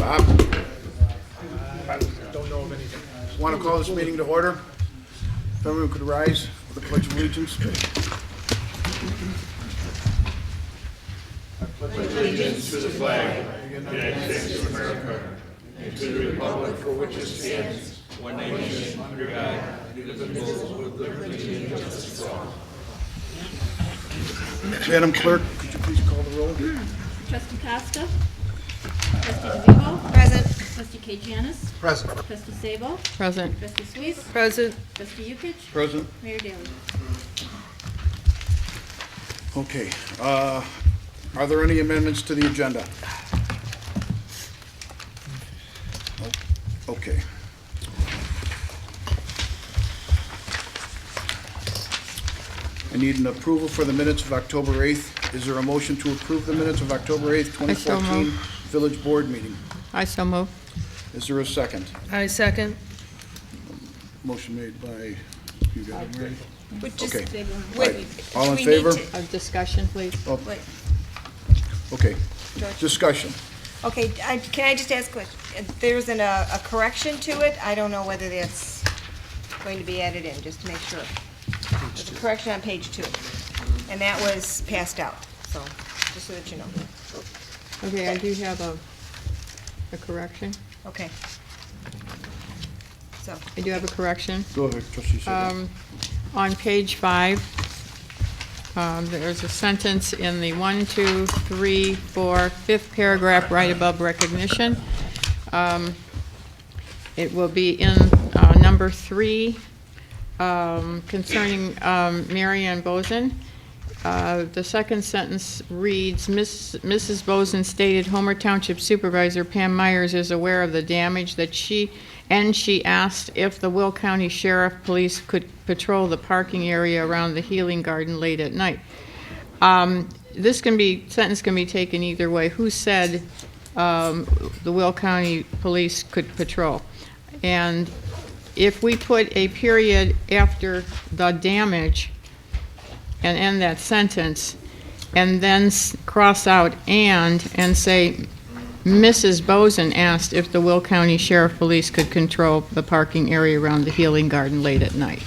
Bob, I don't know of anything. want to call this meeting to order? If everyone could rise for the Pledge of Allegiance. Madam Clerk, could you please call the roll? Trustee Costa? Trustee DeVivo? Present. Trustee Kay Janis? Present. Trustee Sabo? Present. Trustee Suisse? Present. Trustee Yukich? Present. Mayor Daley? Okay, are there any amendments to the agenda? Okay. I need an approval for the minutes of October 8th. Is there a motion to approve the minutes of October 8th, 2014 Village Board meeting? I so move. Is there a second? I second. Motion made by, you got it right? Okay. Wait, All in we favor? need A discussion, please. Oh, Wait, okay. George. Discussion. Okay, can I just ask, there's a correction to it? I don't know whether that's going to be added in, just to make sure. There's a correction on page 2, and that was passed out, so, just so that you know. Okay, I do have a correction. Okay. So, I do have a correction. Go ahead, trustee Sabo. On page 5, there's a sentence in the 1, 2, 3, 4, fifth paragraph right above recognition. It will be in number 3 concerning Marianne Bozen. The second sentence reads, Mrs. Bozen stated Homer Township Supervisor Pam Myers is aware of the damage that she asked if the Will County Sheriff Police could patrol the parking area around the Healing Garden late at night. Sentence can be taken either way. Who said the Will County Police could patrol? And if we put a period after the damage and end that sentence, and then cross out and say, Mrs. Bozen asked if the Will County Sheriff Police could control the parking area around the Healing Garden late at night.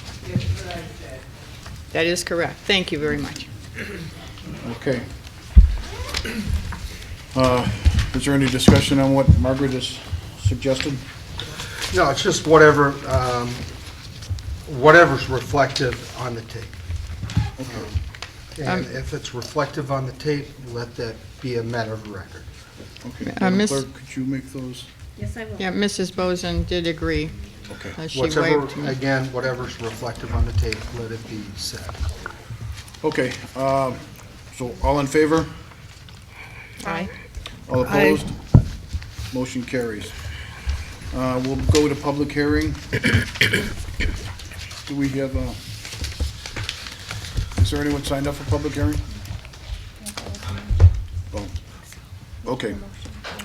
That is correct. Thank you very much. Okay. Is there any discussion on what Margaret has suggested? No, it's just whatever, whatever's reflective on the tape. And if it's reflective on the tape, let that be a matter of record. Okay. Madam Miss- Clerk, could you make those? Yes, I will. Yeah, Mrs. Bozen did agree. Okay. She Whatever, waved to me. again, whatever's reflective on the tape, let it be said. Okay, so all in favor? Aye. All opposed? Motion carries. We'll go to public hearing. Do we have is there anyone signed up for public hearing? Oh, okay.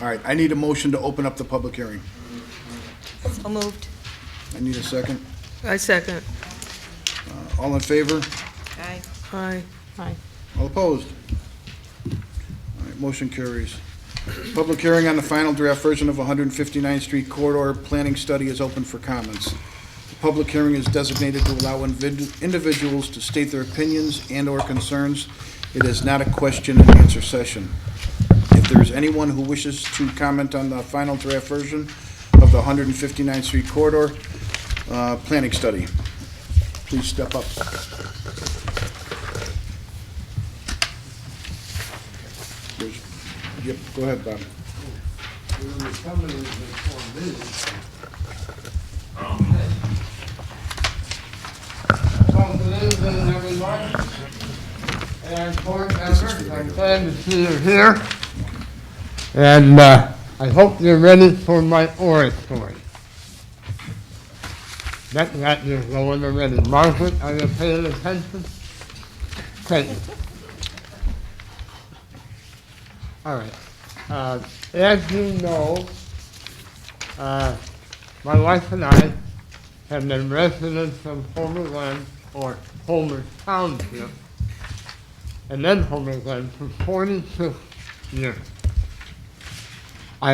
All right, I need a motion to open up the public hearing. so moved. I need a second. I second. All in favor? Aye. Aye. Aye. All opposed? All right, motion carries. Public hearing on the final draft version of 159th Street Corridor Planning Study is open for comments. The public hearing is designated to allow individuals to state their opinions and/or concerns. It is not a question and answer session. If there is anyone who wishes to comment on the final draft version of the 159th Street Corridor Planning Study, please step up. Yep, go ahead, Bob. Good evening, everyone. And board members, I'm glad to see you here. And I hope you're ready for my oratory. Let that just go when you're ready. Margaret, are you paying attention? Okay. All right. As you know, my wife and I have been residents of Homer Glen, or Homer Township, and then Homer Glen for 46 years. I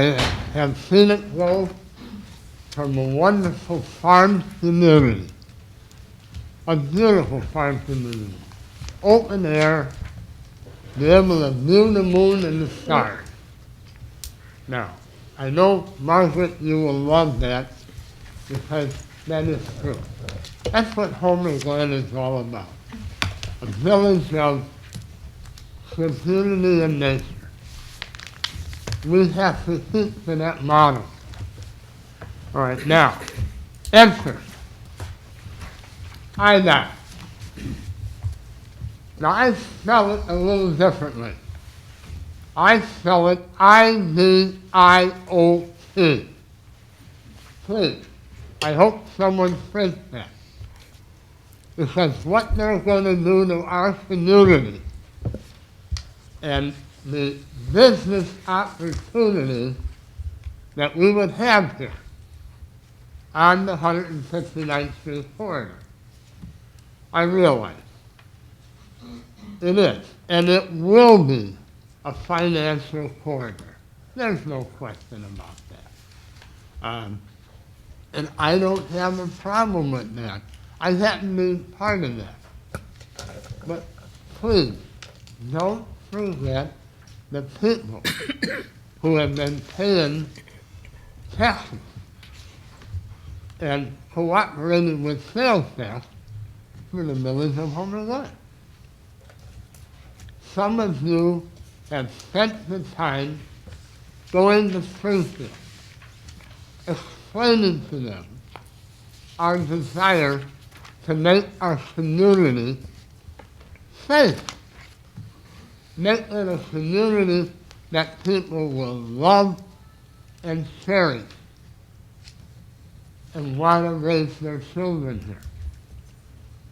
have seen it grow from a wonderful farm community, a beautiful farm community, open air, be able to view the moon and the stars. Now, I know, Margaret, you will love that because that is true. That's what Homer Glen is all about. A village of community and nature. We have to keep to that model. All right, now, interest. IDOT. Now, I spell it a little differently. I spell it I-D-I-O-T. Please, I hope someone prints that. Because what they're going to do to our community and the business opportunities that we would have here on the 159th Street corridor. I realize it is, and it will be a financial corridor. There's no question about that. And I don't have a problem with that. I happen to be part of that. But please, don't forget the people who have been paying taxes and cooperating with sales tax for the village of Homer Glen. Some of you have spent the time going to Springfield, explaining to them our desire to make our community safe. Make it a community that people will love and cherish and want to raise their children here.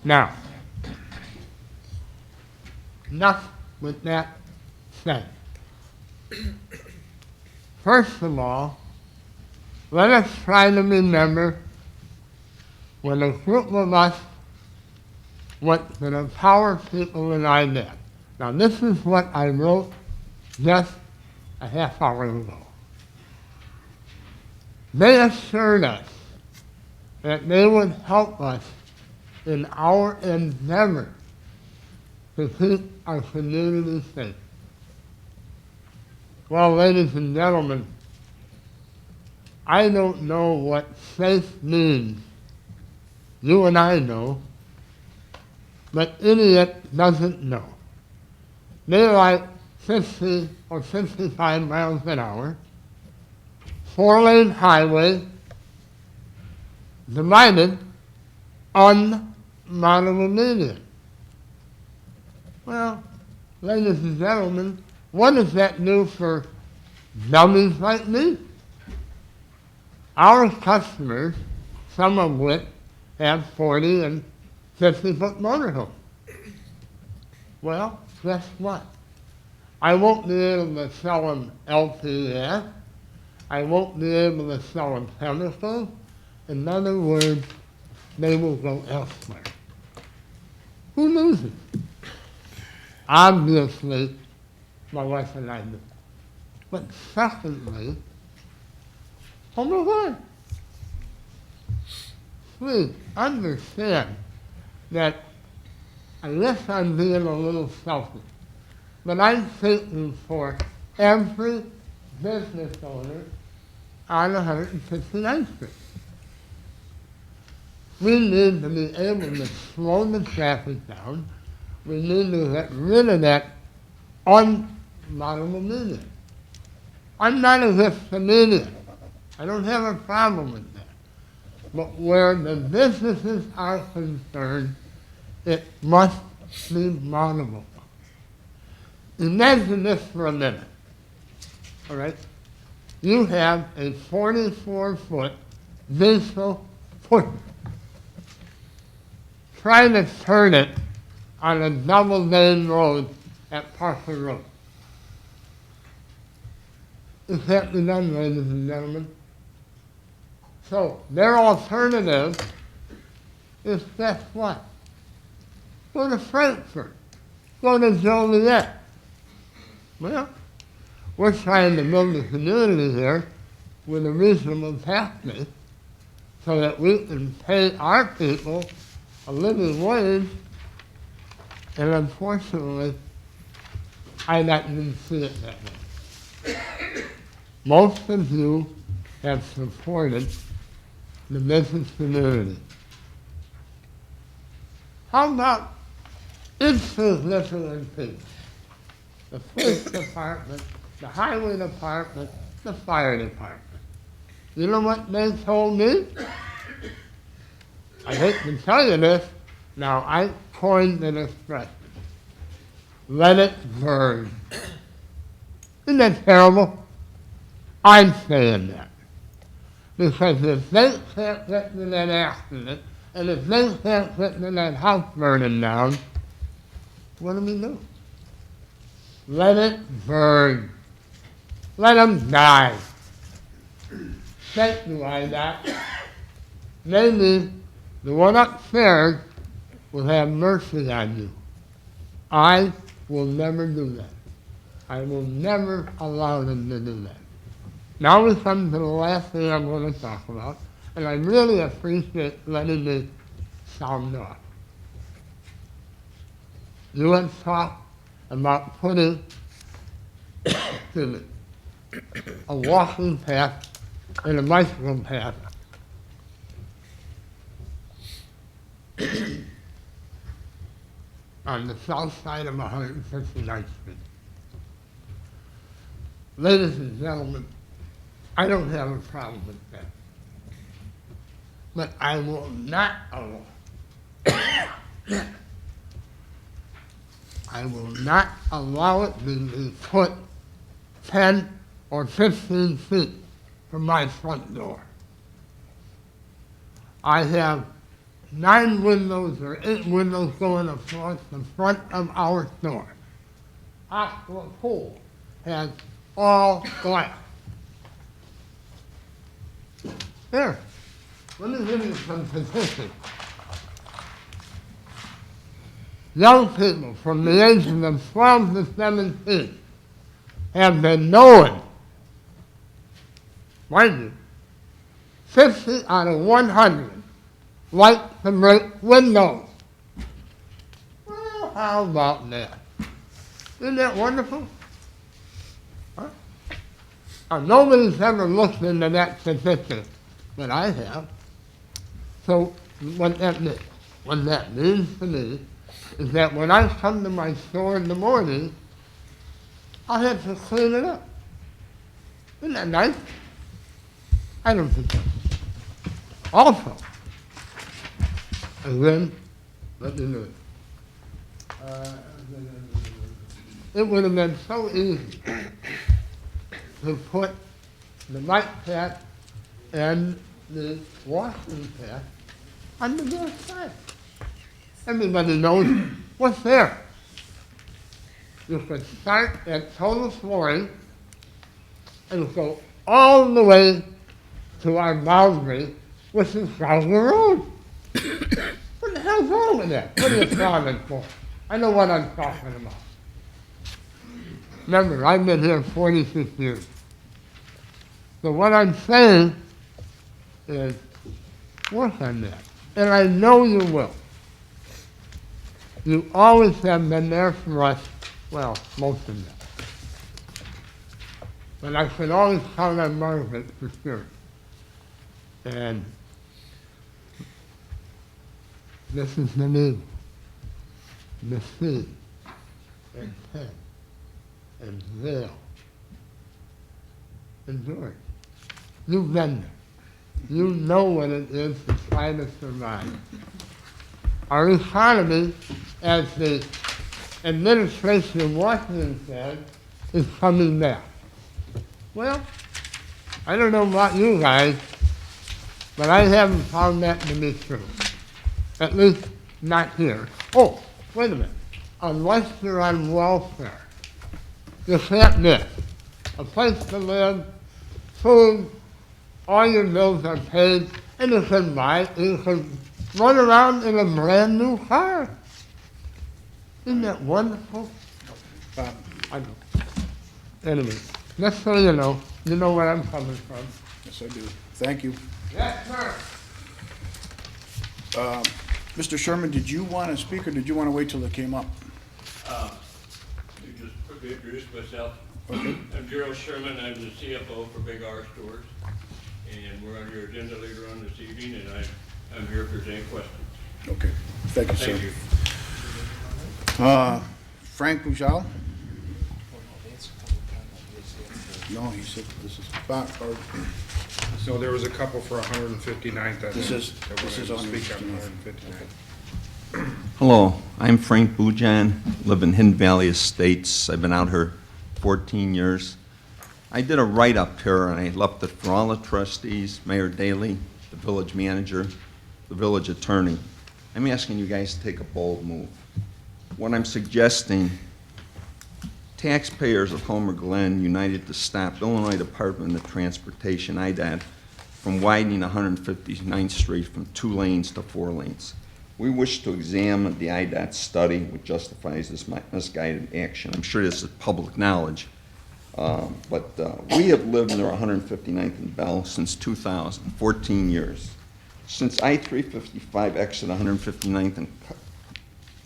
Now, enough with that said. First of all, let us try to remember when a group of us went to the power people in IDET. Now this is what I wrote just a half hour ago. They assured us that they would help us in our endeavor to keep our community safe. Well, ladies and gentlemen, I don't know what safe means. You and I know, but idiot doesn't know. They like 50 or 55 miles an hour, 4-lane highway, divided unmodel median. Well, ladies and gentlemen, what does that do for dummies like me? Our customers, some of which have 40 and 50-foot motorhomes. Well, guess what? I won't be able to sell them LPS. I won't be able to sell them chemicals. In other words, they will go elsewhere. Who loses? Obviously, my wife and I do. But secondly, oh my God, please understand that I guess I'm being a little selfish, but I'm thinking for every business owner on 159th Street. We need to be able to slow the traffic down. We need to get rid of that unmodelable median. I'm not against the median. I don't have a problem with that. But where the businesses are concerned, it must be modelable. Imagine this for a minute, all right? You have a 44-foot diesel pusher. Try to turn it on a double-lane road at Parker Road. It can't be done, ladies and gentlemen. So their alternative is guess what? Go to Frankfurt. Go to Joliet. Well, we're trying to build a community here with a reasonable tax base so that we can pay our people a living wage, and unfortunately, I didn't see it that way. Most of you have supported the business community. How about insignificant things? The police department, the highway department, the fire department. You know what they told me? I hate to tell you this, now I coined the expression. Let it burn. Isn't that terrible? I'm saying that. Because if they can't get to that accident, and if they can't get to that house burning down, what do we do? Let it burn. Let them die. Thank you, I that. Maybe the one upstairs will have mercy on you. I will never do that. I will never allow them to do that. Now we come to the last thing I'm going to talk about, and I really appreciate letting me sound off. You have talked about putting a walking path and a bicycle path on the south side of 159th Street. Ladies and gentlemen, I don't have a problem with that. But I will not allow it to be put 10 or 15 feet from my front door. I have 9 windows or 8 windows going across the front of our store. Aqua Pool has all glass. There, let me give you some statistics. Young people from the ages of 12 to 17 have been known, mind you, 50 out of 100 like to break windows. Well, how about that? Isn't that wonderful? Huh? Nobody's ever looked into that statistic, but I have. So what that means to me is that when I come to my store in the morning, I have to clean it up. Isn't that nice? I don't think so. Also, and then, let me do it. It would have been so easy to put the bike path and the walking path on the north side. Everybody knows what's there. You could start at total flooring and go all the way to our boundary, which is Glen Road. What the hell's wrong with that? What are you calling for? I know what I'm talking about. Remember, I've been here 46 years. So what I'm saying is work on that. And I know you will. You always have been there for us, well, most of them. But I can always count on Margaret for sure. And this is the new, the C, and Ted, and Zale, and George. You've been there. You know what it is to try to survive. Our economy, as the administration in Washington said, is coming back. Well, I don't know about you guys, but I haven't found that to be true. At least not here. Oh, wait a minute. Unless you're on welfare, you can't miss a place to live, food, all your bills are paid, and you can run around in a brand new car. Isn't that wonderful? I know. Anyway, Just so you know where I'm coming from. Yes, I do. Thank you. Yes, sir. Mr. Sherman, did you want to speak, or did you want to wait till it came up? You just quickly introduce myself. I'm Gerald Sherman, I'm the CFO for Big R Stores, and we're on your agenda later on this evening, and I'm here if there's any questions. Okay, thank you, sir. Thank you. Frank Bujal? No, he said this is, or, So there was a couple for 159th. This is on 159th. 159th. Hello, I'm Frank Bujan, live in Hidden Valley Estates. I've been out here 14 years. I did a write-up here, and I left it for all the trustees, Mayor Daley, the village manager, the village attorney. I'm asking you guys to take a bold move. What I'm suggesting, taxpayers of Homer Glen united to stop Illinois Department of Transportation, IDOT, from widening 159th Street from 2 lanes to 4 lanes. We wish to examine the IDOT study which justifies this misguided action. I'm sure this is public knowledge, but we have lived near 159th and Bell since 2000, 14 years. Since I-355 exit 159th and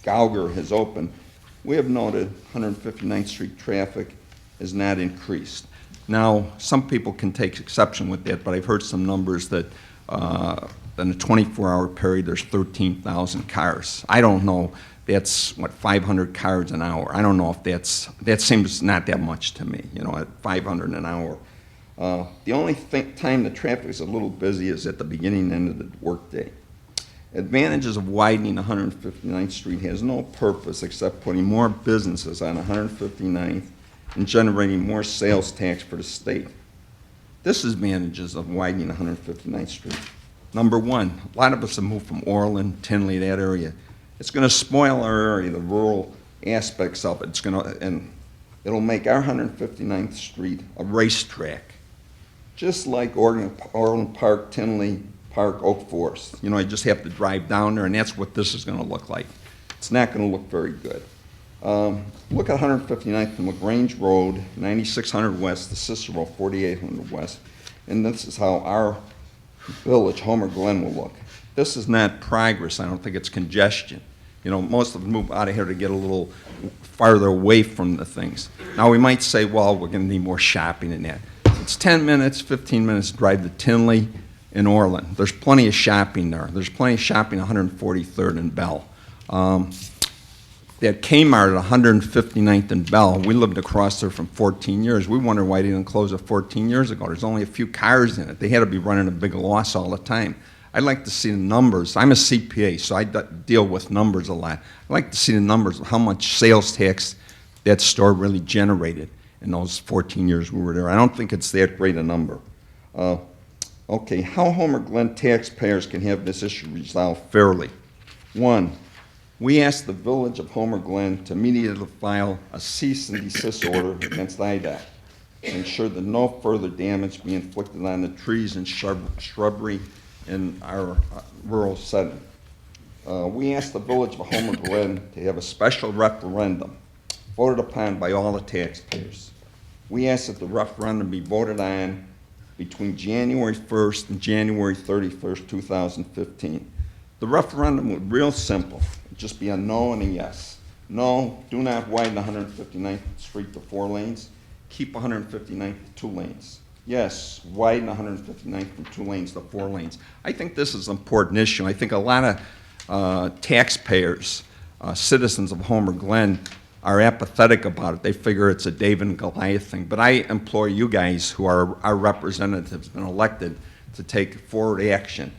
Gauger has opened, we have noted 159th Street traffic has not increased. Now, some people can take exception with that, but I've heard some numbers that in a 24-hour period, there's 13,000 cars. I don't know, that's, 500 cars an hour. I don't know if that seems not that much to me, at 500 an hour. The only time the traffic is a little busy is at the beginning and end of the workday. Advantages of widening 159th Street has no purpose except putting more businesses on 159th and generating more sales tax for the state. This is advantages of widening 159th Street. Number one, a lot of us have moved from Orland, Tinley, that area. It's going to spoil our area, the rural aspects of it. And it'll make our 159th Street a racetrack, just like Orland Park, Tinley Park, Oak Forest. You just have to drive down there, and that's what this is going to look like. It's not going to look very good. Look at 159th from LaGrange Road, 9600 West to Cicero, 4800 West. And this is how our village, Homer Glen, will look. This is not progress. I don't think it's congestion. Most of them move out of here to get a little farther away from the things. Now, we might say, well, we're going to need more shopping and that. It's 10 minutes, 15 minutes drive to Tinley and Orland. There's plenty of shopping there. There's plenty of shopping 143rd and Bell. That Kmart at 159th and Bell, we lived across there from 14 years. We wonder why they didn't close it 14 years ago. There's only a few cars in it. They had to be running a big loss all the time. I'd like to see the numbers. I'm a CPA, so I deal with numbers a lot. I'd like to see the numbers of how much sales tax that store really generated in those 14 years we were there. I don't think it's that great a number. Okay, how Homer Glen taxpayers can have this issue resolved fairly. One, we asked the village of Homer Glen to immediately file a cease and desist order against IDOT to ensure that no further damage be inflicted on the trees and shrubbery in our rural setting. We asked the village of Homer Glen to have a special referendum voted upon by all the taxpayers. We asked that the referendum be voted on between January 1st and January 31st, 2015. The referendum was real simple. It'd just be a no and a yes. No, do not widen 159th Street to 4 lanes. Keep 159th to 2 lanes. Yes, widen 159th from 2 lanes to 4 lanes. I think this is an important issue. I think a lot of taxpayers, citizens of Homer Glen, are apathetic about it. They figure it's a David and Goliath thing. But I implore you guys, who are our representatives, been elected, to take forward action.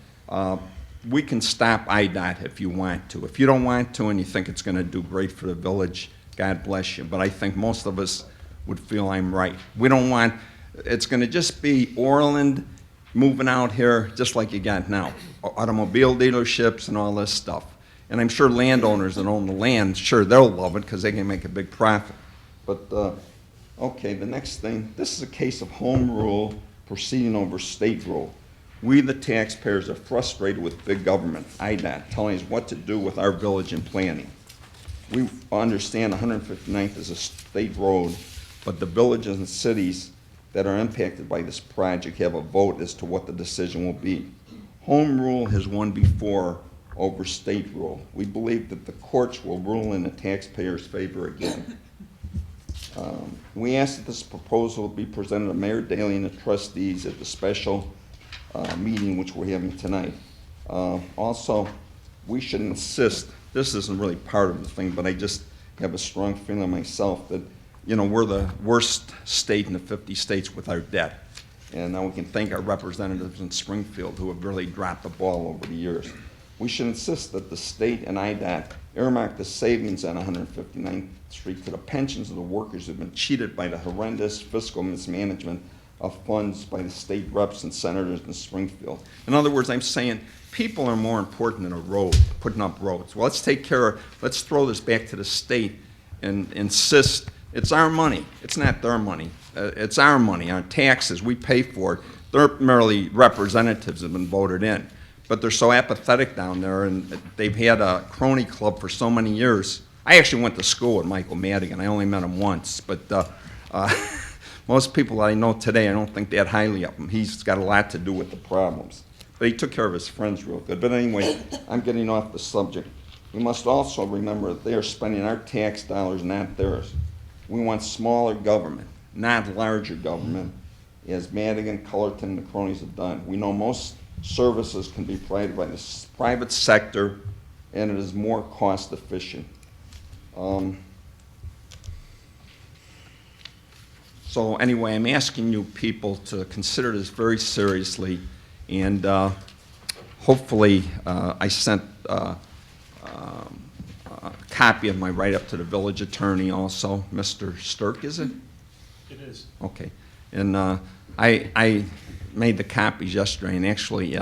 We can stop IDOT if you want to. If you don't want to and you think it's going to do great for the village, God bless you. But I think most of us would feel I'm right. We don't want, it's going to just be Orland moving out here just like you got now. Automobile dealerships and all this stuff. And I'm sure landowners that own the land, sure, they'll love it because they can make a big profit. But, okay, the next thing, this is a case of home rule proceeding over state rule. We, the taxpayers, are frustrated with big government, IDOT, telling us what to do with our village and planning. We understand 159th is a state road, but the villages and cities that are impacted by this project have a vote as to what the decision will be. Home rule has won before over state rule. We believe that the courts will rule in the taxpayers' favor again. We ask that this proposal be presented to Mayor Daley and the trustees at the special meeting which we're having tonight. Also, we should insist, this isn't really part of the thing, but I just have a strong feeling myself that, you know, we're the worst state in the 50 states with our debt. And now we can thank our representatives in Springfield who have really dropped the ball over the years. We should insist that the state and IDOT earmark the savings on 159th Street to the pensions of the workers who have been cheated by the horrendous fiscal mismanagement of funds by the state reps and senators in Springfield. In other words, I'm saying people are more important than a road, putting up roads. Well, let's throw this back to the state and insist it's our money. It's not their money. It's our money, our taxes. We pay for it. They're merely representatives that have been voted in. But they're so apathetic down there, and they've had a crony club for so many years. I actually went to school with Michael Madigan. I only met him once, but most people I know today, I don't think that highly of him. He's got a lot to do with the problems. But he took care of his friends real good. But anyway, I'm getting off the subject. We must also remember that they are spending our tax dollars, not theirs. We want smaller government, not larger government, as Madigan, Cullerton, and the cronies have done. We know most services can be provided by the private sector, and it is more cost efficient. So anyway, I'm asking you people to consider this very seriously, and hopefully I sent a copy of my write-up to the village attorney also. Mr. Sturk, is it? It is. Okay. And I made the copies yesterday, and actually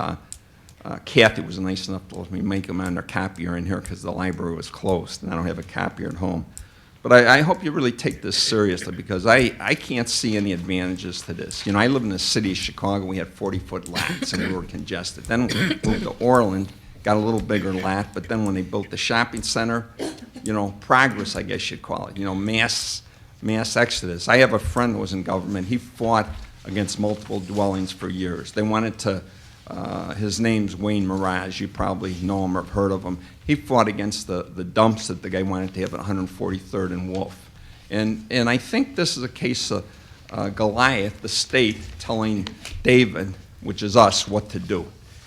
Kathy was nice enough to let me make them on their copier in here because the library was closed, and I don't have a copier at home. But I hope you really take this seriously, because I can't see any advantages to this. You know, I live in the city of Chicago. We had 40-foot lots, and we were congested. Then we moved to Orland, got a little bigger lot, but then when they built the shopping center, you know, progress, I guess you'd call it, you know, mass exodus. I have a friend who was in government. He fought against multiple dwellings for years. They wanted to, his name's Wayne Mirage. You probably know him or have heard of him. He fought against the dumps that the guy wanted to have at 143rd and Wolf. And I think this is a case of Goliath, the state, telling David, which is us, what to do.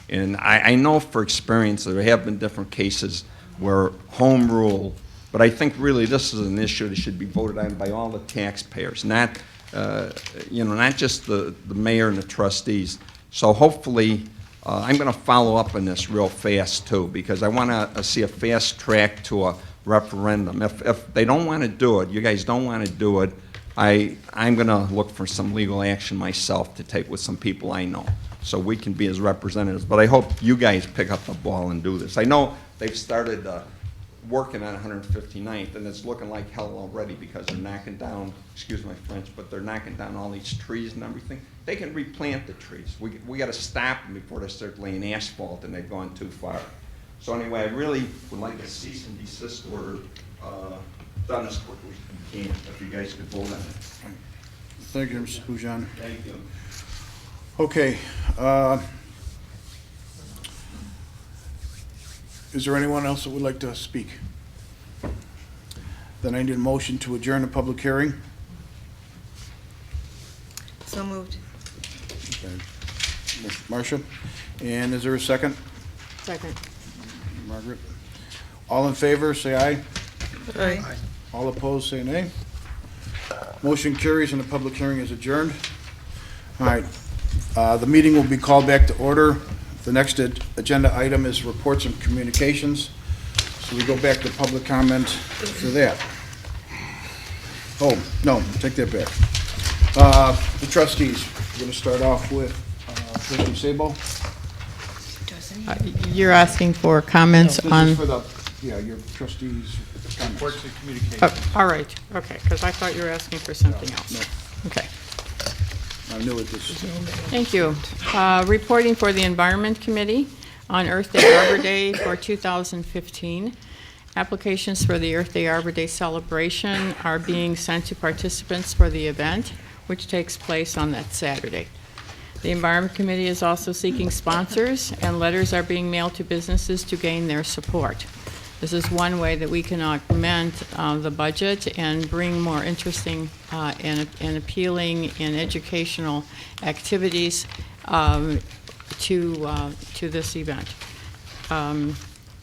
And I know for experience there have been different cases where home rule, but I think really this is an issue that should be voted on by all the taxpayers, not not just the mayor and the trustees. So hopefully, I'm going to follow up on this real fast too, because I want to see a fast track to a referendum. If they don't want to do it, you guys don't want to do it, I'm going to look for some legal action myself to take with some people I know, so we can be as representatives. But I hope you guys pick up the ball and do this. I know they've started working on 159th, and it's looking like hell already because they're knocking down, excuse my French, but they're knocking down all these trees and everything. They can replant the trees. We got to stop them before they start laying asphalt, and they've gone too far. So anyway, I really would like a cease and desist order done as quickly as we can, if you guys could vote on it. Thank you, Mr. Hujan. Thank you. Okay. Is there anyone else that would like to speak? Then I need a motion to adjourn the public hearing. So moved. Okay. Marcia? And is there a second? Second. Margaret? All in favor, say aye. Aye. All opposed, say nay. Motion carries and the public hearing is adjourned. All right. The meeting will be called back to order. The next agenda item is reports and communications. So we go back to public comment for that. Oh, no, take that back. The trustees, we're going to start off with Trustee Sabo. You're asking for comments This on... is for the, your trustees' comments. Reports and communications. All right, okay, because I thought you were asking for something else. No. Okay. I knew it was. Thank you. Reporting for the Environment Committee on Earth Day Arbor Day for 2015. Applications for the Earth Day Arbor Day celebration are being sent to participants for the event. which takes place on that Saturday. The Environment Committee is also seeking sponsors, and letters are being mailed to businesses to gain their support. This is one way that we can augment the budget and bring more interesting and appealing and educational activities to this event.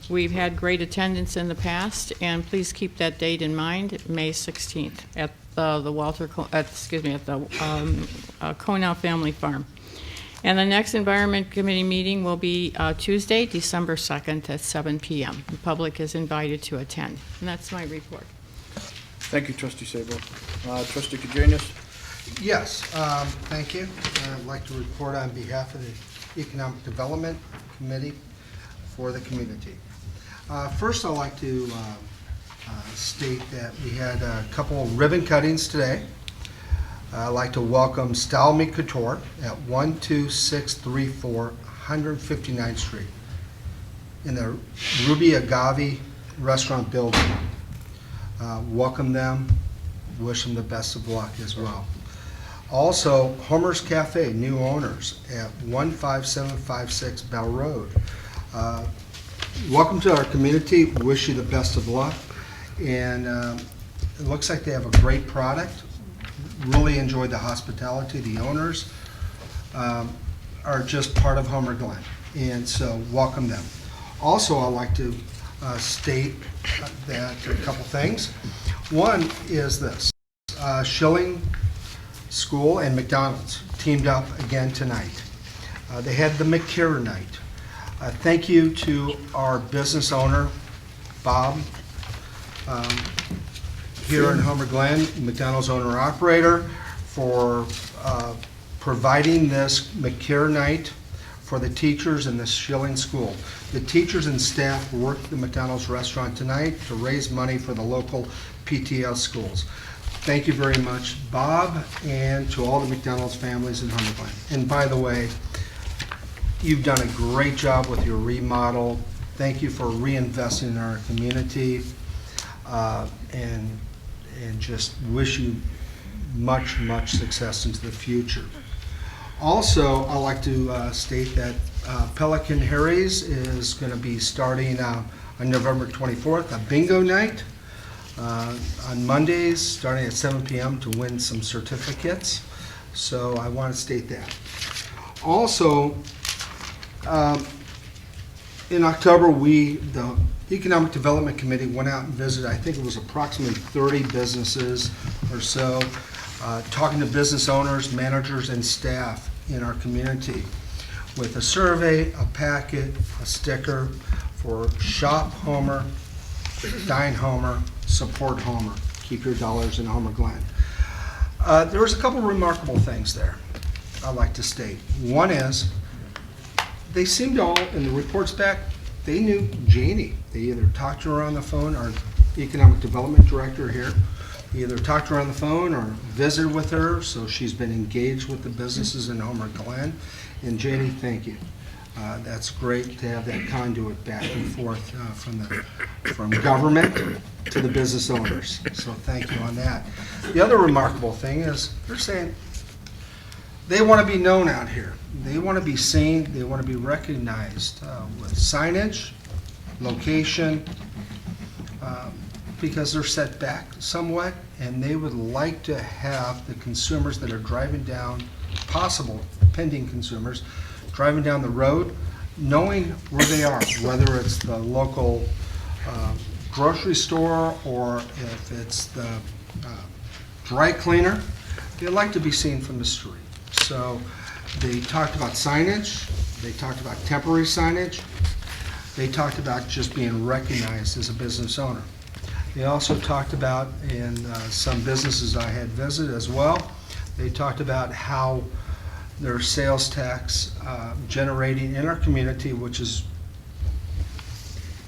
We've had great attendance in the past, and please keep that date in mind, May 16th, at the Cornell Family Farm. And the next Environment Committee meeting will be Tuesday, December 2nd at 7 p.m. The public is invited to attend. And that's my report. Thank you, Trustee Sabo. Trustee Kajanius? Yes, thank you. I'd like to report on behalf of the Economic Development Committee for the community. First, I'd like to state that we had a couple of ribbon cuttings today. I'd like to welcome Stalmy Couture at 12634 159th Street in the Ruby Agave Restaurant Building. Welcome them, wish them the best of luck as well. Also, Homer's Cafe, new owners at 15756 Bell Road. Welcome to our community, wish you the best of luck. And it looks like they have a great product. Really enjoyed the hospitality. The owners are just part of Homer Glen, and so welcome them. Also, I'd like to state that a couple things. One is this, Schilling School and McDonald's teamed up again tonight. They had the McCare night. Thank you to our business owner, Bob, here in Homer Glen, McDonald's owner-operator, for providing this McCare night for the teachers in the Schilling School. The teachers and staff worked at the McDonald's restaurant tonight to raise money for the local PTL schools. Thank you very much, Bob, and to all the McDonald's families in Homer Glen. And by the way, you've done a great job with your remodel. Thank you for reinvesting in our community. And just wish you much, much success into the future. Also, I'd like to state that Pelican Harry's is going to be starting on November 24th, a bingo night on Mondays, starting at 7 p.m. to win some certificates. So I want to state that. Also, in October, the Economic Development Committee went out and visited, I think it was approximately 30 businesses or so, talking to business owners, managers, and staff in our community with a survey, a packet, a sticker for Shop Homer, Dine Homer, Support Homer, keep your dollars in Homer Glen. There was a couple remarkable things there I'd like to state. One is, they seemed all, in the reports back, they knew Janie. They either talked to her on the phone, our Economic Development Director here, either talked to her on the phone or visited with her, so she's been engaged with the businesses in Homer Glen. And Janie, thank you. That's great to have that conduit back and forth from government to the business owners. So thank you on that. The other remarkable thing is they're saying they want to be known out here. They want to be seen. They want to be recognized with signage, location, because they're set back somewhat, and they would like to have the consumers that are driving down, possible pending consumers, driving down the road, knowing where they are, whether it's the local grocery store or if it's the dry cleaner. They'd like to be seen from the street. So they talked about signage, they talked about temporary signage, they talked about just being recognized as a business owner. They also talked about, in some businesses I had visited as well, they talked about how their sales tax generating in our community, which is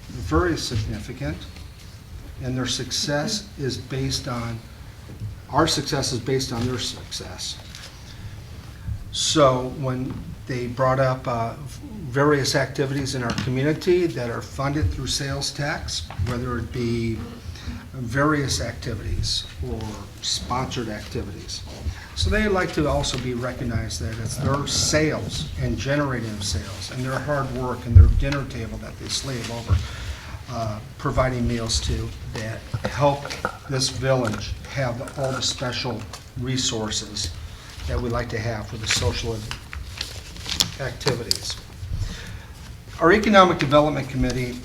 very significant, and their success is based on, our success is based on their success. So when they brought up various activities in our community that are funded through sales tax, whether it be various activities or sponsored activities. So they like to also be recognized that it's their sales and generating of sales and their hard work and their dinner table that they slave over, providing meals to, that help this village have all the special resources that we like to have for the social activities. Our Economic Development Committee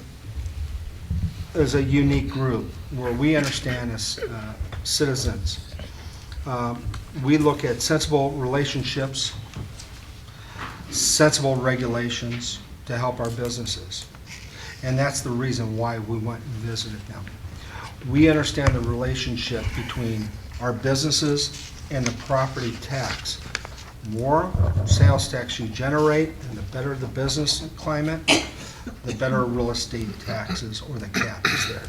is a unique group where we understand as citizens. We look at sensible relationships, sensible regulations to help our businesses. And that's the reason why we went and visited them. We understand the relationship between our businesses and the property tax. More sales tax you generate, and the better the business climate, the better real estate taxes or the cap is there.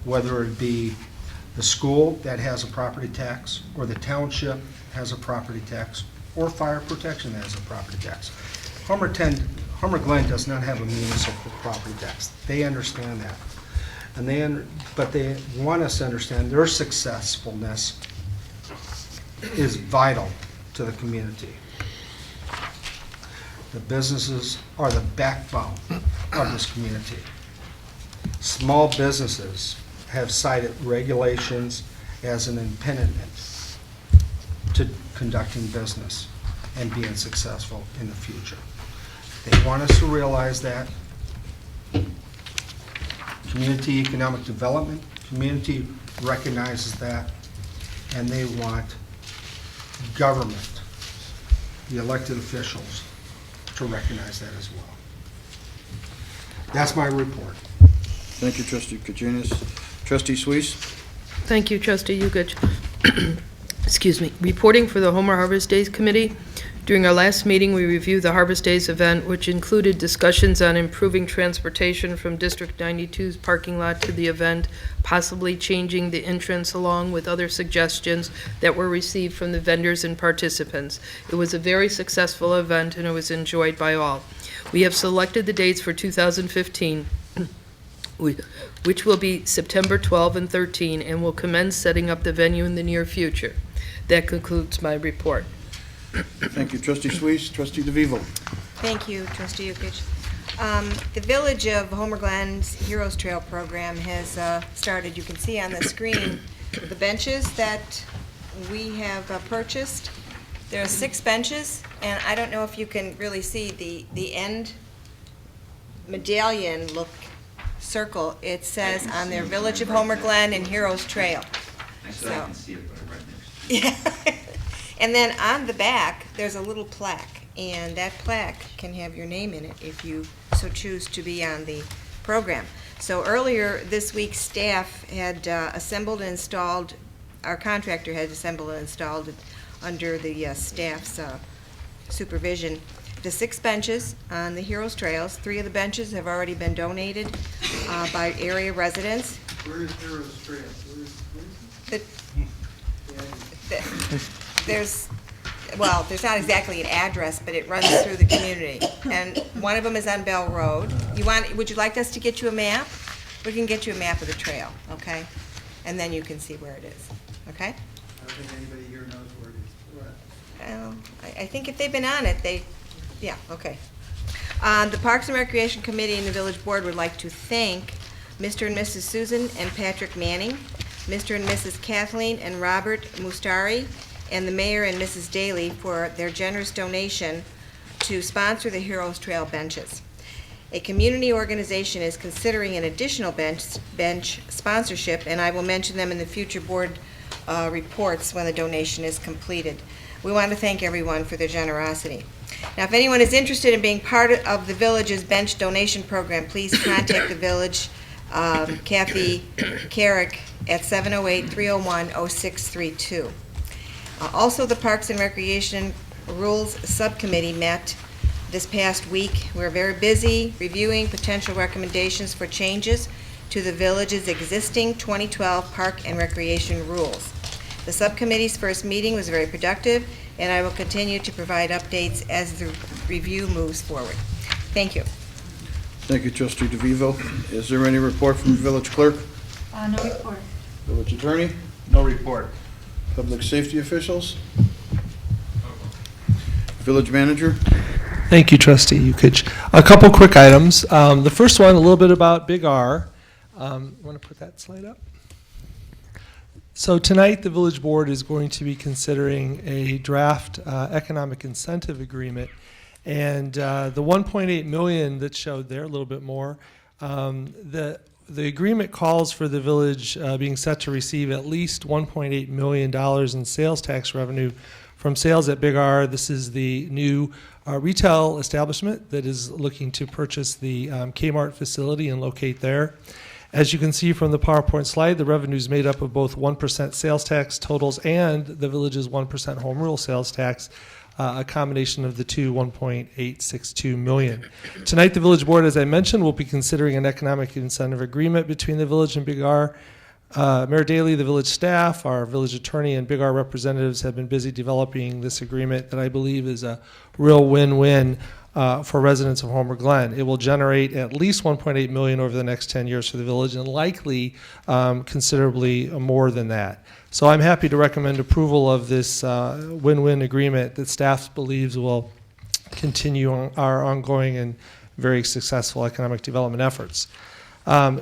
Whether it be the school that has a property tax, or the township has a property tax, or fire protection has a property tax. Homer Glen does not have a municipal property tax. They understand that. But they want us to understand their successfulness is vital to the community. The businesses are the backbone of this community. Small businesses have cited regulations as an impediment to conducting business and being successful in the future. They want us to realize that. Community economic development, community recognizes that, and they want government, the elected officials, to recognize that as well. That's my report. Thank you, Trustee Kajianis. Trustee Suisse? Thank you, Trustee Yukich. Excuse me. Reporting for the Homer Harvest Days Committee. During our last meeting, we reviewed the Harvest Days event, which included discussions on improving transportation from District 92's parking lot to the event, possibly changing the entrance, along with other suggestions that were received from the vendors and participants. It was a very successful event, and it was enjoyed by all. We have selected the dates for 2015, which will be September 12 and 13, and will commence setting up the venue in the near future. That concludes my report. Thank you, Trustee Suisse. Trustee DeVivo? Thank you, Trustee Yukich. The Village of Homer Glen's Heroes Trail program has started. You can see on the screen the benches that we have purchased. There are 6 benches, and I don't know if you can really see the end medallion look circle. It says on there Village of Homer Glen and Heroes Trail. I said I can see it, but I'm right next to Yeah. And then on the back, there's a little plaque, and that plaque can have your name in it if you so choose to be on the program. So earlier this week, staff had assembled and installed, our contractor had assembled and installed it under the staff's supervision, the 6 benches on the Heroes Trails. 3 of the benches have already been donated by area residents. Where is Heroes Trail? There's not exactly an address, but it runs through the community. And one of them is on Bell Road. Would you like us to get you a map? We can get you a map of the trail, okay? And then you can see where it is, okay? I don't think anybody here knows where it is. Well, I think if they've been on it, yeah, okay. The Parks and Recreation Committee and the Village Board would like to thank Mr. and Mrs. Susan and Patrick Manning, Mr. and Mrs. Kathleen and Robert Mustari, and the Mayor and Mrs. Daly for their generous donation to sponsor the Heroes Trail benches. A community organization is considering an additional bench sponsorship, and I will mention them in the future board reports when the donation is completed. We want to thank everyone for their generosity. Now, if anyone is interested in being part of the village's bench donation program, please contact the village, Kathy Carrick, at 708-301-0632. Also, the Parks and Recreation Rules Subcommittee met this past week. We're very busy reviewing potential recommendations for changes to the village's existing 2012 Park and Recreation rules. The subcommittee's first meeting was very productive, and I will continue to provide updates as the review moves forward. Thank you. Thank you, Trustee DeVivo. Is there any report from the village clerk? No report. Village attorney? No report. Public safety officials? Village manager? Thank you, Trustee Yukich. A couple quick items. The first one, a little bit about Big R. Want to put that slide up? So tonight, the village board is going to be considering a draft economic incentive agreement. And the 1.8 million that showed there, a little bit more, the agreement calls for the village being set to receive at least $1.8 million in sales tax revenue from sales at Big R. This is the new retail establishment that is looking to purchase the Kmart facility and locate there. As you can see from the PowerPoint slide, the revenue is made up of both 1% sales tax totals and the village's 1% home rule sales tax, a combination of the two, 1.862 million. Tonight, the village board, as I mentioned, will be considering an economic incentive agreement between the village and Big R. Mayor Daley, the village staff, our village attorney, and Big R representatives have been busy developing this agreement that I believe is a real win-win for residents of Homer Glen. It will generate at least 1.8 million over the next 10 years for the village, and likely considerably more than that. So I'm happy to recommend approval of this win-win agreement that staff believes will continue our ongoing and very successful economic development efforts.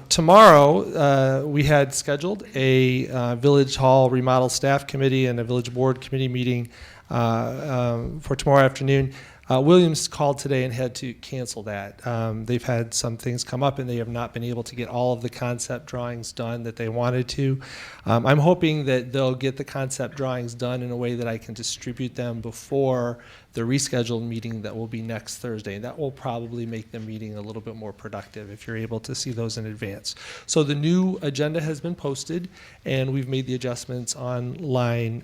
Tomorrow, we had scheduled a Village Hall Remodel Staff Committee and a Village Board Committee meeting for tomorrow afternoon. Williams called today and had to cancel that. They've had some things come up and they have not been able to get all of the concept drawings done that they wanted to. I'm hoping that they'll get the concept drawings done in a way that I can distribute them before the rescheduled meeting that will be next Thursday. That will probably make the meeting a little bit more productive if you're able to see those in advance. So the new agenda has been posted and we've made the adjustments online.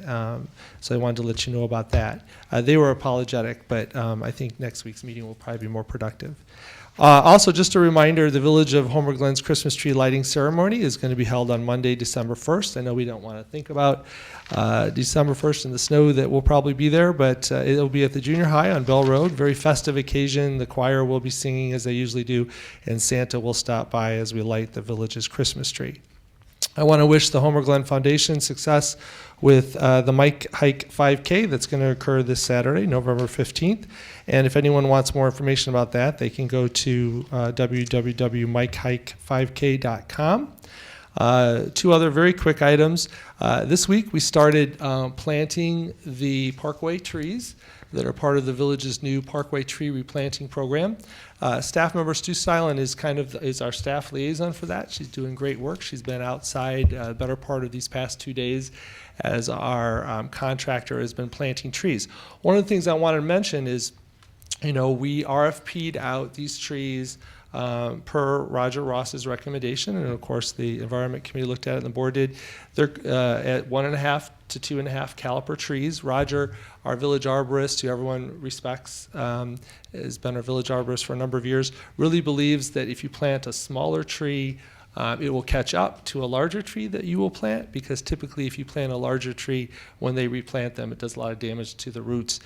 So I wanted to let you know about that. They were apologetic, but I think next week's meeting will probably be more productive. Also, just a reminder, the Village of Homer Glen's Christmas tree lighting ceremony is going to be held on Monday, December 1st. I know we don't want to think about December 1st and the snow that will probably be there, but it'll be at the junior high on Bell Road. Very festive occasion. The choir will be singing as they usually do, and Santa will stop by as we light the village's Christmas tree. I want to wish the Homer Glen Foundation success with the Mike Hike 5K that's going to occur this Saturday, November 15th. And if anyone wants more information about that, they can go to www.mikehike5k.com. Two other very quick items. This week we started planting the parkway trees that are part of the village's new parkway tree replanting program. Staff member Stu Silent is our staff liaison for that. She's doing great work. She's been outside the better part of these past 2 days as our contractor has been planting trees. One of the things I wanted to mention is, we RFP'd out these trees per Roger Ross's recommendation, and of course the Environment Committee looked at it and the board did. They're at 1.5 to 2.5 caliper trees. Roger, our village arborist, who everyone respects, has been our village arborist for a number of years, really believes that if you plant a smaller tree, it will catch up to a larger tree that you will plant, because typically if you plant a larger tree, when they replant them, it does a lot of damage to the roots.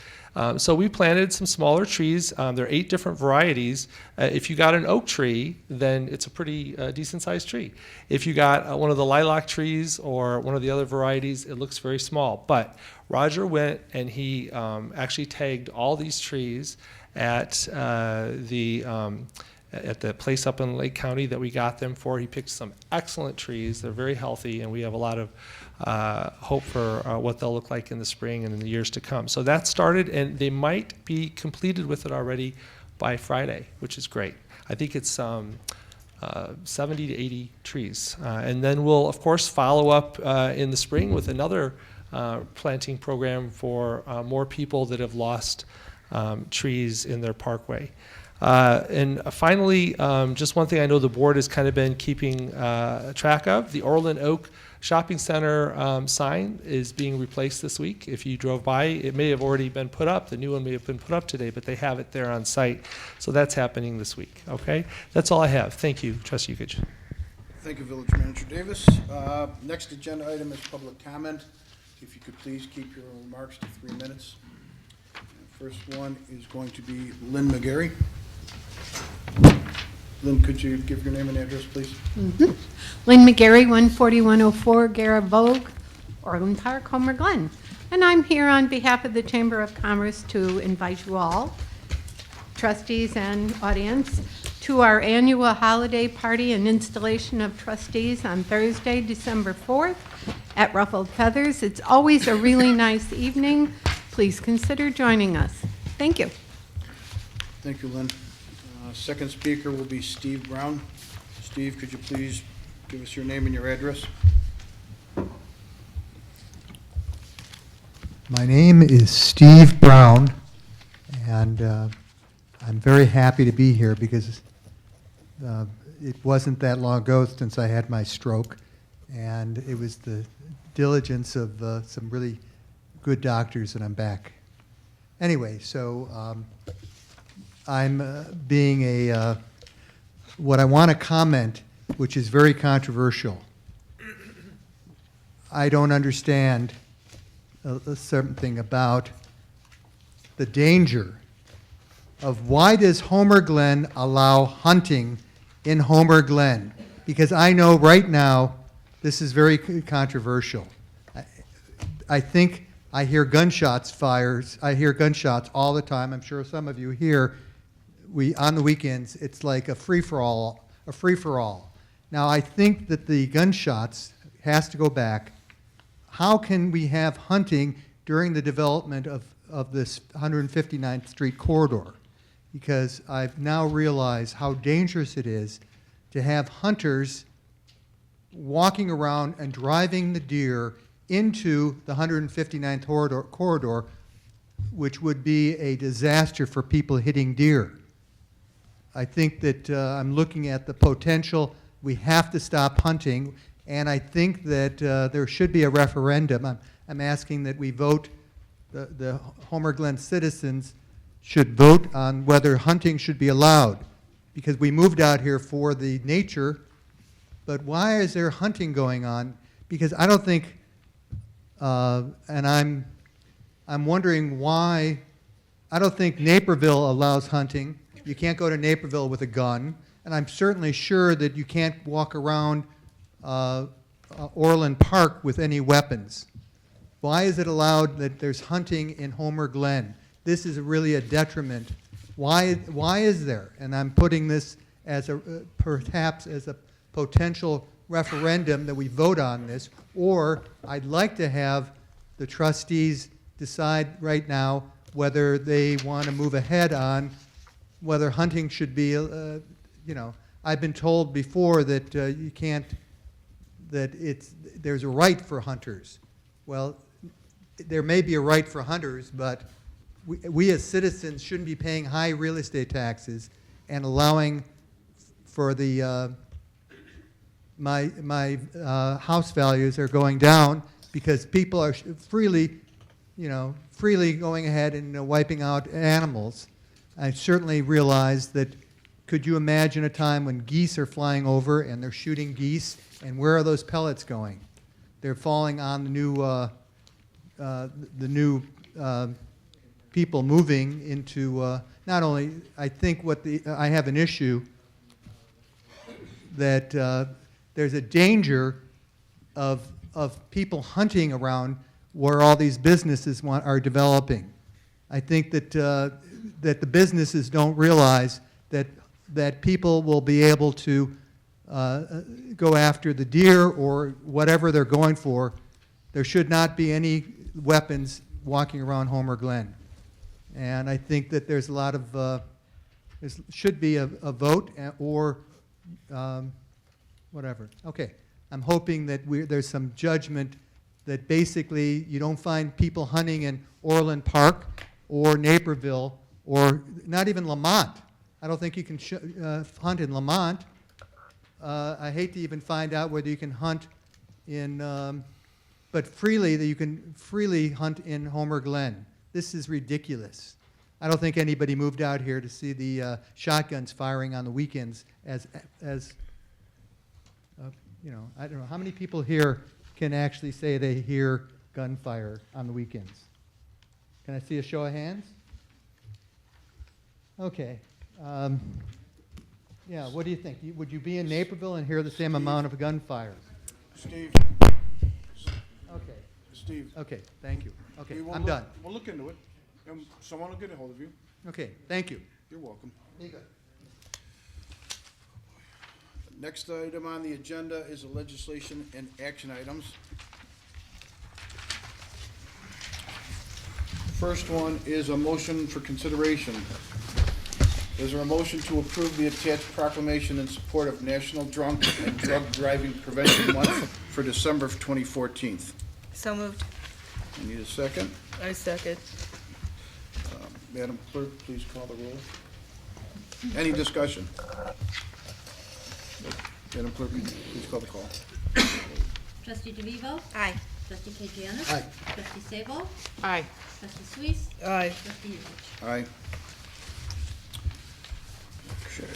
So we planted some smaller trees. There are 8 different varieties. If you got an oak tree, then it's a pretty decent sized tree. If you got one of the lilac trees or one of the other varieties, it looks very small. But Roger went and he actually tagged all these trees at the place up in Lake County that we got them for. He picked some excellent trees. They're very healthy, and we have a lot of hope for what they'll look like in the spring and in the years to come. So that started, and they might be completed with it already by Friday, which is great. I think it's 70 to 80 trees. And then we'll, of course, follow up in the spring with another planting program for more people that have lost trees in their parkway. And finally, just one thing I know the board has kind of been keeping track of, the Orland Oak Shopping Center sign is being replaced this week. If you drove by, it may have already been put up. The new one may have been put up today, but they have it there on site. So that's happening this week, okay? That's all I have. Thank you, Trustee Yukich. Thank you, Village Manager Davis. Next agenda item is public comment. If you could please keep your remarks to 3 minutes. First one is going to be Lynn McGarry. Lynn, could you give your name and address, please? Lynn McGarry, 14104 Gara Vogue, Orland Park, Homer Glen. And I'm here on behalf of the Chamber of Commerce to invite you all, trustees and audience, to our annual holiday party and installation of trustees on Thursday, December 4th at Ruffled Feathers. It's always a really nice evening. Please consider joining us. Thank you. Thank you, Lynn. Second speaker will be Steve Brown. Steve, could you please give us your name and your address? My name is Steve Brown, and I'm very happy to be here because it wasn't that long ago since I had my stroke, and it was the diligence of some really good doctors that I'm back. Anyway, so I'm being what I want to comment, which is very controversial. I don't understand something about the danger of why does Homer Glen allow hunting in Homer Glen? Because I know right now this is very controversial. I think I hear gunshots fires. I hear gunshots all the time. I'm sure some of you hear. On the weekends, it's like a free-for-all. Now, I think that the gunshots has to go back. How can we have hunting during the development of this 159th Street corridor? Because I've now realized how dangerous it is to have hunters walking around and driving the deer into the 159th corridor, which would be a disaster for people hitting deer. I think that I'm looking at the potential. We have to stop hunting, and I think that there should be a referendum. I'm asking that we vote, the Homer Glen citizens should vote on whether hunting should be allowed, because we moved out here for the nature, but why is there hunting going on? Because I don't think, and I'm wondering why, I don't think Naperville allows hunting. You can't go to Naperville with a gun, and I'm certainly sure that you can't walk around Orland Park with any weapons. Why is it allowed that there's hunting in Homer Glen? This is really a detriment. Why is there? And I'm putting this as perhaps as a potential referendum that we vote on this, or I'd like to have the trustees decide right now whether they want to move ahead on whether hunting should be, I've been told before that you can't, that there's a right for hunters. Well, there may be a right for hunters, but we as citizens shouldn't be paying high real estate taxes and allowing for the, my house values are going down because people are freely going ahead and wiping out animals. I certainly realize that, could you imagine a time when geese are flying over and they're shooting geese, and where are those pellets going? They're falling on the new people moving into, not only, I think I have an issue that there's a danger of people hunting around where all these businesses are developing. I think that that the businesses don't realize that people will be able to go after the deer or whatever they're going for. There should not be any weapons walking around Homer Glen. And I think that there's a lot of, there should be a vote or whatever. Okay, I'm hoping that there's some judgment that basically you don't find people hunting in Orland Park or Naperville or not even Lamont. I don't think you can hunt in Lamont. I hate to even find out whether you can hunt in, but freely, that you can freely hunt in Homer Glen. This is ridiculous. I don't think anybody moved out here to see the shotguns firing on the weekends as I don't know, how many people here can actually say they hear gunfire on the weekends? Can I see a show of hands? Okay. Yeah, what do you think? Would you be in Naperville and hear the same amount of gunfire? Steve, Okay, Steve. okay, thank you. Okay, we will I'm look- done. We'll look into it, and someone will get a hold of you. Okay, thank you. You're welcome. Be good. Next item on the agenda is the legislation and action items. First one is a motion for consideration. Is there a motion to approve the attached proclamation in support of National Drunk and Drug Driving Prevention Month for December of 2014? So moved. I need a second. I second. Madam Clerk, please call the roll. Any discussion? Madam Clerk, please call the call. Trustee DeVivo? Aye. Trustee Kajanus? Aye. Trustee Sabo? Aye. Trustee Suisse? Aye. Trustee Yukic? Aye. Okay.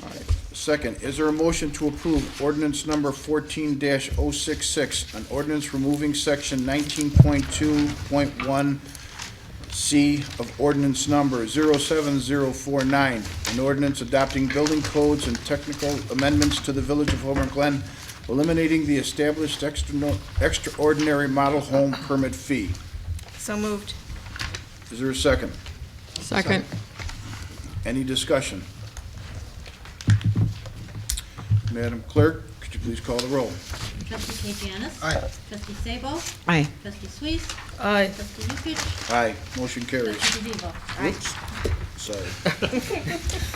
All right. Second, is there a motion to approve ordinance number 14-066, an ordinance removing section 19.2.1C of ordinance number 07049, an ordinance adopting building codes and technical amendments to the Village of Homer Glen, eliminating the established extraordinary model home permit fee? So moved. Is there a second? Second. Any discussion? Madam Clerk, could you please call the roll? Trustee Kajanus? Aye. Trustee Sabo? Aye. Trustee Suisse? Aye. Trustee Yukic? Aye, motion carries. Trustee DeVivo? Whoops, sorry.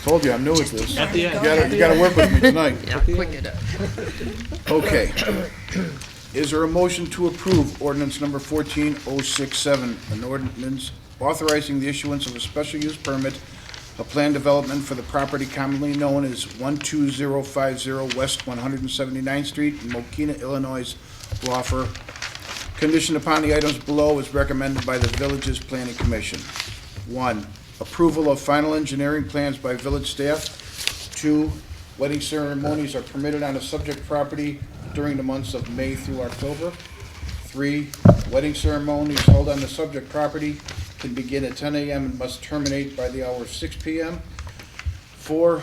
Told you, I'm new at this. At the end. You gotta work with me tonight. Yeah, quick it up. Okay. Is there a motion to approve ordinance number 14067, an ordinance authorizing the issuance of a special use permit, a plan development for the property commonly known as 12050 West 179th Street in Mokina, Illinois, offer, conditioned upon the items below as recommended by the Village's Planning Commission. 1, approval of final engineering plans by village staff. 2, wedding ceremonies are permitted on the subject property during the months of May through October. 3, wedding ceremonies held on the subject property can begin at 10 a.m. and must terminate by the hour of 6 p.m. 4,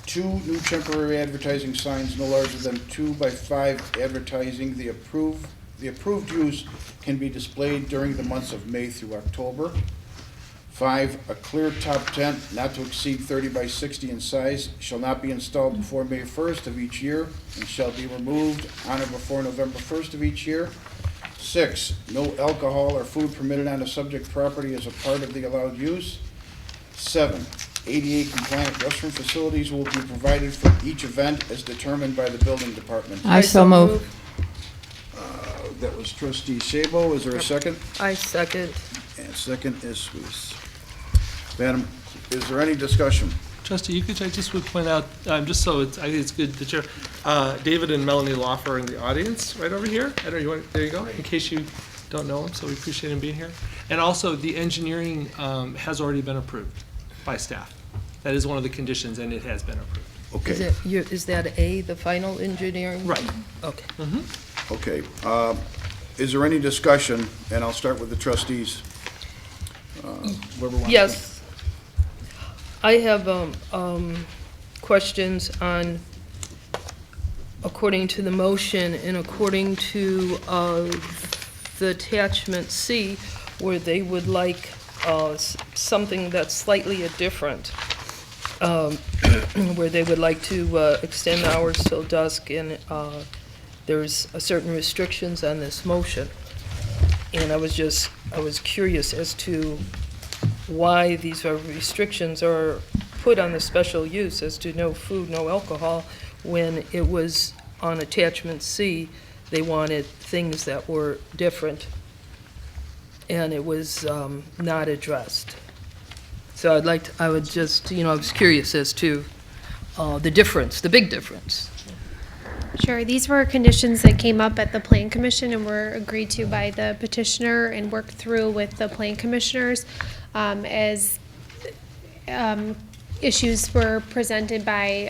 2 new temporary advertising signs no larger than 2 by 5 advertising the approved use can be displayed during the months of May through October. 5, a clear top tent not to exceed 30 by 60 in size shall not be installed before May 1st of each year and shall be removed on or before November 1st of each year. 6, no alcohol or food permitted on the subject property as a part of the allowed use. 7, ADA compliant restroom facilities will be provided for each event as determined by the building department. I so move. That was trustee Sabo. Is there a second? I second. And second is Suisse. Madam, is there any discussion? Trustee Yukich, I just would point out, just so I think it's good that you're, David and Melanie Loffer are in the audience right over here. I don't know, there you go, in case you don't know them, so we appreciate him being here. And also, the engineering has already been approved by staff. That is one of the conditions, and it has been approved. Okay. Is that A, the final engineering? Right. Okay. Okay. Is there any discussion? And I'll start with the trustees. Whoever wants to- Yes. I have questions on, according to the motion and according to the attachment C, where they would like something that's slightly different, where they would like to extend the hours till dusk, and there's certain restrictions on this motion. And I was curious as to why these restrictions are put on the special use as to no food, no alcohol, when it was on attachment C, they wanted things that were different, and it was not addressed. So I was curious as to the difference, the big difference. Sure, these were conditions that came up at the Plan Commission and were agreed to by the petitioner and worked through with the Plan Commissioners as issues were presented by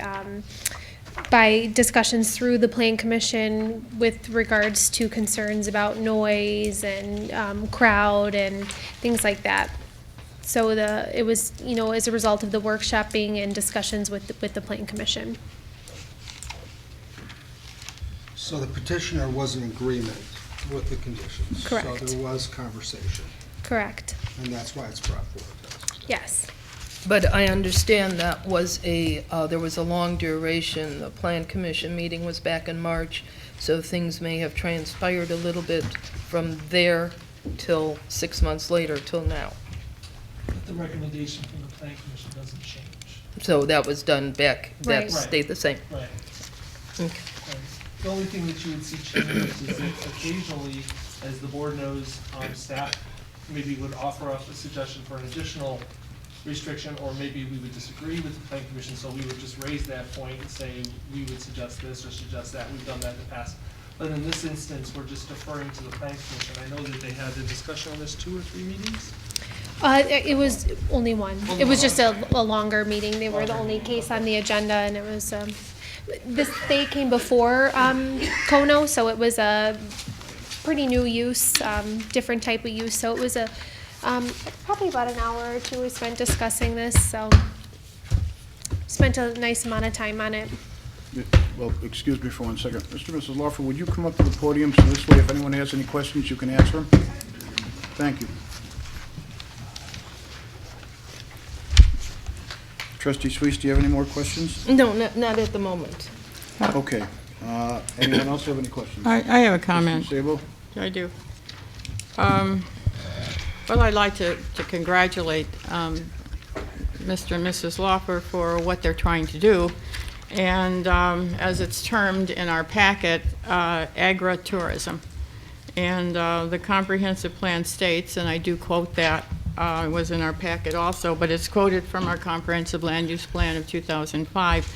discussions through the Plan Commission with regards to concerns about noise and crowd and things like that. So it was, as a result of the workshopping and discussions with the Plan Commission. So the petitioner was in agreement with the conditions? Correct. So there was conversation, Correct. and that's why it's brought forward? Yes. But I understand that was there was a long duration. The Plan Commission meeting was back in March, so things may have transpired a little bit from there till 6 months later, till now. But the recommendation from the Plan Commission doesn't change. So that was done back, that Right. stayed the same. Right. Okay. Right. The only thing that you would see changed is that occasionally, as the board knows, staff maybe would offer up a suggestion for an additional restriction, or maybe we would disagree with the Plan Commission, so we would just raise that point and say, we would suggest this or suggest that. We've done that in the past. But in this instance, we're just deferring to the Plan Commission. I know that they had a discussion on this 2 or 3 meetings. It was only one. Only It was one. just a longer meeting. They were the only case on the agenda, and it was, they came before Kono, so it was a pretty new use, different type of use. So it was probably about an hour or 2 we spent discussing this, so spent a nice amount of time on it. Well, excuse me for 1 second. Mr. and Mrs. Lawfer, would you come up to the podium so this way if anyone has any questions, you can answer them? Thank you. Trustee Suisse, do you have any more questions? No, not at the moment. Okay. Anyone else have any questions? I have a comment. Mr. Sabo? I do. Well, I'd like to congratulate Mr. and Mrs. Lawfer for what they're trying to do. And as it's termed in our packet, agritourism. And the comprehensive plan states, and I do quote that, it was in our packet also, but it's quoted from our comprehensive land use plan of 2005.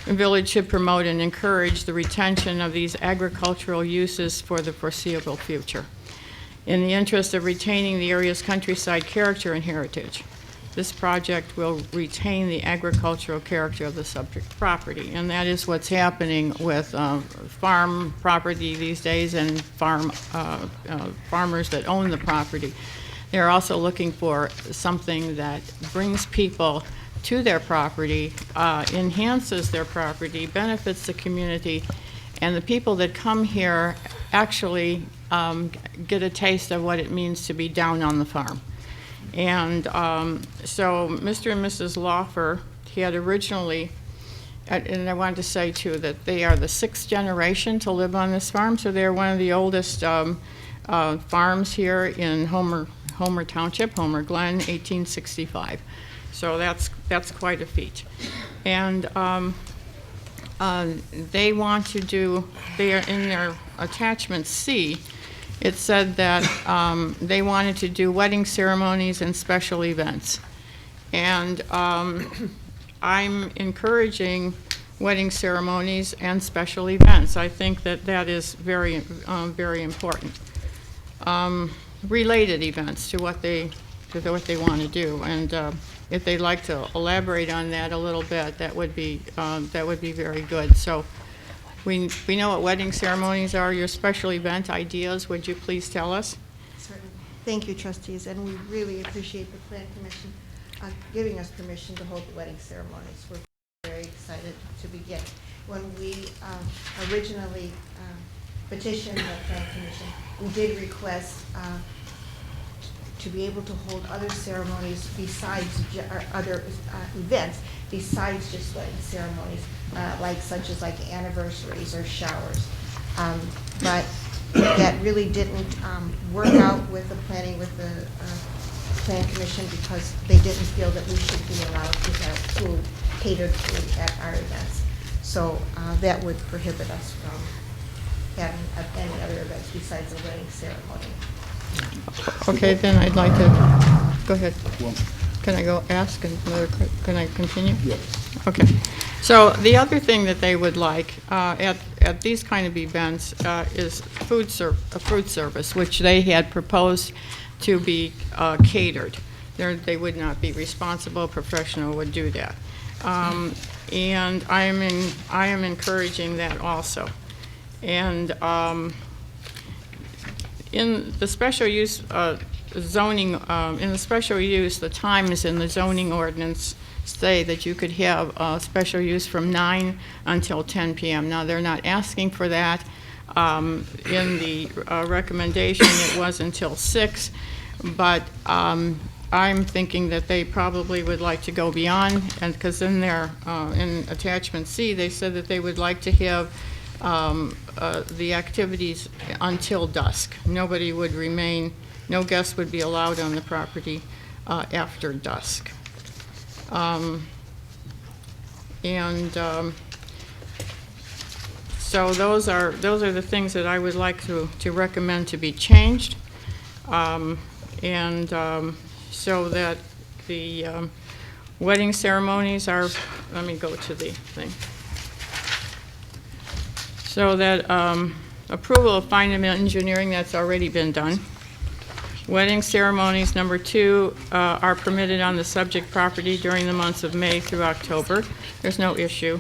The village should promote and encourage the retention of these agricultural uses for the foreseeable future, in the interest of retaining the area's countryside character and heritage. This project will retain the agricultural character of the subject property, and that is what's happening with farm property these days and farmers that own the property. They're also looking for something that brings people to their property, enhances their property, benefits the community, and the people that come here actually get a taste of what it means to be down on the farm. And so Mr. and Mrs. Lawfer had originally, and I wanted to say too that they are the 6th generation to live on this farm, so they're one of the oldest farms here in Homer Township, Homer Glen, 1865. So that's quite a feat. And they want to do, they are in their attachment C, it said that they wanted to do wedding ceremonies and special events. And I'm encouraging wedding ceremonies and special events. I think that is very, very important. Related events to what they want to do. And if they'd like to elaborate on that a little bit, that would be very good. So we know what wedding ceremonies are. Your special event ideas, would you please tell us? Certainly. Thank you, trustees, and we really appreciate the Plan Commission giving us permission to hold the wedding ceremonies. We're very excited to begin. When we originally petitioned the Plan Commission, we did request to be able to hold other ceremonies besides, or other events besides just wedding ceremonies, such as anniversaries or showers. But that really didn't work out with the planning with the Plan Commission because they didn't feel that we should be allowed to have food, catered food at our events. So that would prohibit us from having any other events besides a wedding ceremony. Okay, then I'd like to, go ahead. Can I go ask another, can I continue? Yes. Okay. So the other thing that they would like at these kind of events is food service, which they had proposed to be catered. They would not be responsible. A professional would do that. And I am encouraging that also. And in the special use zoning, in the special use, the times in the zoning ordinance say that you could have special use from 9 until 10 p.m. Now, they're not asking for that. In the recommendation, it was until 6, but I'm thinking that they probably would like to go beyond, and because in their, in attachment C, they said that they would like to have the activities until dusk. Nobody would remain, no guests would be allowed on the property after dusk. So those are the things that I would like to recommend to be changed. So that the wedding ceremonies are, let me go to the thing. So that approval of fine and engineering, that's already been done. Wedding ceremonies, number 2, are permitted on the subject property during the months of May through October. There's no issue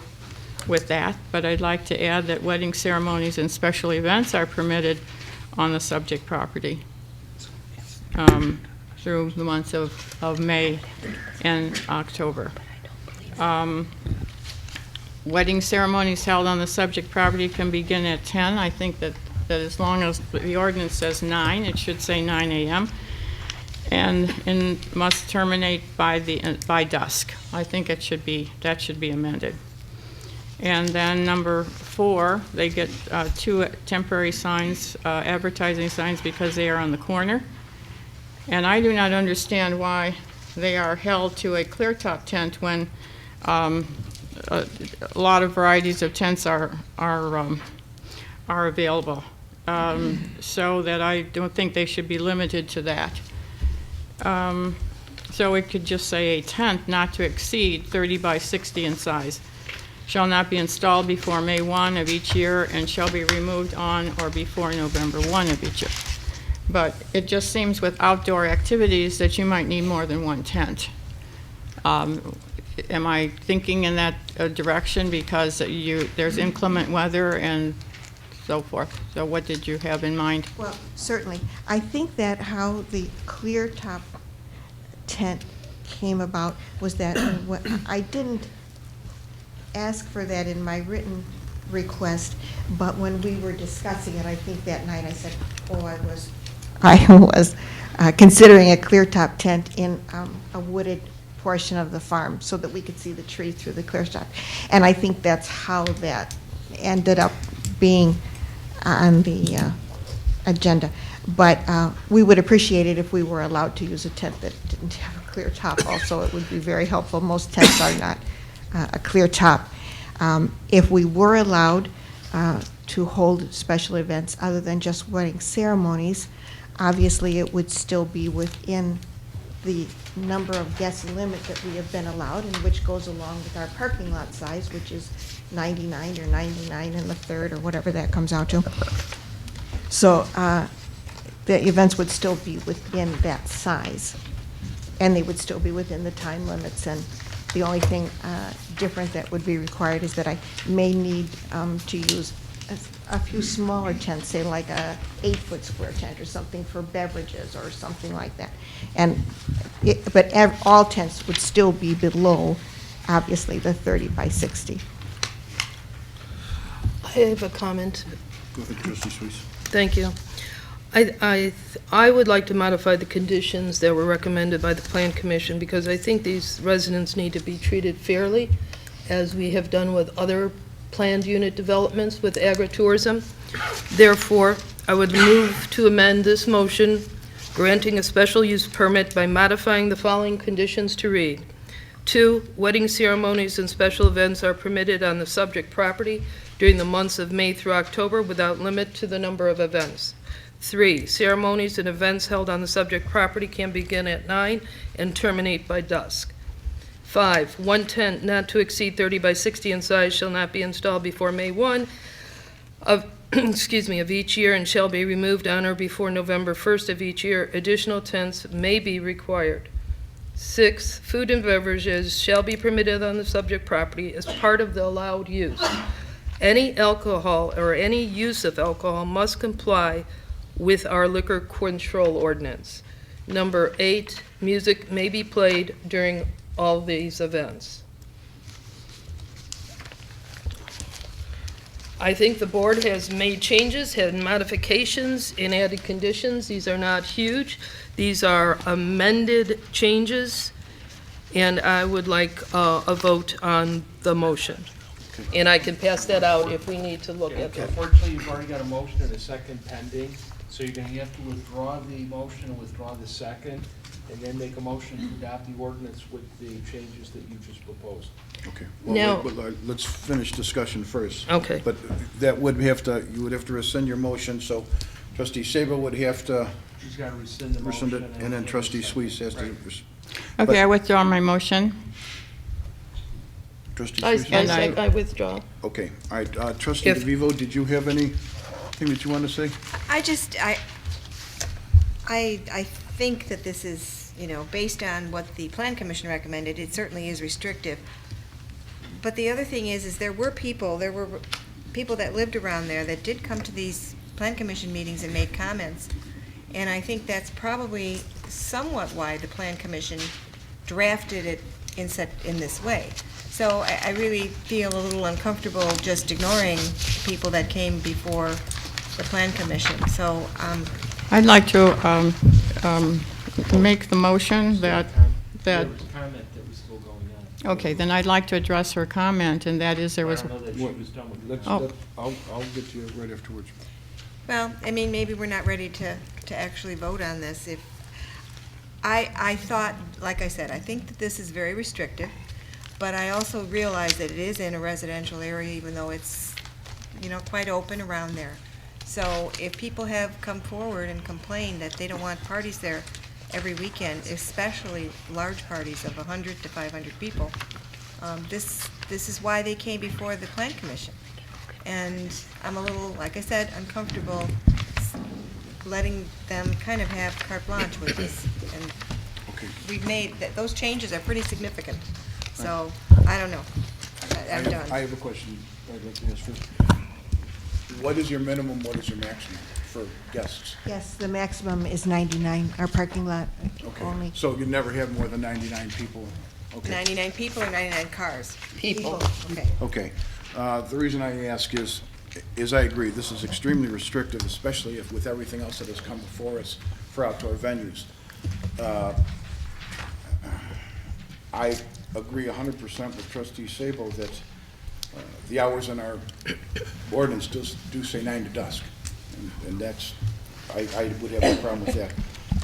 with that, but I'd like to add that wedding ceremonies and special events are permitted on the subject property through the months of May and October. Wedding ceremonies held on the subject property can begin at 10. I think that as long as the ordinance says 9, it should say 9 a.m. and must terminate by dusk. I think that should be amended. And then number 4, they get 2 temporary signs, advertising signs, because they are on the corner. And I do not understand why they are held to a clear top tent when a lot of varieties of tents are available. So that I don't think they should be limited to that. So it could just say a tent not to exceed 30 by 60 in size. Shall not be installed before May 1 of each year and shall be removed on or before November 1 of each year. But it just seems with outdoor activities that you might need more than one tent. Am I thinking in that direction because there's inclement weather and so forth? So what did you have in mind? Well, certainly. I think that how the clear top tent came about was that I didn't ask for that in my written request, but when we were discussing it, I think that night I said, I was considering a clear top tent in a wooded portion of the farm so that we could see the tree through the clear top. And I think that's how that ended up being on the agenda. But we would appreciate it if we were allowed to use a tent that didn't have a clear top also. It would be very helpful. Most tents are not a clear top. If we were allowed to hold special events other than just wedding ceremonies, obviously it would still be within the number of guest limit that we have been allowed, and which goes along with our parking lot size, which is 99 or 99 and a third or whatever that comes out to. So the events would still be within that size, and they would still be within the time limits. And the only thing different that would be required is that I may need to use a few smaller tents, say like a 8-foot square tent or something for beverages or something like that. But all tents would still be below, obviously, the 30 by 60. I have a comment. Go ahead, Trustee Suisse. Thank you. I would like to modify the conditions that were recommended by the Plan Commission because I think these residents need to be treated fairly, as we have done with other planned unit developments with agritourism. Therefore, I would move to amend this motion, granting a special use permit by modifying the following conditions to read. 2, wedding ceremonies and special events are permitted on the subject property during the months of May through October without limit to the number of events. 3, ceremonies and events held on the subject property can begin at 9 and terminate by dusk. 5, one tent not to exceed 30 by 60 in size shall not be installed before May 1 of of each year and shall be removed on or before November 1st of each year. Additional tents may be required. 6, food and beverages shall be permitted on the subject property as part of the allowed use. Any alcohol or any use of alcohol must comply with our liquor control ordinance. Number 8, music may be played during all these events. I think the board has made changes, had modifications, and added conditions. These are not huge. These are amended changes, and I would like a vote on the motion. And I can pass that out if we need to look at that. Unfortunately, you've already got a motion and a second pending, so you're gonna have to withdraw the motion and withdraw the second, and then make a motion to adopt the ordinance with the changes that you just proposed. Okay. Now- Let's finish discussion first. Okay. But that would have to, you would have to rescind your motion, so trustee Sabo would have to He's gotta rescind the motion. rescind it, and then trustee Suisse has to. Okay, I withdraw my motion. Trustee Suisse? I withdraw. Okay, all right, trustee If- DeVivo, did you have anything that you want to say? I think that this is, based on what the Plan Commission recommended, it certainly is restrictive. But the other thing is there were people that lived around there that did come to these Plan Commission meetings and made comments. And I think that's probably somewhat why the Plan Commission drafted it in this way. So I really feel a little uncomfortable just ignoring people that came before the Plan Commission. So, I'd like to make the motion that, There was a comment that was still going on. okay, then I'd like to address her comment, and that is there I was, don't know that she was done with it. Oh. I'll get to you right afterwards. well, maybe we're not ready to actually vote on this. If I thought, like I said, I think that this is very restrictive, but I also realize that it is in a residential area, even though it's, quite open around there. So if people have come forward and complained that they don't want parties there every weekend, especially large parties of 100 to 500 people, this is why they came before the Plan Commission. And I'm a little, like I said, uncomfortable letting them kind of have carte blanche with this. And Okay. we've made, those changes are pretty significant. So, I don't know. I'm done. I have a question I'd like to ask first. What is your minimum, what is your maximum for guests? Yes, the maximum is 99, our parking lot Okay, only. so you never have more than 99 people? Okay. 99 people or 99 cars? People. Okay. Okay. The reason I ask is I agree, this is extremely restrictive, especially if with everything else that has come before us for outdoor venues. I agree 100% with trustee Sabo that the hours in our ordinance do say 9 to dusk. And that's, I would have no problem with that.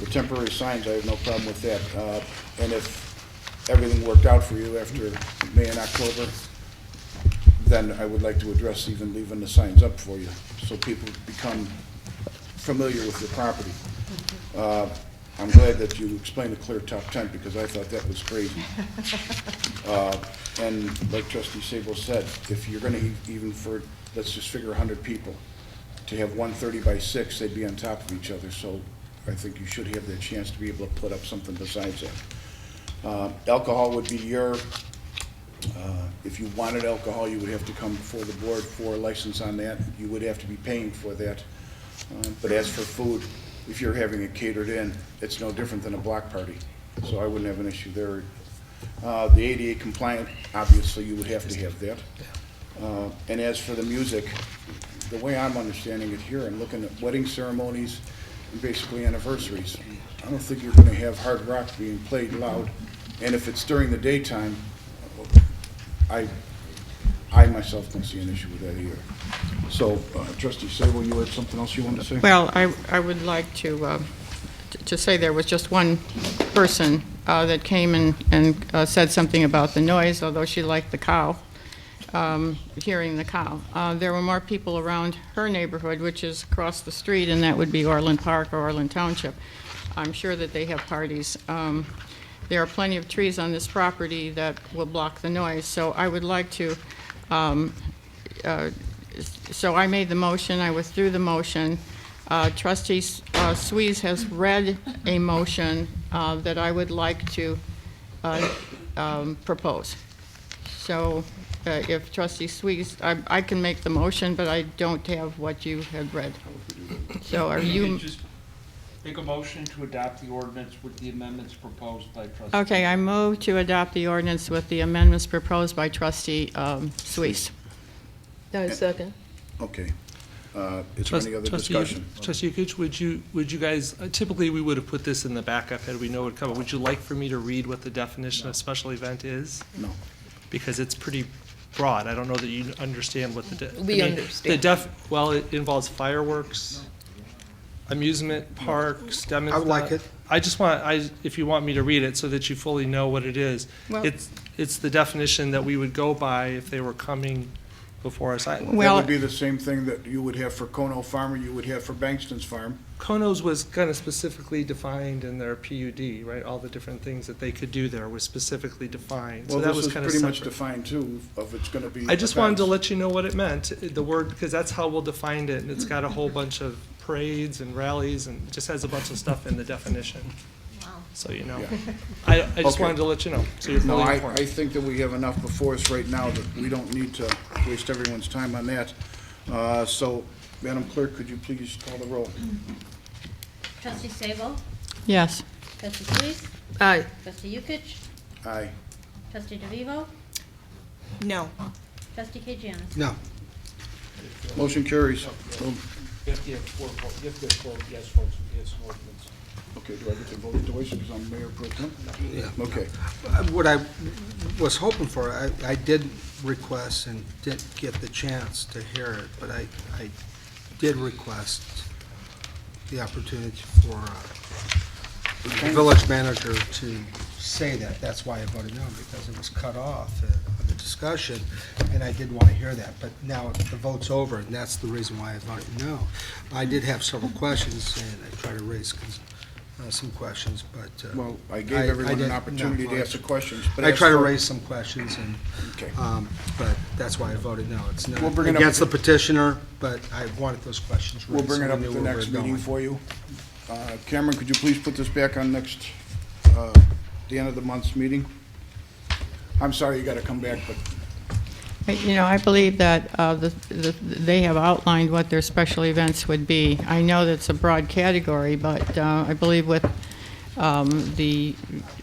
The temporary signs, I have no problem with that. And if everything worked out for you after May and October, then I would like to address even leaving the signs up for you, so people become familiar with your property. I'm glad that you explained the clear top 10, because I thought that was crazy. And like trustee Sabo said, if you're gonna even for, let's just figure 100 people, to have 130 by 6, they'd be on top of each other, so I think you should have that chance to be able to put up something besides that. Alcohol would be your, if you wanted alcohol, you would have to come before the board for a license on that. You would have to be paying for that. But as for food, if you're having it catered in, it's no different than a block party. So I wouldn't have an issue there. The ADA compliant, obviously, you would have to have that. And as for the music, the way I'm understanding it here, I'm looking at wedding ceremonies and basically anniversaries. I don't think you're gonna have hard rock being played loud. And if it's during the daytime, I myself don't see an issue with that either. So, trustee Sabo, you had something else you wanted to say? well, I would like to say there was just one person that came and said something about the noise, although she liked the cow, hearing the cow. There were more people around her neighborhood, which is across the street, and that would be Orland Park or Orland Township. I'm sure that they have parties. There are plenty of trees on this property that will block the noise, so I would like to, so I made the motion, I withdrew the motion. Trustee Suisse has read a motion that I would like to propose. So if trustee Suisse, I can make the motion, but I don't have what you had read. So are you, Make a motion to adopt the ordinance with the amendments proposed by trustee. Okay, I move to adopt the ordinance with the amendments proposed by trustee Suisse. I second. Okay. Is there any other discussion? Trustee Yukich, would you guys, typically we would have put this in the backup had we know it would come. Would you like for me to read what the definition of special event is? No. Because it's pretty broad. I don't know that you understand what the. We understand. Well, it involves fireworks, amusement parks, I would like it. I just want, if you want me to read it so that you fully know what it is. Well- It's the definition that we would go by if they were coming before us. That Well- would be the same thing that you would have for Kono Farm or you would have for Bankston's Farm. Konos was kind of specifically defined in their PUD, right? All the different things that they could do there was specifically defined. So Well, that this was is kind of pretty much separate. defined too, of it's gonna be. I just wanted to events. let you know what it meant, the word, because that's how we'll define it, and it's got a whole bunch of parades and rallies, and it just has a bunch of stuff in the definition. So you know. Yeah. I just Okay. wanted to let you know, so you're No, fully I informed. think that we have enough before us right now that we don't need to waste everyone's time on that. So, Madam Clerk, could you please call the roll? Trustee Sabo? Yes. Trustee Suisse? Aye. Trustee Yukich? Aye. Trustee DeVivo? No. Trustee Kajanis? No. Motion carries. You have to have four votes, you have to have four yes votes, yes ordinance. Okay, do I get to vote twice because I'm Mayor Pro Tem? Yeah. Okay. What I was hoping for, I did request and didn't get the chance to hear it, but I did request the opportunity for the village manager to say that. That's why I voted no, because it was cut off of the discussion, and I did want to hear that. But now the vote's over, and that's the reason why I voted no. I did have several questions, and I tried to raise some questions, but. Well, I gave everyone an didn't- opportunity to ask the questions. but I as tried to for- raise some questions, and, Okay. but that's why I voted no. It's not We'll bring it up against the at the- petitioner, but I wanted those questions raised. We'll bring so it we up knew at the where we next were meeting going. for you. Cameron, could you please put this back on next, the end of the month's meeting? I'm sorry you gotta come back, but You know, I believe that they have outlined what their special events would be. I know that's a broad category, but I believe with the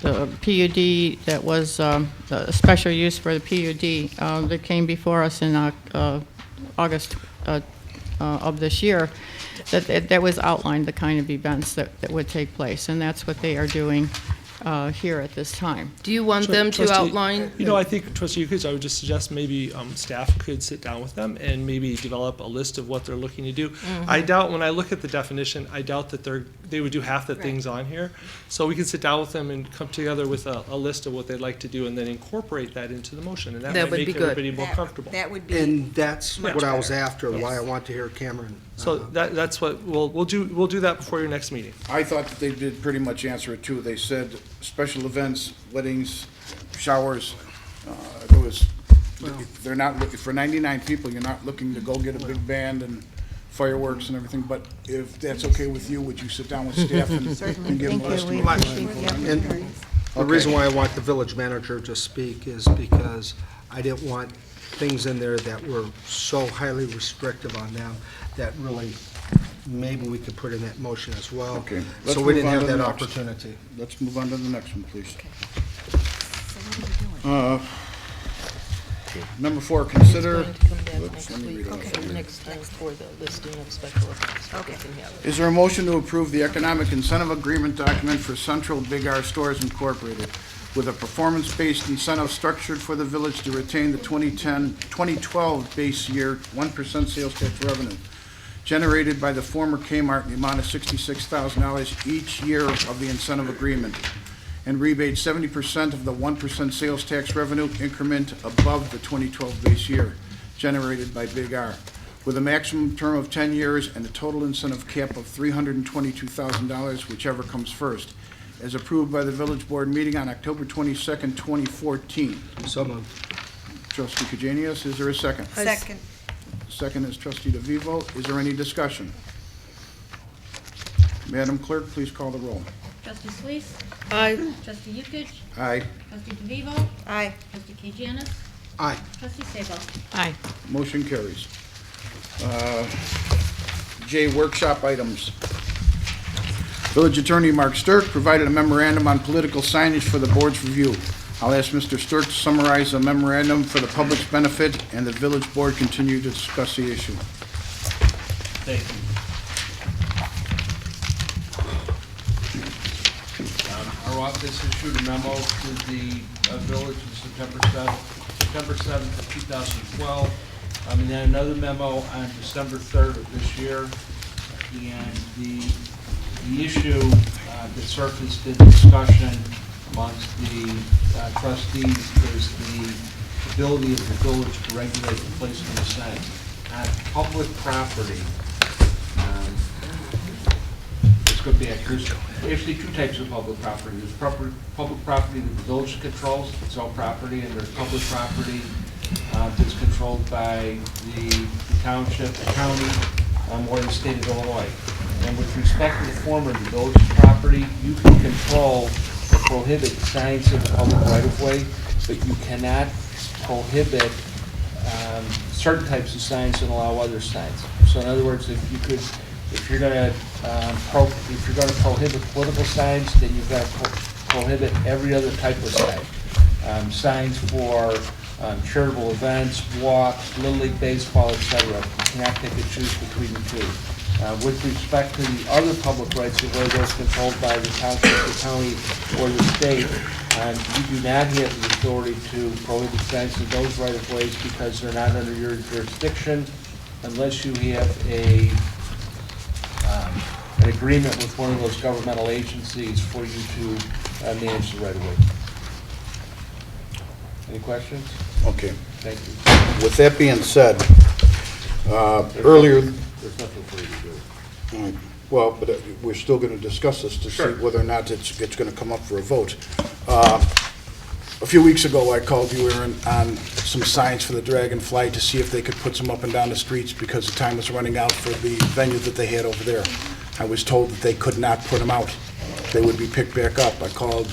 PUD that was a special use for the PUD that came before us in August of this year, that was outlined the kind of events that would take place, and that's what they are doing here at this time. Do you want them to Trustee- outline? You know, I think, Trustee Yukich, I would just suggest maybe staff could sit down with them and maybe develop a list of what they're looking to do. I doubt, when I look at the definition, I doubt that they would do half the things on here. So we can sit down with them and come together with a list of what they'd like to do and then incorporate that into the motion. And that That might would make be good. everybody more comfortable. That would be. And that's Much what I was better. after, why Yes. I want to hear Cameron. So that's what, we'll do that before your next meeting. I thought that they did pretty much answer it too. They said special events, weddings, showers, there was, they're not looking, for 99 people, you're not looking to go get a big band and fireworks and everything, but if that's okay with you, would you sit down with staff and give them a list? Thank you. of We what appreciate you're the looking for? opportunity. The reason why I want the village manager to speak is because I didn't want things in there that were so highly restrictive on them that really, maybe we could put in that motion as well. Okay. So we didn't Let's move on have to the that next. opportunity. Let's move on to the next one, please. Number 4, consider, Going to come back Oops, next let me week, read it off. next time for the listing of special events. Okay. We can have it. is there a motion to approve the economic incentive agreement document for Central Big R Stores Incorporated with a performance-based incentive structured for the village to retain the 2012 base year 1% sales tax revenue generated by the former Kmart in the amount of $66,000 each year of the incentive agreement, and rebate 70% of the 1% sales tax revenue increment above the 2012 base year generated by Big R, with a maximum term of 10 years and a total incentive cap of $322,000, whichever comes first, as approved by the village board meeting on October 22nd, 2014. So moved. Trustee Kajanius, is there a second? Second. Second is trustee DeVivo. Is there any discussion? Madam Clerk, please call the roll. Trustee Suisse? Aye. Trustee Yukich? Aye. Trustee DeVivo? Aye. Trustee Kajanis? Aye. Trustee Sabo? Aye. Motion carries. J, workshop items. Village Attorney Mark Stirk provided a memorandum on political signage for the board's review. I'll ask Mr. Stirk to summarize the memorandum for the public's benefit, and the village board continue to discuss the issue. Thank you. Our office issued a memo to the village on September 7th of 2012, and then another memo on December 3rd of this year. And the issue that surfaced in discussion amongst the trustees is the ability of the village to regulate the placement of signs on public property. It's going to be, there's actually two types of public property. There's public property that the village controls, its own property, and there's public property that's controlled by the township, the county, or the state of Illinois. And with respect to the former, the village's property, you can control or prohibit signs in the public right-of-way, but you cannot prohibit certain types of signs and allow other signs. So in other words, if you're going to prohibit political signs, then you've got to prohibit every other type of sign. Signs for charitable events, walks, Little League baseball, etc. You cannot pick and choose between the two. With respect to the other public rights of way, those controlled by the township, the county, or the state, you do not have the authority to prohibit signs in those right-of-ways because they're not under your jurisdiction unless you have an agreement with one of those governmental agencies for you to manage the right-of-way. Any questions? Okay. Thank you. With that being said, earlier... There's nothing for you to do. Well, but we're still going to discuss this to see whether or not it's going to come up for a vote. A few weeks ago, I called you, Aaron, on some signs for the Dragonfly to see if they could put some up and down the streets because the time was running out for the venue that they had over there. I was told that they could not put them out. They would be picked back up. I called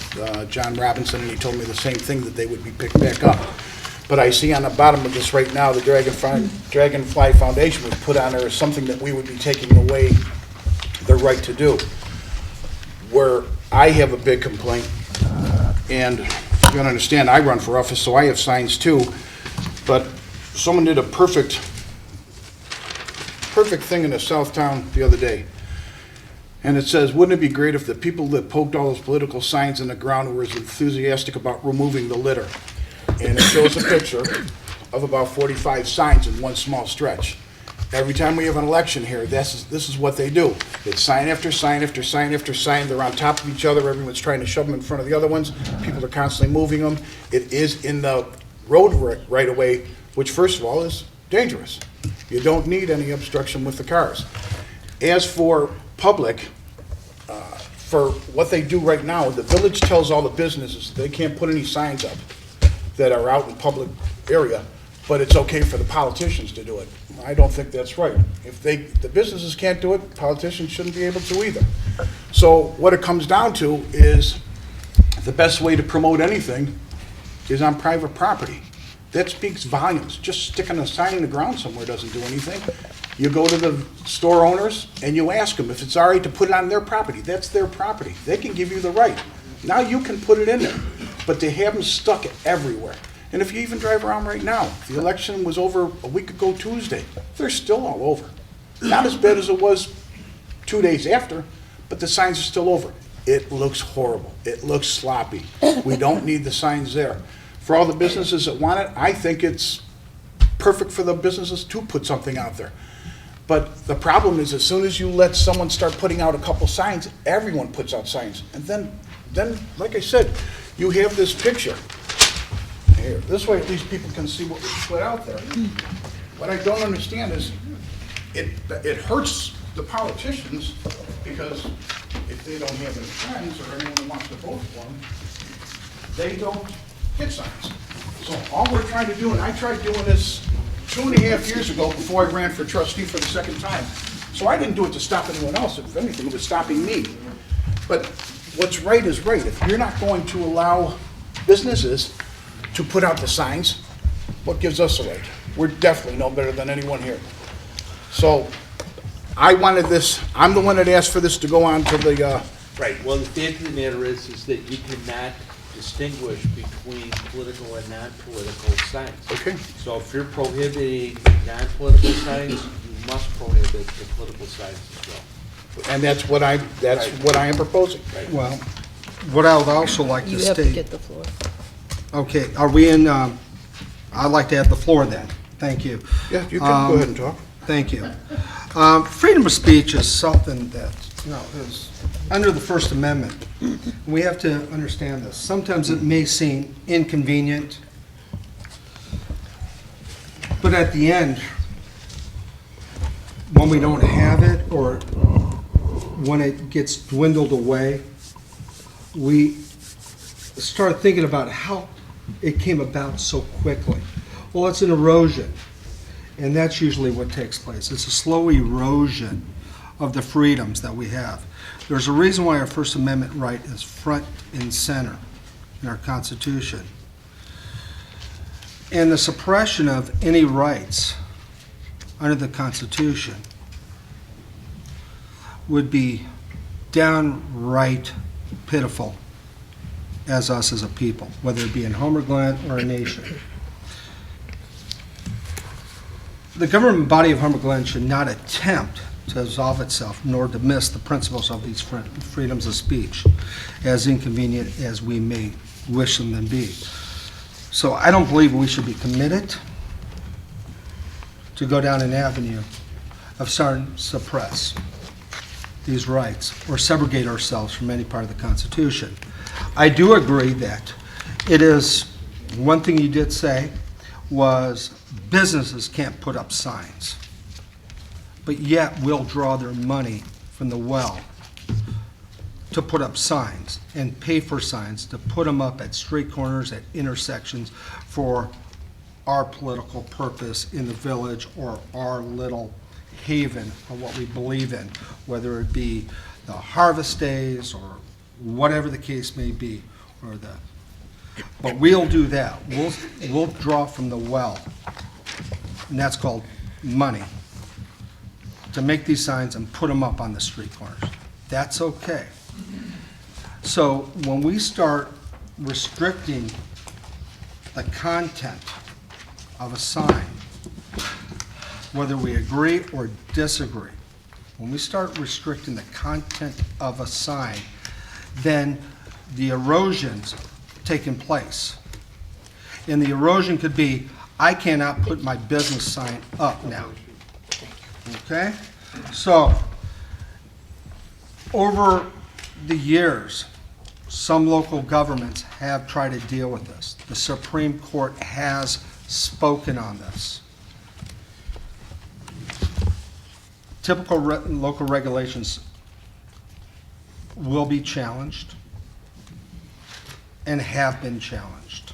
John Robinson, and he told me the same thing, that they would be picked back up. But I see on the bottom of this right now, the Dragonfly Foundation was put on there as something that we would be taking away their right to do. Where I have a big complaint, and you gotta understand, I run for office, so I have signs too, but someone did a perfect thing in the Southtown the other day. And it says, wouldn't it be great if the people that poked all those political signs in the ground were as enthusiastic about removing the litter? And it shows a picture of about 45 signs in one small stretch. Every time we have an election here, this is what they do. It's sign after sign after sign after sign. They're on top of each other. Everyone's trying to shove them in front of the other ones. People are constantly moving them. It is in the road right away, which first of all is dangerous. You don't need any obstruction with the cars. As for public, for what they do right now, the village tells all the businesses they can't put any signs up that are out in public area, but it's okay for the politicians to do it. I don't think that's right. If the businesses can't do it, politicians shouldn't be able to either. So what it comes down to is the best way to promote anything is on private property. That speaks volumes. Just sticking a sign in the ground somewhere doesn't do anything. You go to the store owners and you ask them if it's all right to put it on their property. That's their property. They can give you the right. Now you can put it in there, but they have them stuck everywhere. And if you even drive around right now, the election was over a week ago Tuesday. They're still all over. Not as bad as it was 2 days after, but the signs are still over. It looks horrible. It looks sloppy. We don't need the signs there. For all the businesses that want it, I think it's perfect for the businesses to put something out there. But the problem is, as soon as you let someone start putting out a couple signs, everyone puts out signs. And then, like I said, you have this picture. Here, this way at least people can see what we put out there. What I don't understand is it hurts the politicians, because if they don't have any friends or anyone who wants to vote for them, they don't get signs. So all we're trying to do, and I tried doing this 2.5 years ago before I ran for trustee for the second time. So I didn't do it to stop anyone else. If anything, it was stopping me. But what's right is right. If you're not going to allow businesses to put out the signs, what gives us a right? We're definitely no better than anyone here. So I wanted this, I'm the one that asked for this to go on to the, Right, well, the fact of the matter is that you cannot distinguish between political and non-political signs. okay. So if you're prohibiting non-political signs, you must prohibit the political signs as well. And that's what I am proposing. Well, what I would also like to You have to state, get the floor. okay, are we in, I'd like to have the floor then. Thank you. Yeah, you can go ahead and talk. Thank you. Freedom of speech is something that, is under the First Amendment. We have to understand this. Sometimes it may seem inconvenient, but at the end, when we don't have it or when it gets dwindled away, we start thinking about how it came about so quickly. Well, it's an erosion, and that's usually what takes place. It's a slow erosion of the freedoms that we have. There's a reason why our First Amendment right is front and center in our Constitution. And the suppression of any rights under the Constitution would be downright pitiful as us as a people, whether it be in Homer Glen or a nation. The government body of Homer Glen should not attempt to absolve itself nor dismiss the principles of these freedoms of speech, as inconvenient as we may wish them to be. So I don't believe we should be committed to go down an avenue of starting to suppress these rights or segregate ourselves from any part of the Constitution. I do agree that it is, one thing you did say was businesses can't put up signs, but yet will draw their money from the well to put up signs and pay for signs to put them up at street corners, at intersections for our political purpose in the village or our little haven of what we believe in, whether it be the harvest days or whatever the case may be, or the, but we'll do that. We'll draw from the well, and that's called money, to make these signs and put them up on the street corners. That's okay. So when we start restricting the content of a sign, whether we agree or disagree, when we start restricting the content of a sign, then the erosion's taking place. And the erosion could be, I cannot put my business sign up now. Okay? So, over the years, some local governments have tried to deal with this. The Supreme Court has spoken on this. Typical local regulations will be challenged and have been challenged.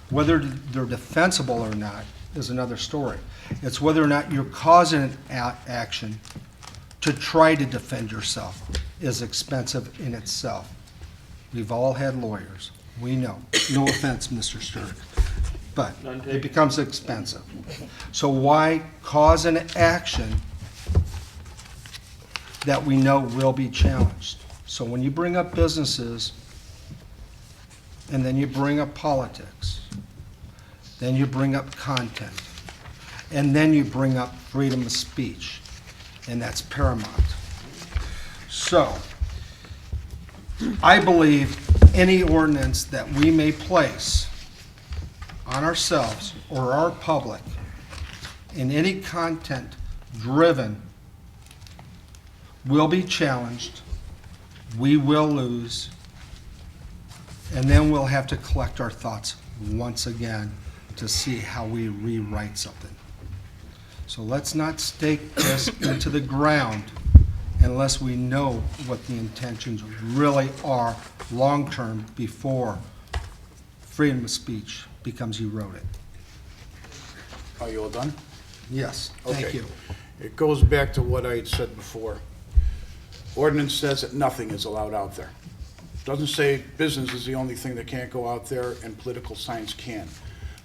Whether they're defensible or not is another story. It's whether or not you're causing an action to try to defend yourself is expensive in itself. We've all had lawyers. We know. No offense, Mr. Sturck, but it becomes expensive. So why cause an action that we know will be challenged? So when you bring up businesses, and then you bring up politics, then you bring up content, and then you bring up freedom of speech, and that's paramount. So, I believe any ordinance that we may place on ourselves or our public in any content driven will be challenged, we will lose, and then we'll have to collect our thoughts once again to see how we rewrite something. So let's not stake this into the ground unless we know what the intentions really are long-term before freedom of speech becomes eroded. Are you all done? Yes, thank Okay. you. It goes back to what I had said before. Ordinance says that nothing is allowed out there. Doesn't say business is the only thing that can't go out there and political signs can.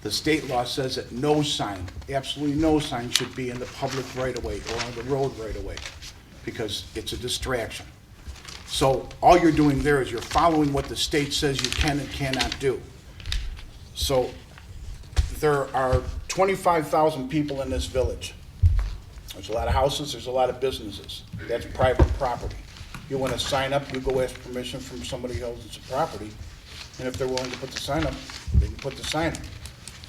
The state law says that no sign, absolutely no sign should be in the public right-of-way or on the road right-of-way, because it's a distraction. So all you're doing there is you're following what the state says you can and cannot do. So there are 25,000 people in this village. There's a lot of houses, there's a lot of businesses. That's private property. You want to sign up, you go ask permission from somebody who owns the property, and if they're willing to put the sign up, they can put the sign up.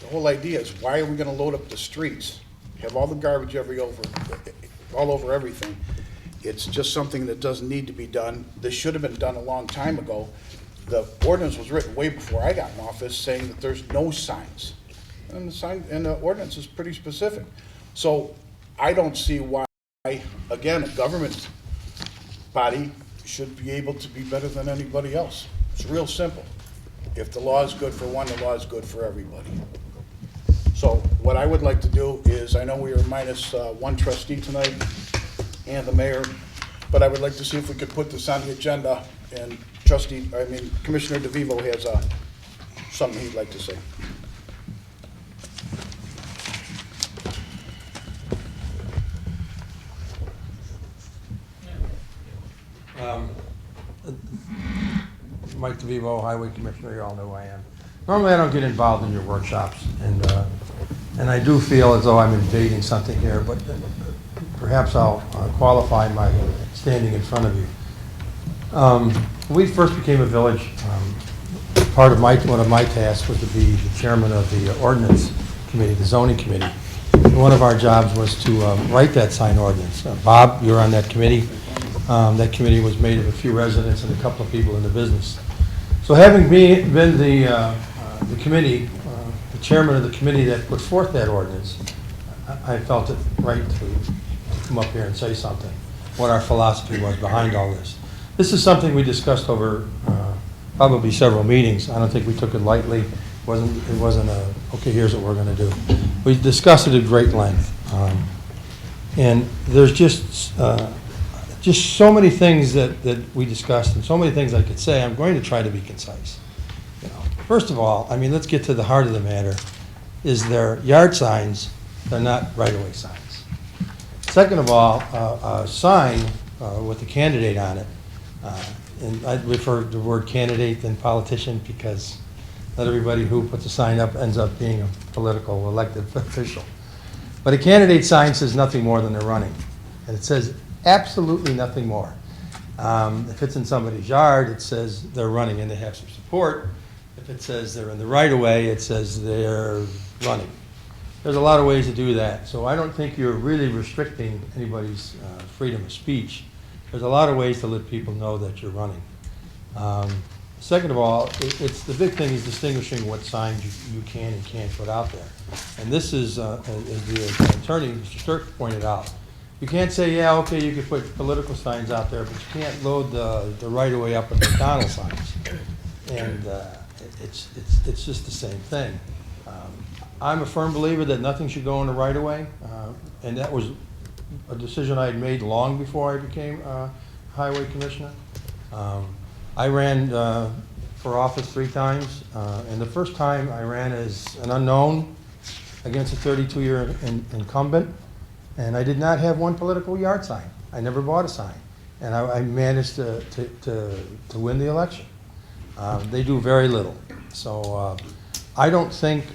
The whole idea is, why are we going to load up the streets, have all the garbage all over everything? It's just something that doesn't need to be done. This should have been done a long time ago. The ordinance was written way before I got in office, saying that there's no signs. And the ordinance is pretty specific. So I don't see why, again, a government body should be able to be better than anybody else. It's real simple. If the law is good for one, the law is good for everybody. So what I would like to do is, I know we are minus one trustee tonight and the mayor, but I would like to see if we could put this on the agenda, and Commissioner DeVivo has something he'd like to say. Mike DeVivo, Highway Commissioner, you all know who I am. Normally I don't get involved in your workshops, and I do feel as though I'm invading something here, but perhaps I'll qualify my standing in front of you. When we first became a village, one of my tasks was to be the chairman of the ordinance committee, the zoning committee. And one of our jobs was to write that sign ordinance. Bob, you're on that committee. That committee was made of a few residents and a couple of people in the business. So having been the committee, the chairman of the committee that put forth that ordinance, I felt it right to come up here and say something, what our philosophy was behind all this. This is something we discussed over probably several meetings. I don't think we took it lightly. It wasn't a, okay, here's what we're going to do. We discussed it at great length. And there's just so many things that we discussed, and so many things I could say. I'm going to try to be concise. First of all, let's get to the heart of the matter. Is there yard signs? They're not right-of-way signs. Second of all, a sign with a candidate on it, and I refer to the word candidate than politician, because not everybody who puts a sign up ends up being a political elected official. But a candidate sign says nothing more than they're running, and it says absolutely nothing more. If it's in somebody's yard, it says they're running and they have some support. If it says they're in the right-of-way, it says they're running. There's a lot of ways to do that, so I don't think you're really restricting anybody's freedom of speech. There's a lot of ways to let people know that you're running. Second of all, it's the big thing is distinguishing what signs you can and can't put out there. And this is, as the attorney, Mr. Sturk, pointed out, you can't say, yeah, okay, you can put political signs out there, but you can't load the right-of-way up with McDonald's signs. And it's just the same thing. I'm a firm believer that nothing should go in the right-of-way, and that was a decision I had made long before I became highway commissioner. I ran for office 3 times, and the first time I ran as an unknown against a 32-year incumbent, and I did not have one political yard sign. I never bought a sign, and I managed to win the election. They do very little, so I don't think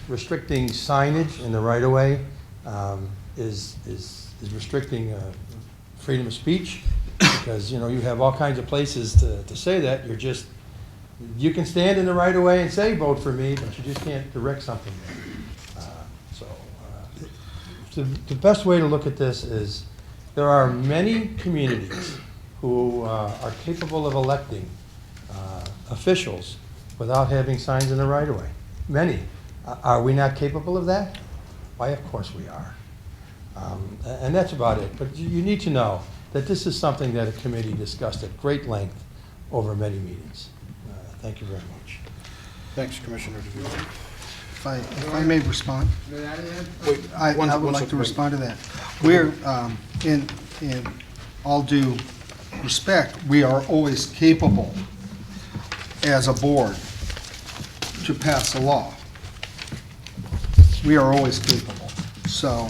restricting signage in the right-of-way is restricting freedom of speech, because you have all kinds of places to say that. You can stand in the right-of-way and say vote for me, but you just can't direct something there. The best way to look at this is there are many communities who are capable of electing officials without having signs in the right-of-way. Many. Are we not capable of that? Why, of course we are. And that's about it. But you need to know that this is something that a committee discussed at great length over many meetings. Thank you very much. Thanks, Commissioner DeVito. If I may respond? Wait, I would like to respond to that. We're, in all due respect, we are always capable as a board to pass a law. we are always capable. So,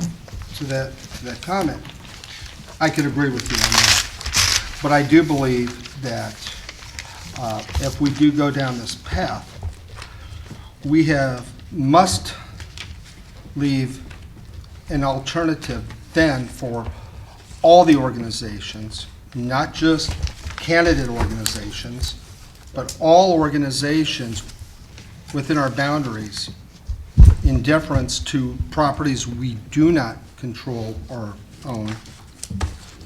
to that comment, I could agree with you on that. But I do believe that if we do go down this path, we must leave an alternative then for all the organizations, not just candidate organizations, but all organizations within our boundaries, in deference to properties we do not control or own,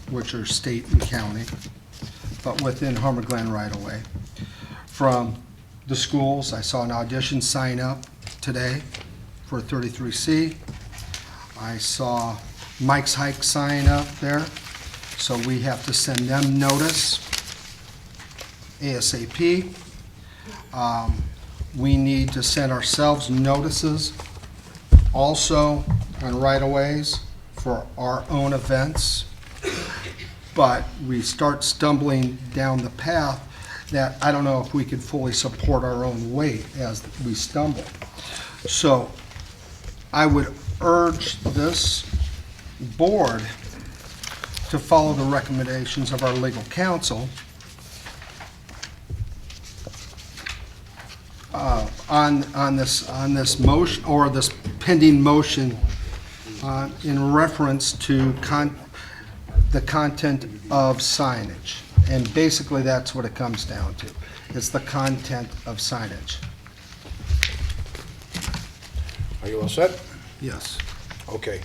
which are state and county, but within Homer Glen right away. From the schools, I saw an audition sign up today for 33C. I saw Mike's Hike sign up there, so we have to send them notice ASAP. We need to send ourselves notices also on right-of-ways for our own events. But we start stumbling down the path that I don't know if we could fully support our own weight as we stumble. So I would urge this board to follow the recommendations of our legal counsel on this motion, or this pending motion in reference to the content of signage. And basically, that's what it comes down to. It's the content of signage. Are you all set? Yes. Okay.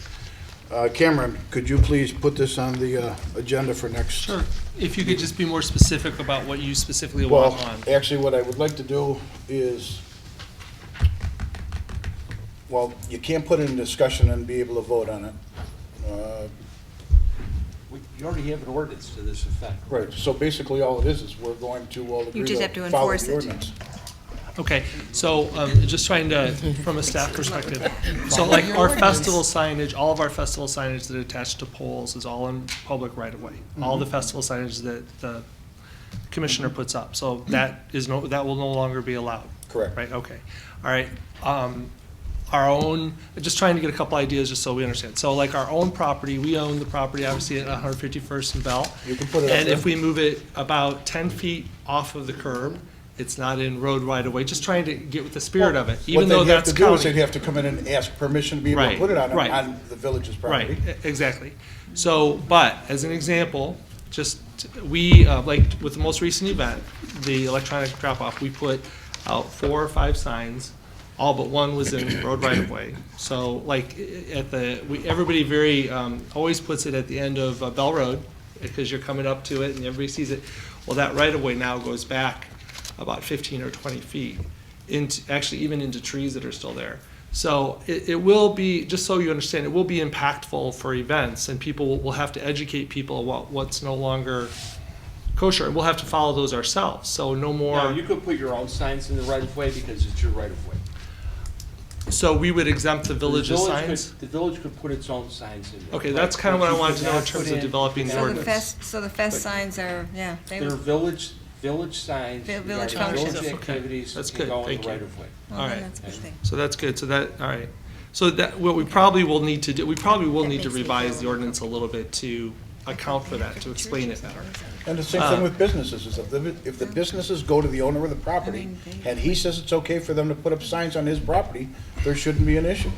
Cameron, could you please put this on the agenda for next? Sure. If you could just be more specific about what you specifically Well, want on. actually, what I would like to do is, well, you can't put it in discussion and be able to vote on it. You already have an ordinance to this effect. Right, so basically all it is we're going to all agree just have to to follow enforce the it. ordinance. Okay, so just trying to, from a staff perspective, so like our festival signage, all of our festival signage that attach to poles is all in public right of way. All the festival signage that the commissioner puts up, so that will no longer be allowed. Correct. Right, okay, all right. Our own, just trying to get a couple ideas just so we understand. So like our own property, we own the property obviously at 151st and Bell. You can put it up And there. if we move it about 10 feet off of the curb, it's not in road right of way, just trying to get with the spirit of it, even though that's What they'd have to do is county. they'd have to come in and ask permission to be able to Right, put it right. on the village's property. Right, exactly. So, but as an example, just, we, like with the most recent event, the electronic drop-off, we put out 4 or 5 signs, all but one was in road right of way. So like at everybody very, always puts it at the end of Bell Road, because you're coming up to it and everybody sees it. Well, that right of way now goes back about 15 or 20 feet into, actually even into trees that are still there. So it will be, just so you understand, it will be impactful for events, and people will have to educate people about what's no longer kosher, and we'll have to follow those ourselves, so no more. Now, you could put your own signs in the right of way because it's your right of way. So we would exempt the village's signs? The village could put its own signs in there. Okay, that's kind of what I wanted to know in terms of developing the So the ordinance. fest signs are, yeah, they They're would, village signs. Village regarding functions. Village Okay, activities that's can good, go in thank the you. right of way. well, All then right. that's a good thing. So that's good, so that, all right. So that, what we probably will need to do, we probably will That need to makes me revise feel- the ordinance a little bit to account for that, to explain it better. And the same thing with businesses, is if the businesses go to the owner of the property, and he says it's okay for them to put up signs on his property, there shouldn't be an issue.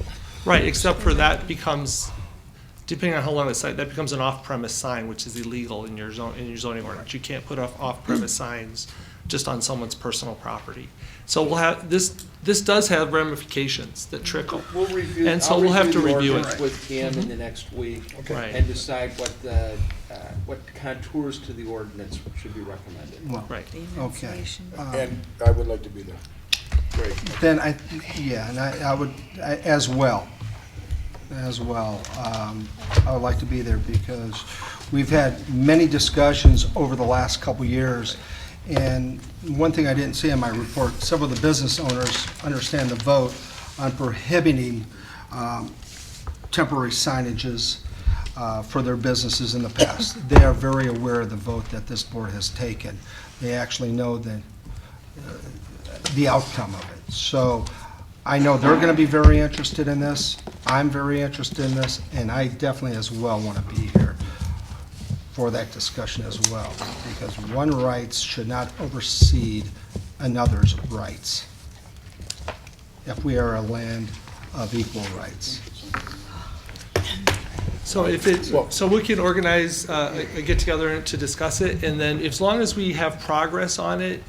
Right, except for that becomes, depending on how long it's site, that becomes an off-premise sign, which is illegal in your zoning ordinance. You can't put up off-premise signs just on someone's personal property. So we'll have, this does have ramifications that trickle. We'll review. And so I'll we'll have to the review it. ordinance with Cam in the next week. Right. And decide what contours to the ordinance should be recommended. Well, Right. okay. And I would like to be there. Great. Then I would, as well, I would like to be there because we've had many discussions over the last couple years. And one thing I didn't see in my report, several of the business owners understand the vote on prohibiting temporary signages for their businesses in the past. They are very aware of the vote that this board has taken. They actually know the outcome of it. So I know they're going to be very interested in this. I'm very interested in this, and I definitely as well want to be here for that discussion as well, because one rights should not oversee another's rights if we are a land of equal rights. So so we can organize a get-together to discuss it, and then as long as we have progress on it,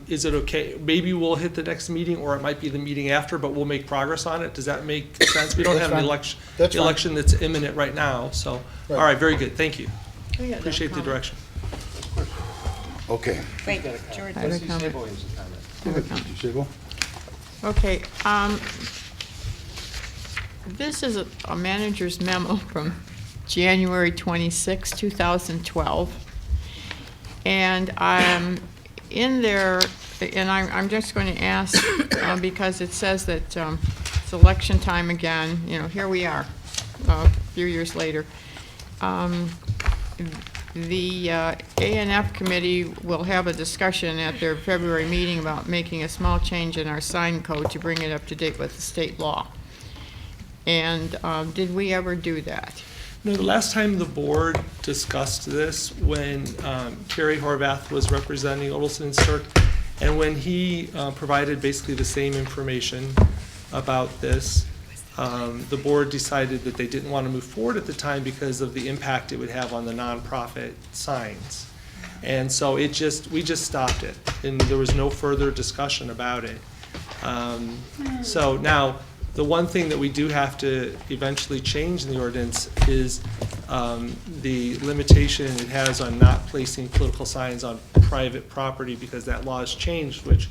is it okay? Maybe we'll hit the next meeting, or it might be the meeting after, but we'll make progress on it. Does that make sense? We don't have an election that's imminent right now, so, all right, very good, thank you. Appreciate the direction. Okay. Wait, George. I have a comment. Go ahead, Trustee Sabo. Okay, this is a manager's memo from January 26, 2012. And in there, and I'm just going to ask, because it says that it's election time again, you know, here we are, a few years later. The A&F committee will have a discussion at their February meeting about making a small change in our sign code to bring it up to date with the state law. And did we ever do that? No, the last time the board discussed this, when Kerry Horvath was representing Olson and Stirk, and when he provided basically the same information about this, the board decided that they didn't want to move forward at the time because of the impact it would have on the nonprofit signs. And so we just stopped it, and there was no further discussion about it. So now, the one thing that we do have to eventually change in the ordinance is the limitation it has on not placing political signs on private property, because that law has changed, which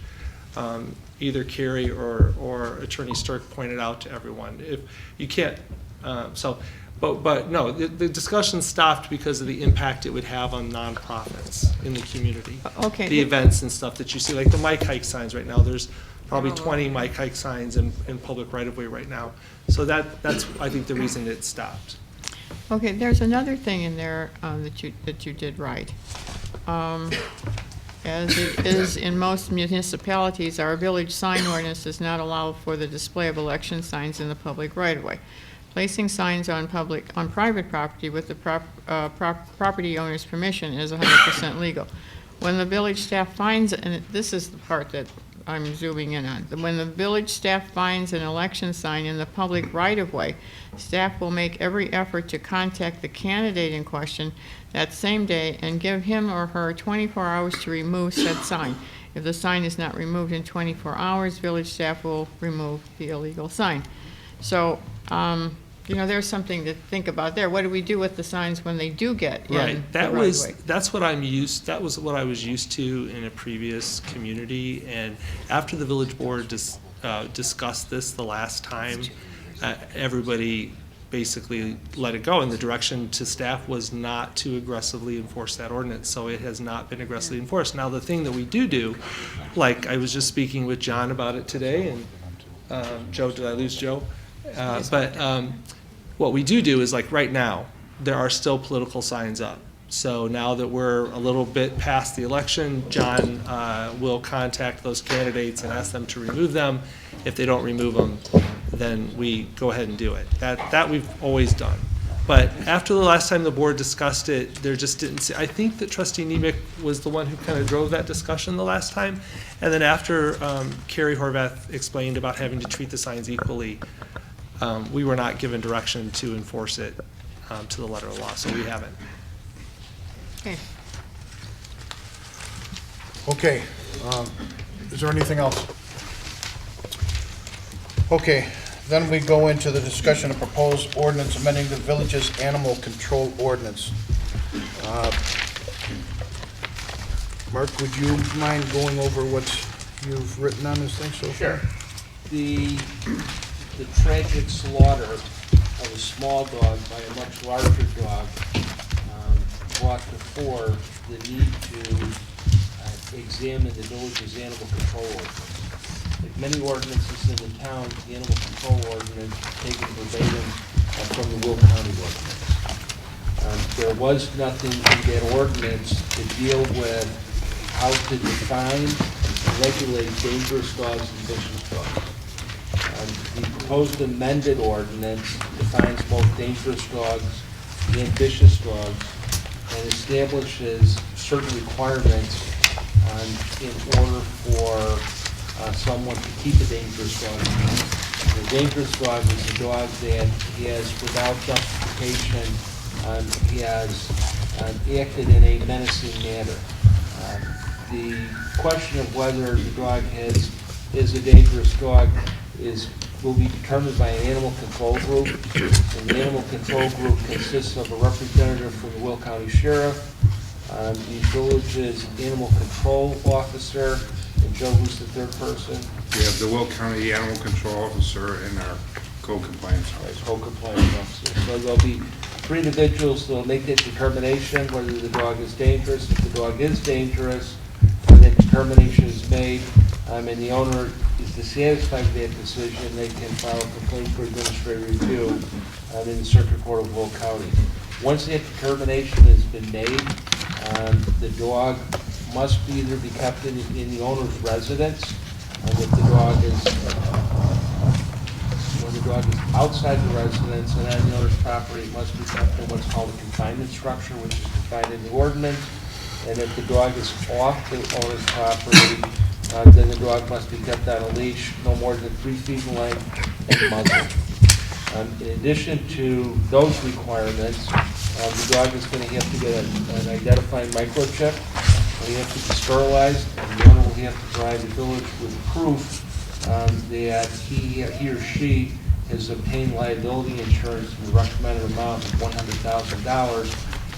either Kerry or Attorney Stirk pointed out to everyone. If you can't, but no, the discussion stopped because of the impact it would have on nonprofits in the community. Okay. The events and stuff that you see, like the Mike Hike signs right now, there's probably 20 Mike Hike signs in public right-of-way right now. So that's, I think, the reason it stopped. Okay, there's another thing in there that you did right. As it is in most municipalities, our village sign ordinance does not allow for the display of election signs in the public right-of-way. Placing signs on private property with the property owner's permission is 100% legal. When the village staff finds, and this is the part that I'm zooming in on, when the village staff finds an election sign in the public right-of-way, staff will make every effort to contact the candidate in question that same day and give him or her 24 hours to remove said sign. If the sign is not removed in 24 hours, village staff will remove the illegal sign. So, you know, there's something to think about there. What do we do with the signs when they do get in Right. the right-of-way? That was what I was used to in a previous community. And after the village board discussed this the last time, everybody basically let it go. And the direction to staff was not to aggressively enforce that ordinance. So it has not been aggressively enforced. Now, the thing that we do, like I was just speaking with John about it today, and Joe, did I lose Joe? What we do is, like right now, there are still political signs up. So now that we're a little bit past the election, John will contact those candidates and ask them to remove them. If they don't remove them, then we go ahead and do it. That we've always done. But after the last time the board discussed it, there just didn't see, I think that Trustee Nemec was the one who kind of drove that discussion the last time. And then after Kerry Horvath explained about having to treat the signs equally, we were not given direction to enforce it to the letter of the law, so we haven't. Okay. Okay, is there anything else? Okay, then we go into the discussion of proposed ordinance amending the village's animal control ordinance. Mark, would you mind going over what you've written on this thing so far? Sure. The tragic slaughter of a small dog by a much larger dog brought before the need to examine the village's animal control ordinance. Like many ordinances in the town, the animal control ordinance is taken verbatim from the Will County ordinance. There was nothing in that ordinance to deal with how to define and regulate dangerous dogs and vicious dogs. proposed amended ordinance defines both dangerous dogs and vicious dogs and establishes certain requirements in order for someone to keep a dangerous dog. A dangerous dog is a dog that has, without justification, he has acted in a menacing manner. The question of whether the dog is a dangerous dog will be determined by an animal control group. And the animal control group consists of a representative from the Will County Sheriff, the village's animal control officer, and Joe, who's the third person? We have the Will County Animal Control Officer and our code compliance officer. Code compliance officer. So there'll be 3 individuals that will make that determination whether the dog is dangerous. If the dog is dangerous, when that determination is made, and the owner is dissatisfied with that decision, they can file a complaint for administrative review in the Circuit Court of Will County. Once that determination has been made, the dog must either be kept in the owner's residence, if the dog is outside the residence and on the owner's property, it must be kept in what's called a confinement structure, which is defined in the ordinance. And if the dog is off the owner's property, then the dog must be kept on a leash no more than 3 feet in length and muzzled. In addition to those requirements, the dog is going to have to get an identifying microchip. He has to be sterilized, and the owner will have to provide the village with proof that he or she has obtained liability insurance in the recommended amount of $100,000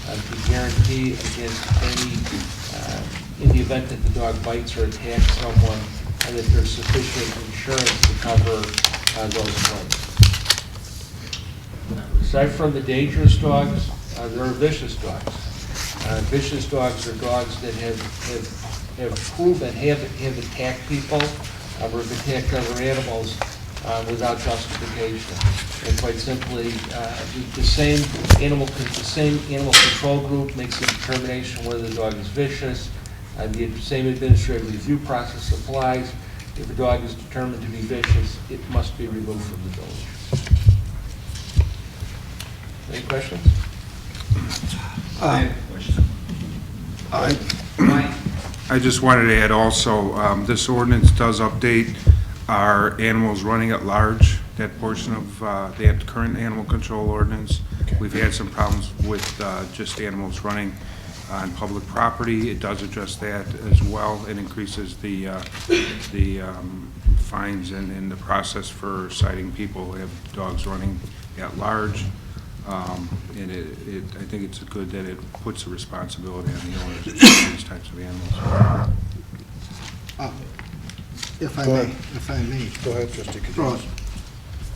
to guarantee against any, in the event that the dog bites or attacks someone, and that there's sufficient insurance to cover those claims. Aside from the dangerous dogs, there are vicious dogs. Vicious dogs are dogs that have proven, have attacked people or have attacked other animals without justification. And quite simply, the same animal control group makes a determination whether the dog is vicious. The same administrative review process applies. If a dog is determined to be vicious, it must be removed from the village. Any questions? I just wanted to add also, this ordinance does update our animals running at large, that portion of that current animal control ordinance. We've had some problems with just animals running on public property. It does address that as well. It increases the fines and the process for citing people who have dogs running at large. And I think it's good that it puts the responsibility on the owners of these types of animals. If I may. Go ahead, Trustee Cadenas.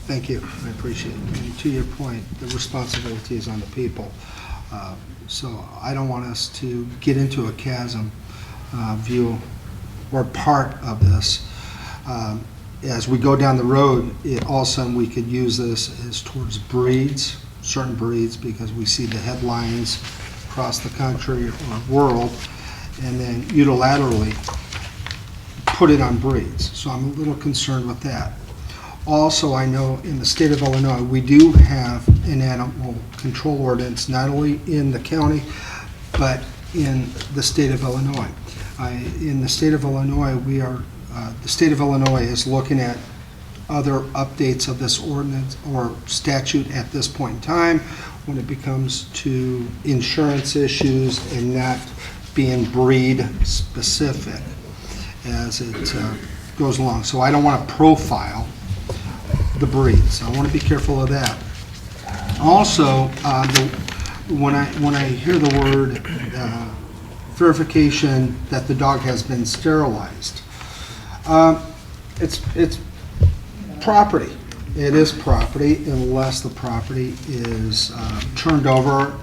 Thank you, I appreciate it. And to your point, the responsibility is on the people. So I don't want us to get into a chasm view or part of this. As we go down the road, all of a sudden we could use this as towards breeds, certain breeds, because we see the headlines across the country or world, and then unilaterally put it on breeds. So I'm a little concerned with that. Also, I know in the state of Illinois, we do have an animal control ordinance, not only in the county, but in the state of Illinois. In the state of Illinois, the state of Illinois is looking at other updates of this ordinance or statute at this point in time when it becomes to insurance issues and not being breed specific as it goes along. So I don't want to profile the breeds. I want to be careful of that. Also, when I hear the word verification that the dog has been sterilized, it's property. It is property unless the property is turned over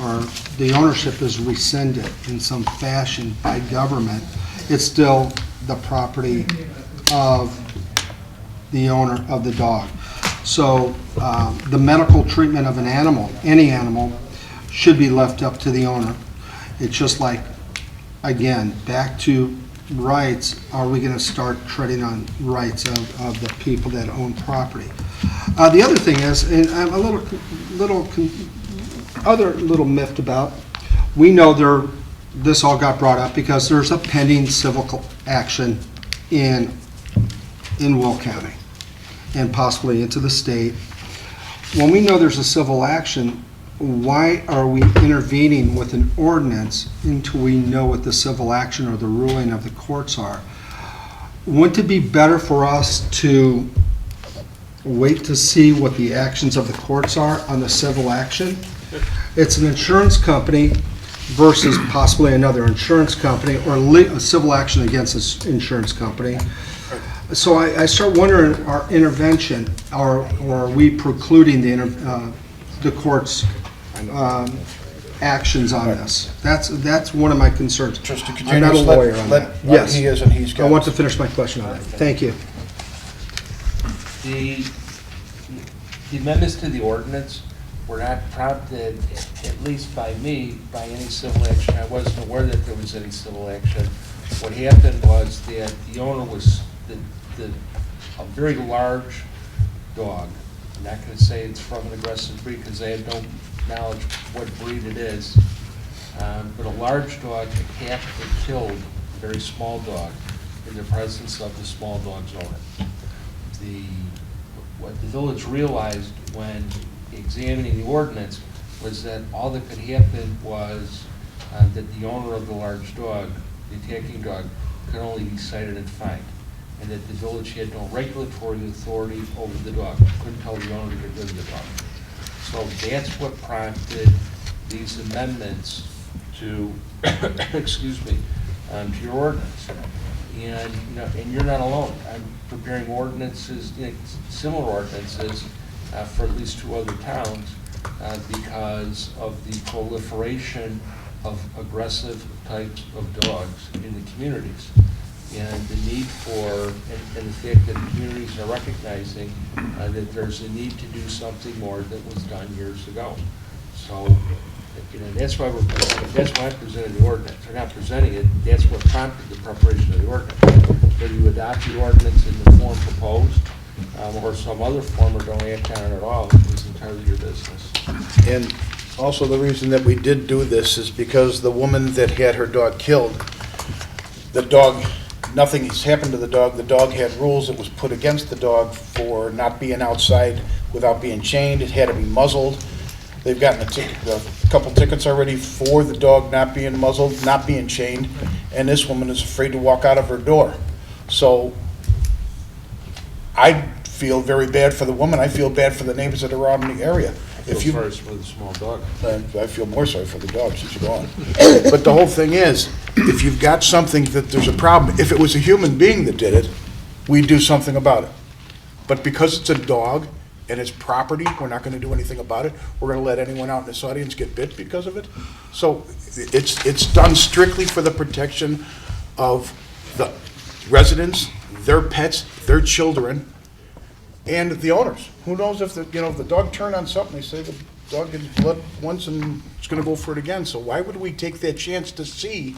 or the ownership is rescinded in some fashion by government. It's still the property of the owner of the dog. So the medical treatment of an animal, any animal, should be left up to the owner. It's just like, again, back to rights are we going to start treading on rights of the people that own property? The other thing is, and I'm a other little miffed about, we know this all got brought up because there's a pending civil action in Will County and possibly into the state. When we know there's a civil action, why are we intervening with an ordinance until we know what the civil action or the ruling of the courts are? Wouldn't it be better for us to wait to see what the actions of the courts are on the civil action? It's an insurance company versus possibly another insurance company, or a civil action against an insurance company. So I start wondering, our intervention, or are we precluding the court's actions on this? That's one of my concerns. Trustee I'm not a Kajanis, lawyer on that. Yes. He is, and he's got. I want to finish my question on that. Thank you. The amendments to the ordinance were not prompted, at least by me, by any civil action. I wasn't aware that there was any civil action. What happened was that the owner was a very large dog. I'm not going to say it's from an aggressive breed because I have no knowledge what breed it is. But a large dog attacked and killed a very small dog in the presence of the small dog's owner. What the village realized when examining the ordinance was that all that could happen was that the owner of the large dog, the attacking dog, could only be cited and fined, and that the village had no regulatory authority over the dog. Couldn't tell the owner to get rid of the dog. So that's what prompted these amendments to, excuse me, to your ordinance. And you're not alone. I'm preparing ordinances, similar ordinances, for at least 2 other towns because of the proliferation of aggressive types of dogs in the communities, and the need for, and the fact that the communities are recognizing that there's a need to do something more that was done years ago. So, that's why I presented the ordinance. We're not presenting it. That's what prompted the preparation of the ordinance. Whether you adopt the ordinance in the form proposed or some other form, or don't act on it at all, is entirely your business. And also the reason that we did do this is because the woman that had her dog killed, the dog, nothing has happened to the dog. The dog had rules that was put against the dog for not being outside without being chained. It had to be muzzled. They've gotten a couple tickets already for the dog not being muzzled, not being chained, and this woman is afraid to walk out of her door. So I feel very bad for the woman. I feel bad for the neighbors that are around in the area. I feel sorry for the small dog. I feel more sorry for the dog, she's gone. But the whole thing is, if you've got something that there's a problem, if it was a human being that did it, we'd do something about it. But because it's a dog and it's property, we're not gonna do anything about it. We're gonna let anyone out in this audience get bit because of it. So it's done strictly for the protection of the residents, their pets, their children, and the owners. Who knows if if the dog turned on something, they say the dog gets blood once and it's gonna go for it again. So why would we take that chance to see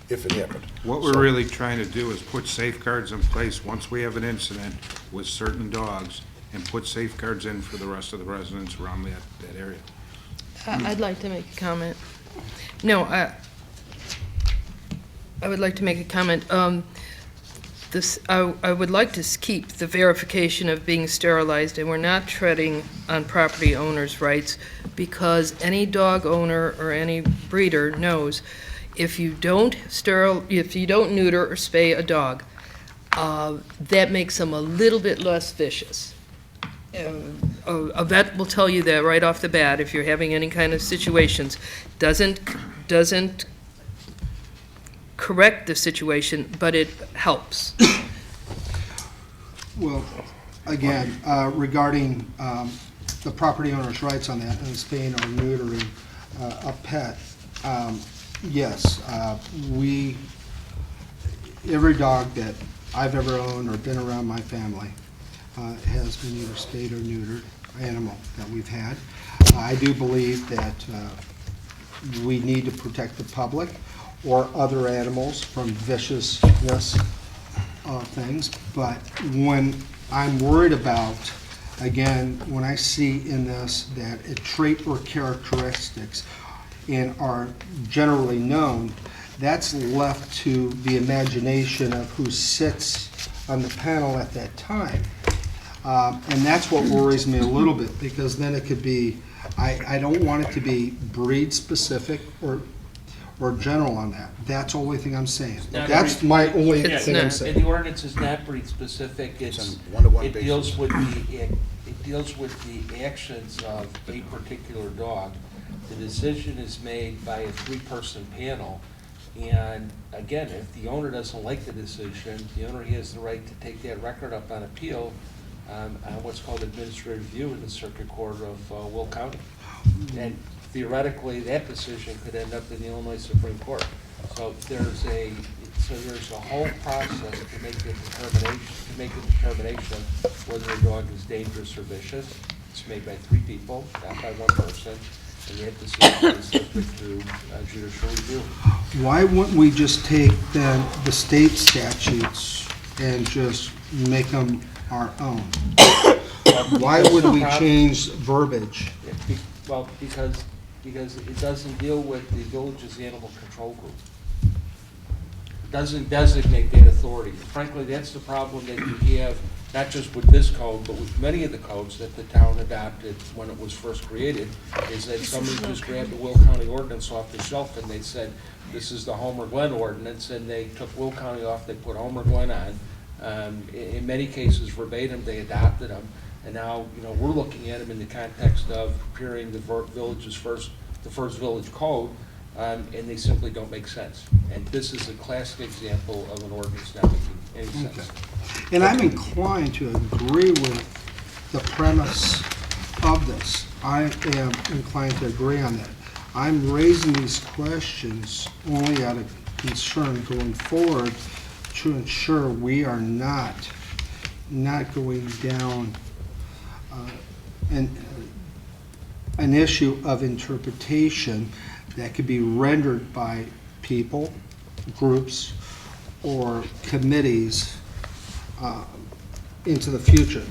if it happened? What we're really trying to do is put safeguards in place once we have an incident with certain dogs, and put safeguards in for the rest of the residents around that area. I'd like to make a comment. No, I would like to make a comment. I would like to keep the verification of being sterilized, and we're not treading on property owners' rights, because any dog owner or any breeder knows if you don't neuter or spay a dog, that makes them a little bit less vicious. A vet will tell you that right off the bat if you're having any kind of situations. Doesn't correct the situation, but it helps. Well, again, regarding the property owner's rights on that, and spaying or neutering a pet, yes, every dog that I've ever owned or been around my family has been either spayed or neutered, animal that we've had. I do believe that we need to protect the public. or other animals from viciousness things. But when I'm worried about, again, when I see in this that a trait or characteristics and are generally known, that's left to the imagination of who sits on the panel at that time. And that's what worries me a little bit, because then it could be, I don't want it to be breed specific or general on that. That's the only thing I'm saying. That's my only thing I'm saying. And the ordinance is not breed specific, It's it's, on one-to-one it basis. deals with the actions of a particular dog. The decision is made by a three-person panel, and again, if the owner doesn't like the decision, the owner has the right to take that record up on appeal on what's called administrative review in the Circuit Court of Will County. And theoretically, that decision could end up in the Illinois Supreme Court. So there's a whole process to make the determination whether a dog is dangerous or vicious. It's made by three people, not by one person, and that decision is subject to judicial review. Why wouldn't we just take then the state statutes and just make them our own? Why would we change verbiage? Well, because it doesn't deal with the village's animal control group. It doesn't designate that authority. Frankly, that's the problem that you have, not just with this code, but with many of the codes that the town adopted when it was first created, is that somebody just grabbed the Will County ordinance off the shelf and they said, this is the Homer Glen ordinance, and they took Will County off, they put Homer Glen on. In many cases verbatim, they adopted them. And now, we're looking at them in the context of preparing the first village code, and they simply don't make sense. And this is a classic example of an ordinance not making any sense. Okay. And I'm inclined to agree with the premise of this. I am inclined to agree on that. I'm raising these questions only out of concern going forward to ensure we are not going down an issue of interpretation that could be rendered by people, groups, or committees into the future.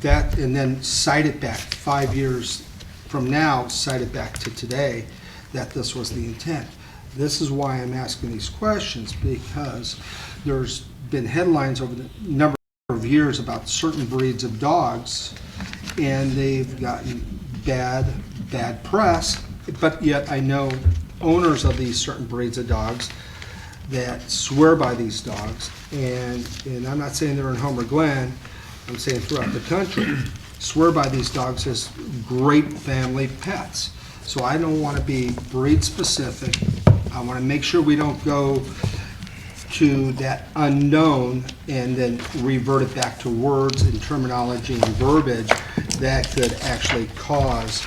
That, and then cite it back 5 years from now, cite it back to today, that this was the intent. This is why I'm asking these questions, because there's been headlines over the number of years about certain breeds of dogs, and they've gotten bad press, but yet I know owners of these certain breeds of dogs that swear by these dogs, and I'm not saying they're in Homer Glen, I'm saying throughout the country, swear by these dogs as great family pets. So I don't want to be breed specific. I want to make sure we don't go to that unknown and then revert it back to words and terminology and verbiage that could actually cause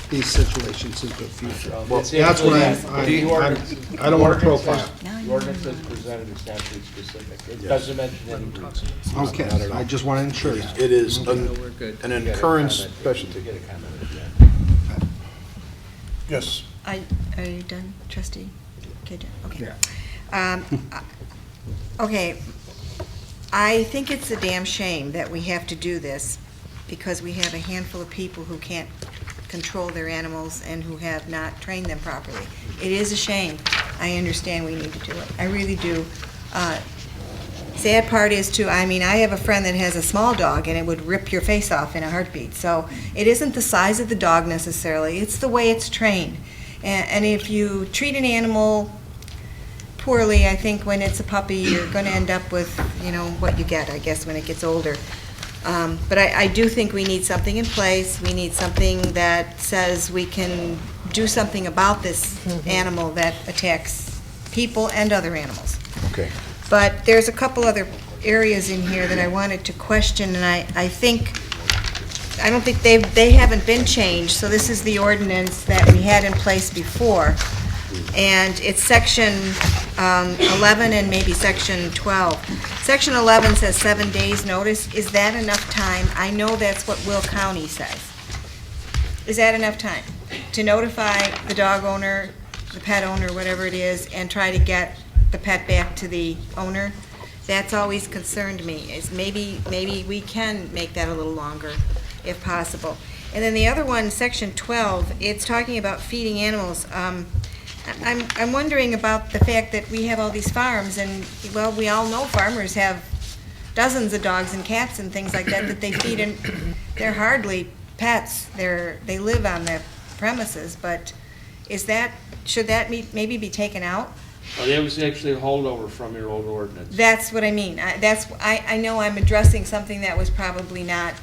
these situations into the future. Well, That's what I don't want to profile. The ordinance as presented is not breed specific. It doesn't mention any breeds. Okay, I just want to ensure that. It is an occurrence specialty. Get a comment. Yes. Are you done, trustee? Okay, Yeah. Okay, I think it's a damn shame that we have to do this because we have a handful of people who can't control their animals and who have not trained them properly. It is a shame. I understand we need to do it. I really do. Sad part is too, I have a friend that has a small dog and it would rip your face off in a heartbeat. So it isn't the size of the dog necessarily, it's the way it's trained. And if you treat an animal poorly, I think when it's a puppy, you're going to end up with, what you get, I guess, when it gets older. But I do think we need something in place. We need something that says we can do something about this animal that attacks people and other animals. Okay. But there's a couple other areas in here that I wanted to question, and I don't think they haven't been changed, so this is the ordinance that we had in place before. And it's section 11 and maybe section 12. Section 11 says 7 days notice. Is that enough time? I know that's what Will County says. Is that enough time to notify the dog owner the pet owner, whatever it is, and try to get the pet back to the owner. That's always concerned me, is maybe we can make that a little longer, if possible. And then the other one, section 12, it's talking about feeding animals. I'm wondering about the fact that we have all these farms, and, well, we all know farmers have dozens of dogs and cats and things like that they feed, and they're hardly pets. They live on the premises, but should that maybe be taken out? Well, that was actually a holdover from your old ordinance. That's what I mean. I know I'm addressing something that was probably not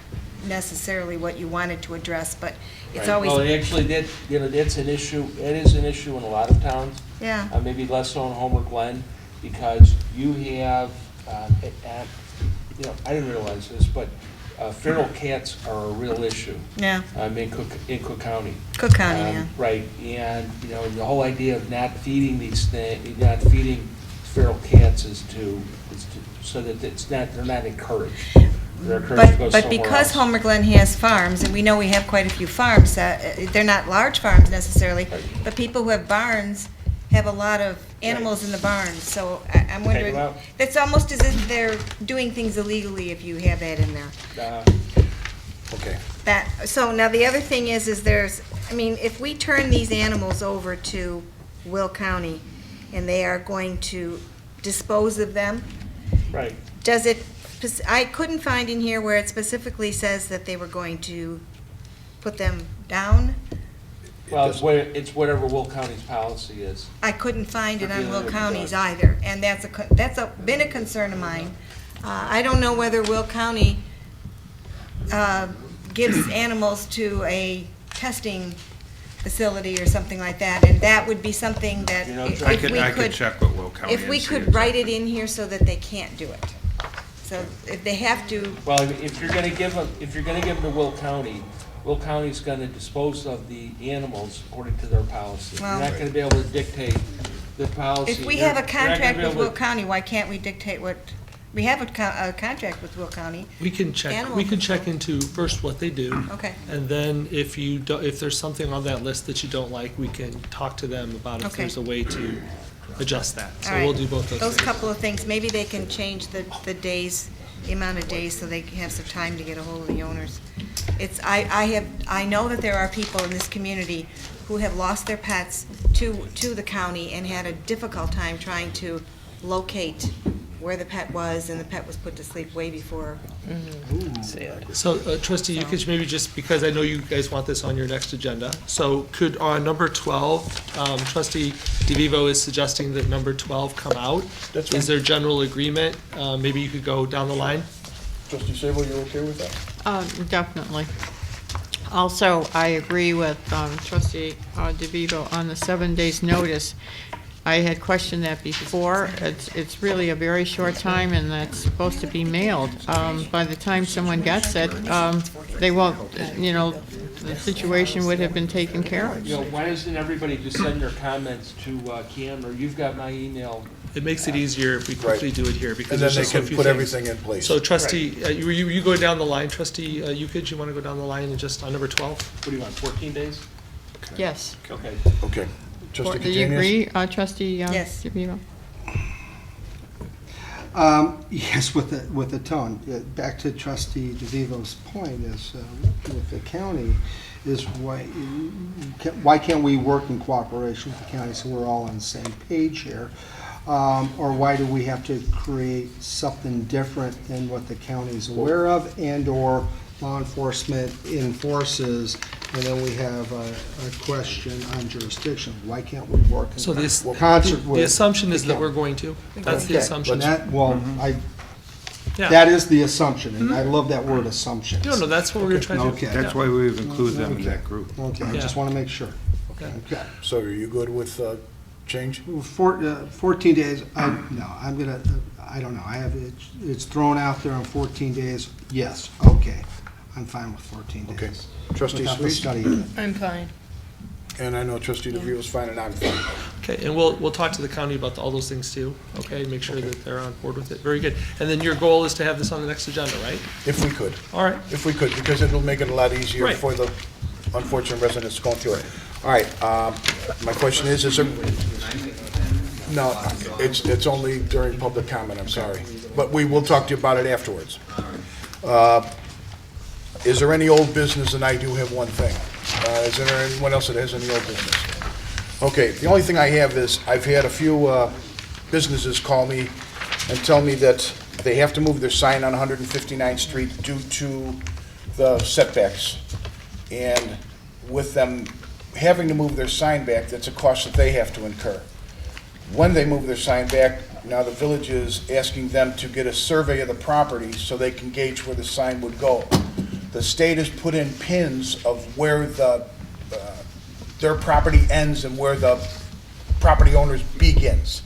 necessarily what you wanted to address, but it's Right. always. Well, actually, that's an issue, it is an issue in a lot of towns. Yeah. Maybe less so in Homer Glen, because you have, I didn't realize this, but feral cats are a real issue. Yeah. In Cook County. Cook County, yeah. Right, and, the whole idea of not feeding not feeding feral cats is so that they're not encouraged. They're encouraged to go But somewhere because else. Homer Glen has farms, and we know we have quite a few farms, they're not large farms necessarily, but people who have barns have a lot of animals in the barns, so I'm wondering, them out. that's almost as if they're doing things illegally if you have that in there. Okay. So now the other thing is if we turn these animals over to Will County and they are going to dispose of them, Right. I couldn't find in here where it specifically says that they were going to put them down. Well, it's whatever Will County's policy is. I couldn't find it on Will Yeah, County's yeah. either, and that's been a concern of mine. I don't know whether Will County gives animals to a testing facility or something like that, and that would be something that if I we could could, check with Will County. if we and see could write it in here so that they can't do it. So if they have to, Well, if you're gonna give them to Will County's gonna dispose of the animals according to their policy. You're Well- not gonna be able to dictate the policy. if we You're- have a you're not gonna contract be with able Will to- County, why can't we dictate what, we have a contract with Will County. We can check, Animal we can check control. into first what they do. Okay. And then if there's something on that list that you don't like, we can talk to them about if Okay. there's a way to adjust that. So All right. we'll do both those Those things. couple of things, maybe they can change the days, the amount of days, so they can have some time to get a hold of the owners. I know that there are people in this community who have lost their pets to the county and had a difficult time trying to locate where the pet was, and the pet was put to sleep way before. So trustee Yukich, maybe just because I know you guys want this on your next agenda, so could on number 12, trustee DeVivo is suggesting that number 12 come out. That's fine. Is there general agreement? Maybe you could go down the line? Trustee Sabo, you okay with that? Definitely. Also, I agree with trustee DeVivo on the 7 days' notice. I had questioned that before. It's really a very short time, and that's supposed to be mailed. By the time someone gets it, they won't, the situation would have been taken care of. Why doesn't everybody just send their comments to Cam, or you've got my email? It makes it easier if we quickly do it here, because And then there's they just a can few put things. everything in place. So trustee, you go down the line, trustee Yukich, you want to go down the line and just on number 12? What do you want, 14 days? Yes. Okay. Okay. Trustee Do you Catanius? agree, trustee Yes. DeVivo? Yes, with the tone. Back to trustee DeVivo's point is, with the county, is why can't we work in cooperation with the county so we're all on the same page here? Or why do we have to create something different than what the county's aware of and/or law enforcement enforces, and then we have a question on jurisdiction? Why can't we work So in concert with? the assumption is the that county? we're going to. That's the Okay, assumption. but Yeah. that is the assumption, and I love that word assumption. No, that's what we're trying to do. Okay. That's why we've included them in that group. Okay, I just Yeah. want to make sure. Okay. Okay. So are you good with change? 14 days, I don't know, it's thrown out there on 14 days, yes, okay, I'm fine with 14 days. Okay. Trustee Without the Sweet? study of it. I'm fine. And I know trustee DeVito's fine, and I'm fine. Okay, and we'll talk to the county about all those things too, okay? Make sure that they're on board with it. Very good. And then your goal is to have this on the next agenda, right? If we could. All right. If we could, because it'll make it a lot easier Right. for the unfortunate residents going through it. All right, my question is there, no, it's only during public comment, I'm sorry. But we will talk to you about it afterwards. Is there any old business? And I do have one thing. Is there anyone else that has any old business? Okay, the only thing I have is, I've had a few businesses call me and tell me that they have to move their sign on 159th Street due to the setbacks. And with them having to move their sign back, that's a cost that they have to incur. When they move their sign back, now the village is asking them to get a survey of the property so they can gauge where the sign would go. The state has put in pins of where their property ends and where the property owner's begins.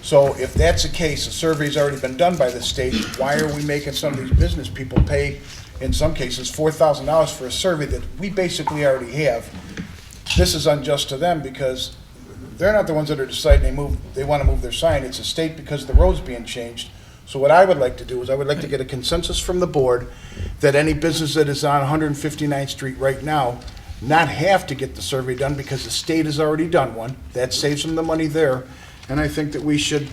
So if that's the case, a survey's already been done by the state, why are we making some of these business people pay, in some cases, $4,000 for a survey that we basically already have? This is unjust to them because they're not the ones that are deciding they want to move their sign. It's the state because the road's being changed. So what I would like to do is I would like to get a consensus from the board that any business that is on 159th Street right now not have to get the survey done because the state has already done one. That saves them the money there. And I think that we should,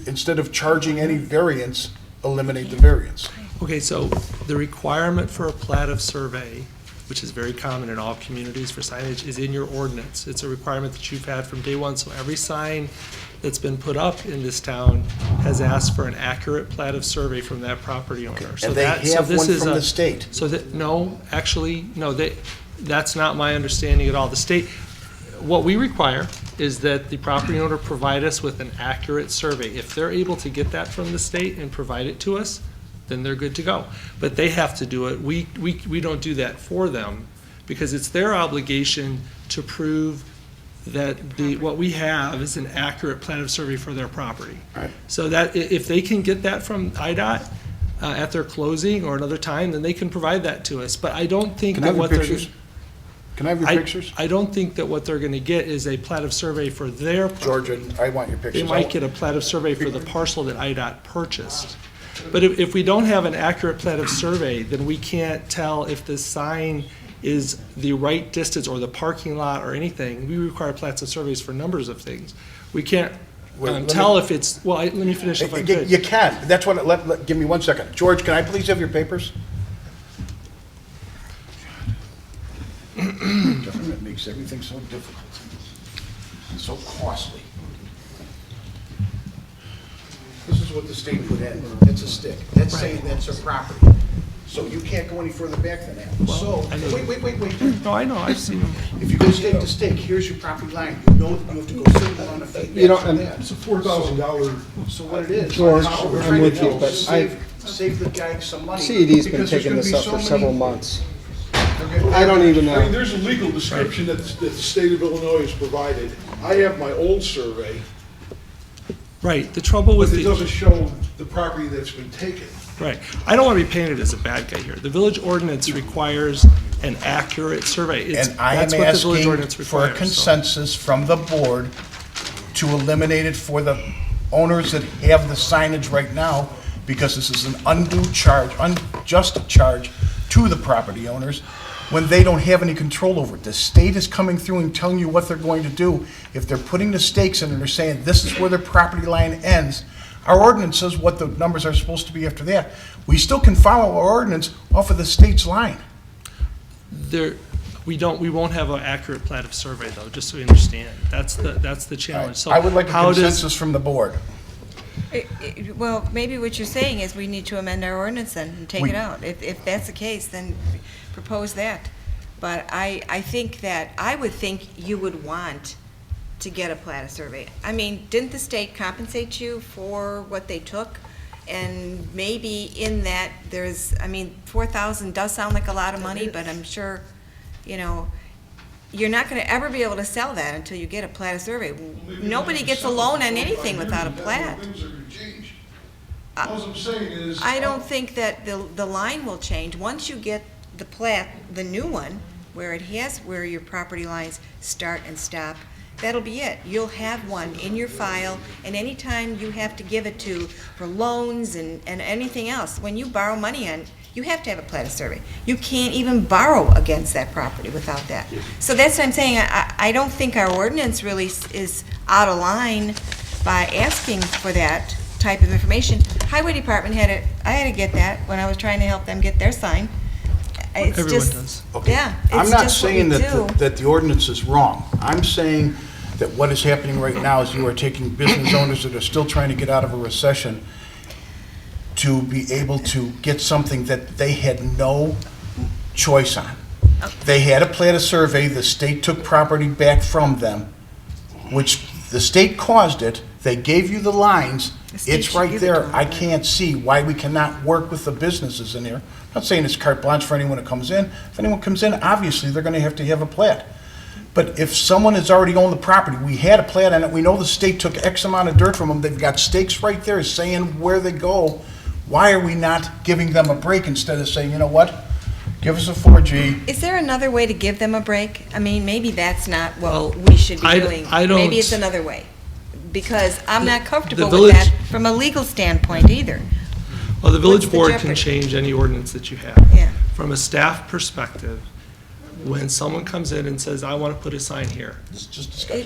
instead of charging any variance, eliminate the variance. Okay, so the requirement for a plat of survey, which is very common in all communities for signage, is in your ordinance. It's a requirement that you've had from day one. So every sign that's been put up in this town has asked for an accurate plat of survey from that property owner. So And they have one from the state. So that, no, actually, no, that's not my understanding at all. The state, what we require is that the property owner provide us with an accurate survey. If they're able to get that from the state and provide it to us, then they're good to go. But they have to do it. We don't do that for them because it's their obligation to prove that what we have is an accurate plan of survey for their property. Right. So that if they can get that from IDOT at their closing or another time, then they can provide that to us. But I don't think that what they're Can I have your pictures? I don't think that what they're going to get is a plat of survey for their property. Georgia, I want your pictures. They might get a plat of survey for the parcel that IDOT purchased. But if we don't have an accurate plat of survey, then we can't tell if the sign is the right distance or the parking lot or anything. We require plats of surveys for numbers of things. We can't tell if it's, well, let me finish if I could. You can. That's what, give me 1 second. George, can I please have your papers? Government makes everything so difficult and so costly. This is what the state put in. It's a stick. That's saying that's their property. So you can't go any further back than that. So, wait. No, I know, I've seen them. If you go stake to stake, here's your property line. You know that you have to go circle on a feet. You know, and and it's a $4,000. So what it is? George, what we're I'm trying to with do you, is but save the guy some money. CED's been because there's taking gonna this be up so for many- several months. Okay. I don't even I mean, know. there's a legal description that the state of Illinois has provided. I have my old survey, Right, the trouble but with it the, doesn't show the property that's been taken. right, I don't want to be painted as a bad guy here. The village ordinance requires an accurate survey. And I am That's what the village asking ordinance for a requires, so. consensus from the board to eliminate it for the owners that have the signage right now, because this is an undue charge, unjust charge to the property owners when they don't have any control over it. The state is coming through and telling you what they're going to do. If they're putting the stakes in and they're saying this is where their property line ends, our ordinance says what the numbers are supposed to be after that. We still can follow our ordinance off of the state's line. We won't have an accurate plat of survey though, just so you understand. That's the challenge. So I would like a how does- consensus from the board. Well, maybe what you're saying is we need to amend our ordinance then and take it out. If that's the case, then propose that. But I think that, I would think you would want to get a plat of survey. I mean, didn't the state compensate you for what they took? And maybe in that, there's, I mean, 4,000 does sound like a lot of money, but I'm sure, you know, you're not gonna ever be able to sell that until you get a plat of survey. Nobody gets a loan on anything without a plat. Things are gonna change. All I'm saying is. I don't think that the line will change. Once you get the plat, the new one, where it has where your property lines start and stop, that'll be it. You'll have one in your file, and anytime you have to give it to for loans and anything else, when you borrow money on you have to have a plat of survey. You can't even borrow against that property without that. So that's what I'm saying, I don't think our ordinance really is out of line by asking for that type of information. Highway Department I had to get that when I was trying to help them get their sign. It's Everyone just, does. Okay. yeah, I'm it's not just what we saying do. that the ordinance is wrong. I'm saying that what is happening right now is you are taking business owners that are still trying to get out of a recession to be able to get something that they had no choice on. They had a plat of survey, the state took property back from them, which the state caused it, they gave you the lines, The state it's should right give it there. to them, I right? can't see why we cannot work with the businesses in there. I'm not saying it's carte blanche for anyone that comes in. If anyone comes in, obviously, they're gonna have to have a plat. But if someone has already owned the property, we had a plat on it, we know the state took X amount of dirt from them, they've got stakes right there saying where they go, why are we not giving them a break instead of saying, you know what, give us a 4G? Is there another way to give them a break? I mean, maybe that's not Well, what we should be I- doing. I don't- Maybe it's another way. Because I'm not comfortable with village- that from a legal standpoint either. Well, the village What's the board can jeopardy? change any ordinance that you have. Yeah. From a staff perspective, when someone comes in and says, I want to put a sign here,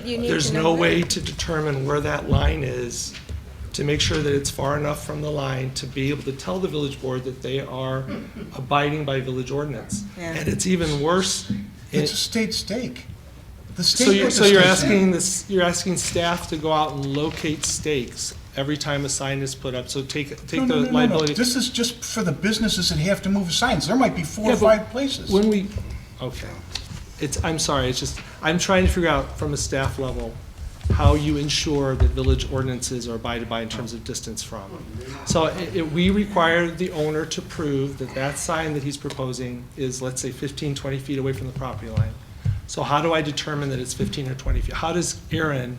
You need there's to know no where. way to determine where that line is to make sure that it's far enough from the line to be able to tell the village board that they are abiding by village ordinance. Yeah. And it's even worse. It's a state stake. The So state you're, put so the you're stakes asking in. this, you're asking staff to go out and locate stakes every time a sign is put up, so take No, the no. liability. This is just for the businesses that have to move signs. There might be 4 or Yeah, but 5 places. When we, okay, I'm sorry, it's just, I'm trying to figure out from a staff level how you ensure that village ordinances are abided by in terms of distance from. So we require the owner to prove that that sign that he's proposing is, let's say, 15, 20 feet away from the property line. So how do I determine that it's 15 or 20 feet? How does Erin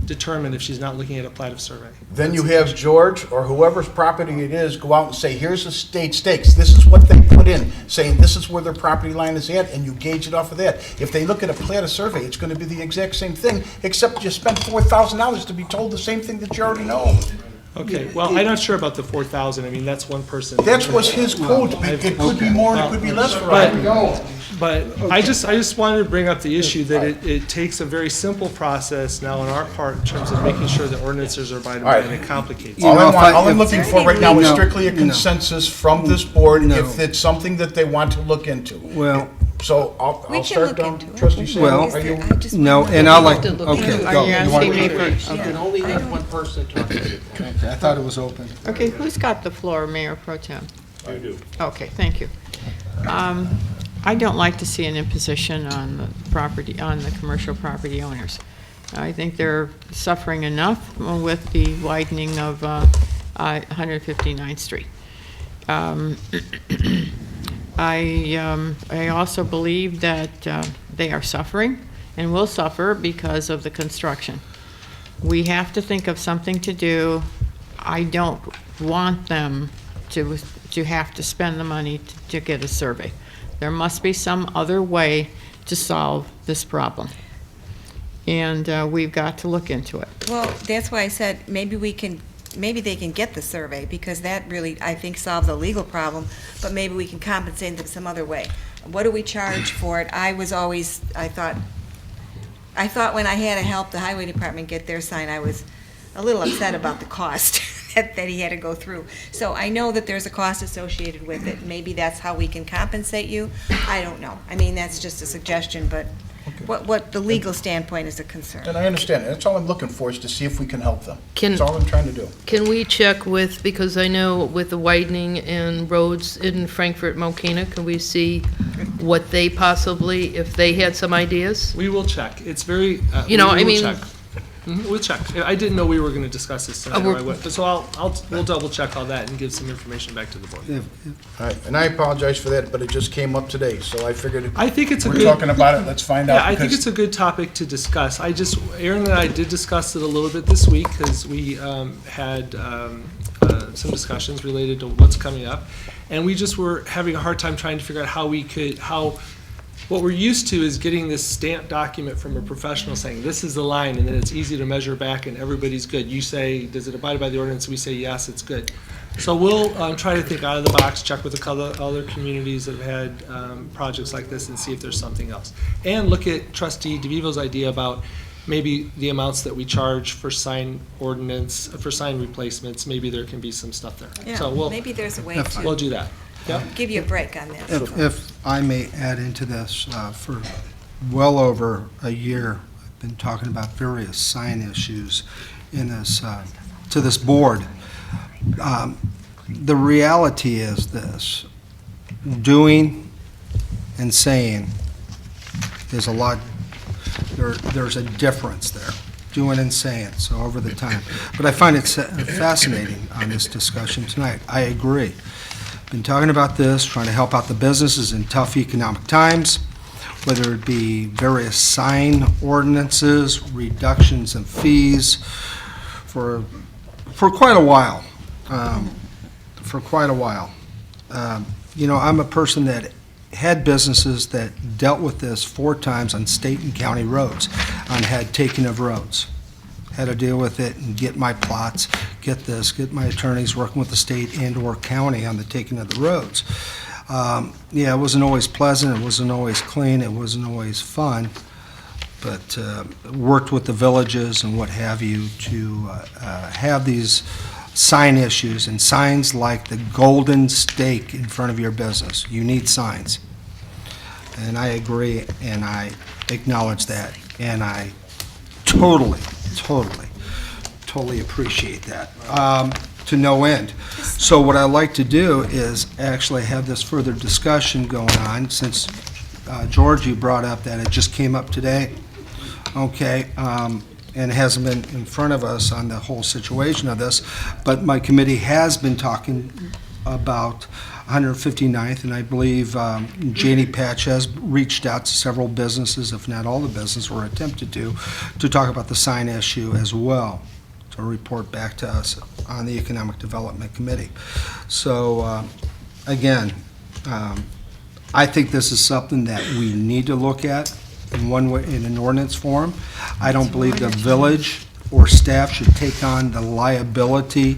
determine if she's not looking at a plat of survey? Then you have George or whoever's property it is go out and say, here's the state stakes. This is what they put in, saying this is where their property line is at, and you gauge it off of that. If they look at a plat of survey, it's gonna be the exact same thing, except you spent $4,000 to be told the same thing that you already know. Okay, well, I'm not sure about the 4,000, I mean, that's one person. That's what's his code. It could be more and it could be less for all we know. But I just wanted to bring up the issue that it takes a very simple process now on our part in terms of making sure that ordinances are abided by, and it complicates. All it. I'm looking for right now is No, strictly a no. consensus from this board No. if it's something that they want to look into. Well, So We I'll can start look down. into it. Trustee Sanders, Well, are you? I just no, wanna know. and I'll like, to look okay, into it. go. Are you You wanna asking me go? first? You can only have one person talk. Okay, I thought it was open. Okay, who's got the floor, Mayor Pro Tem? I do. Okay, thank you. I don't like to see an imposition on the property, on the commercial property owners. I think they're suffering enough with the widening of 159th Street. I also believe that they are suffering and will suffer because of the construction. We have to think of something to do. I don't want them to have to spend the money to get a survey. There must be some other way to solve this problem. And we've got to look into it. Well, that's why I said maybe they can get the survey, because that really, I think, solves the legal problem, but maybe we can compensate them some other way. What do we charge for it? I thought when I had to help the highway department get their sign, I was a little upset about the cost that he had to go through. So I know that there's a cost associated with it. Maybe that's how we can compensate you. I don't know. I mean, that's just a suggestion, but what the legal standpoint is a concern. And I understand. That's all I'm looking for, is to see if we can help them. Can- That's all I'm trying to do. Can we check with, because I know with the widening and roads in Frankfurt, Mokina, can we see what they possibly, if they had some ideas? We will check. It's very, You know, we I will mean- check. We'll check. I didn't know we were going to discuss this tonight, or I would. So we'll double check all that and give some information back to the board. All right, and I apologize for that, but it just came up today, so I figured I think it's a we're good. talking about it, let's find out. Yeah, I think because- it's a good topic to discuss. Aaron and I did discuss it a little bit this week because we had some discussions related to what's coming up. And we just were having a hard time trying to figure out how What we're used to is getting this stamped document from a professional saying, this is the line, and then it's easy to measure back and everybody's good. You say, does it abide by the ordinance? We say, yes, it's good. So we'll try to think out of the box, check with a couple other communities that have had projects like this and see if there's something else. And look at Trustee DeVivo's idea about maybe the amounts that we charge for sign ordinance, for sign replacements, maybe there can be some stuff there. Yeah, So maybe there's a way we'll to do that. Yeah. give you a break on that. If I may add into this, for well over a year, I've been talking about various sign issues in this, to this board. The reality is this, doing and saying is a lot, there's a difference there, doing and saying, so over the time. But I find it fascinating on this discussion tonight. I agree. Been talking about this, trying to help out the businesses in tough economic times, whether it be various sign ordinances, reductions in fees, for quite a while. You know, I'm a person that had businesses that dealt with this 4 times on state and county roads, on had taking of roads. Had to deal with it and get my plots, get my attorneys working with the state and/or county on the taking of the roads. Yeah, it wasn't always pleasant, it wasn't always clean, it wasn't always fun, but worked with the villages and what have you to have these sign issues, and signs like the golden stake in front of your business. You need signs. And I agree, and I acknowledge that, and I totally appreciate that, to no end. So what I like to do is actually have this further discussion going on, since, George, you brought up that it just came up today, okay, and hasn't been in front of us on the whole situation of this, but my committee has been talking about 159th, and I believe Janie Patch has reached out to several businesses, if not all the businesses, or attempted to talk about the sign issue as well, to report back to us on the Economic Development Committee. So, again, I think this is something that we need to look at in one way, in an ordinance form. I don't believe the village or staff should take on the liability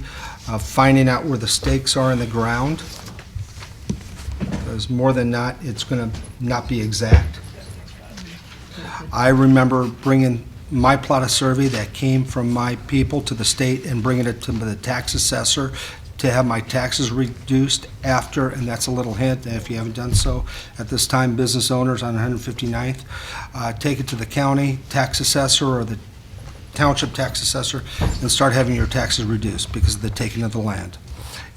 of finding out where the stakes are in the ground, because more than not, it's going to not be exact. I remember bringing my plot of survey that came from my people to the state and bringing it to the tax assessor to have my taxes reduced after, and that's a little hint, and if you haven't done so at this time, business owners on 159th, take it to the county tax assessor or the township tax assessor and start having your taxes reduced because of the taking of the land.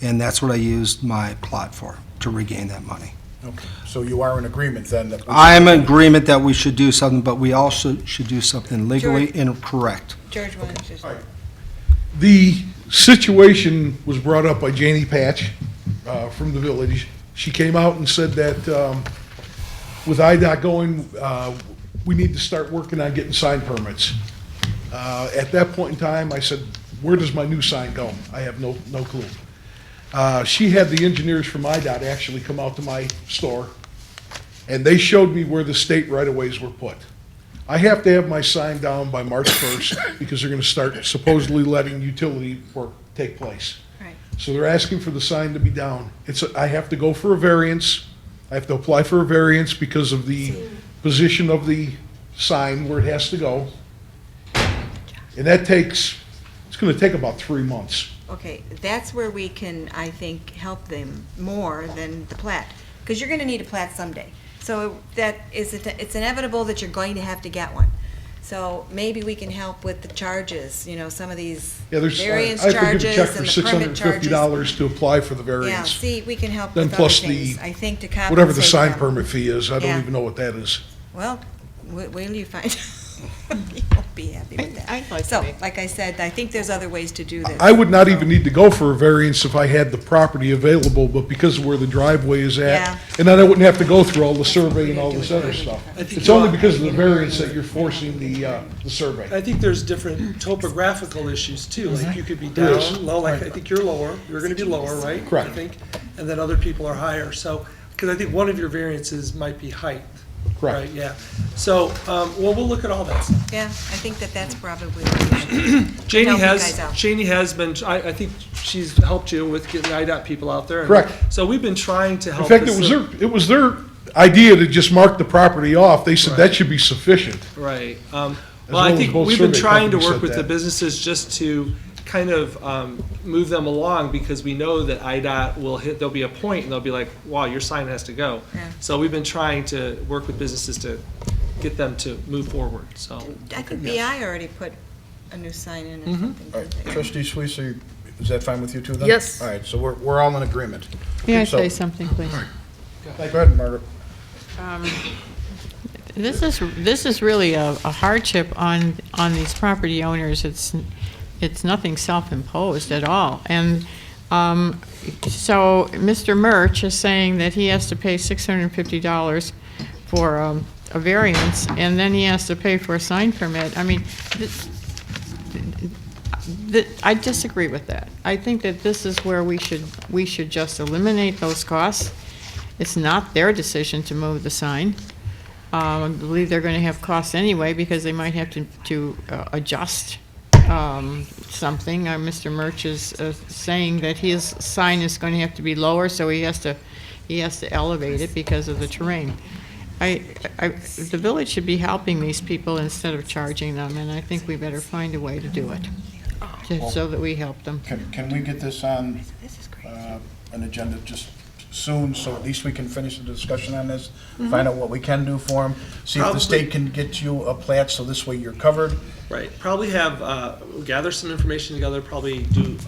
And that's what I used my plot for, to regain that money. Okay, so you are in agreement then that... I'm in agreement that we should do something, but we also should do something legally and correct. George, why don't you just... The situation was brought up by Janie Patch from the village. She came out and said that with IDOT going, we need to start working on getting sign permits. At that point in time, I said, where does my new sign go? I have no clue. She had the engineers from IDOT actually come out to my store, and they showed me where the state right-of-ways were put. I have to have my sign down by March 1st because they're going to start supposedly letting utility work take place. Right. So they're asking for the sign to be down. I have to go for a variance. I have to apply for a variance because of the position of the sign where it has to go. And that it's going to take about 3 months. Okay, that's where we can, I think, help them more than the plat, because you're going to need a plat someday. So it's inevitable that you're going to have to get one. So maybe we can help with the charges, some of these variance I have to charges give a check for and the permit charges. $650 to apply for the variance. Yeah, see, we can help Then with plus other things, I think, to compensate whatever the sign them. permit fee is, I Yeah. don't even know what that is. Well, wait till you find out. You won't be happy with that. So, like I said, I think there's other ways to do this. I would not even need to go for a variance if I had the property available, but because of where the driveway is at, Yeah. and then I wouldn't have to go through all the survey and all this other stuff. It's only because of the variance that you're forcing the survey. I think there's different topographical issues too, like you could be There is. down, low, like I think you're lower, you're gonna be lower, right? Correct. I think, and then other people are higher, so, because I think one of your variances might be height. Correct. Right, yeah. So, well, we'll look at all that stuff. Yeah, I think that that's probably what we should Janie help you has, guys out. Janie has been, I think she's helped you with getting IDOT people out there. and- Correct. So we've been trying to In help. fact, it was their idea to just mark the property off. They said that should be sufficient. Right. well Well, I as think both we've been survey trying to companies work said with the that. businesses just to kind of move them along, because we know that IDOT will hit, there'll be a point and they'll be like, wow, your sign has to go. Yeah. So we've been trying to work with businesses to get them to move forward, so. I think BI already put a new sign in or Mhm. something. All right, Trustee Suisse, is that fine with you too then? Yes. All right, so we're all in agreement. May I So- say something, please? Go ahead, Margaret. This is really a hardship on these property owners. It's nothing self-imposed at all. And so Mr. Murch is saying that he has to pay $650 for a variance, and then he has to pay for a sign permit. I mean, I disagree with that. I think that this is where we should just eliminate those costs. It's not their decision to move the sign. I believe they're going to have costs anyway, because they might have to adjust something. Mr. Murch is saying that his sign is going to have to be lower, so he has to elevate it because of the terrain. The village should be helping these people instead of charging them, and I think we better find a way to do it, so that we help them. Can we get this on an agenda just soon, so at least we can finish the discussion on this? Find out what we can do for them, see if the Probably. state can get you a plat, so this way you're covered. Right, probably have, gather some information together, probably do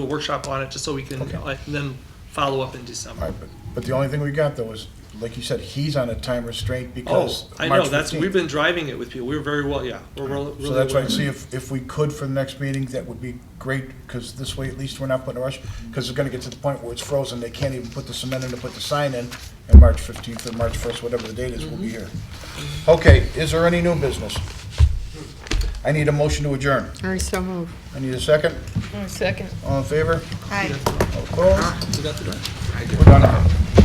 a workshop on it, just so we can, and then follow up in December. All right, but the only thing we got though is, like you said, he's on a time restraint because Oh, I March know, 15th. we've been driving it with people, we're very well, yeah, we're really. So that's why I'd well. see if we could for the next meeting, that would be great, because this way at least we're not putting a rush, because it's gonna get to the point where it's frozen, they can't even put the cement in to put the sign in, and March 15th or March 1st, whatever the date is, we'll be here. Okay, is there any new business? I need a motion to adjourn. All right, so move. I need a second. Second. All in favor? Aye. All opposed? We got the. We're done.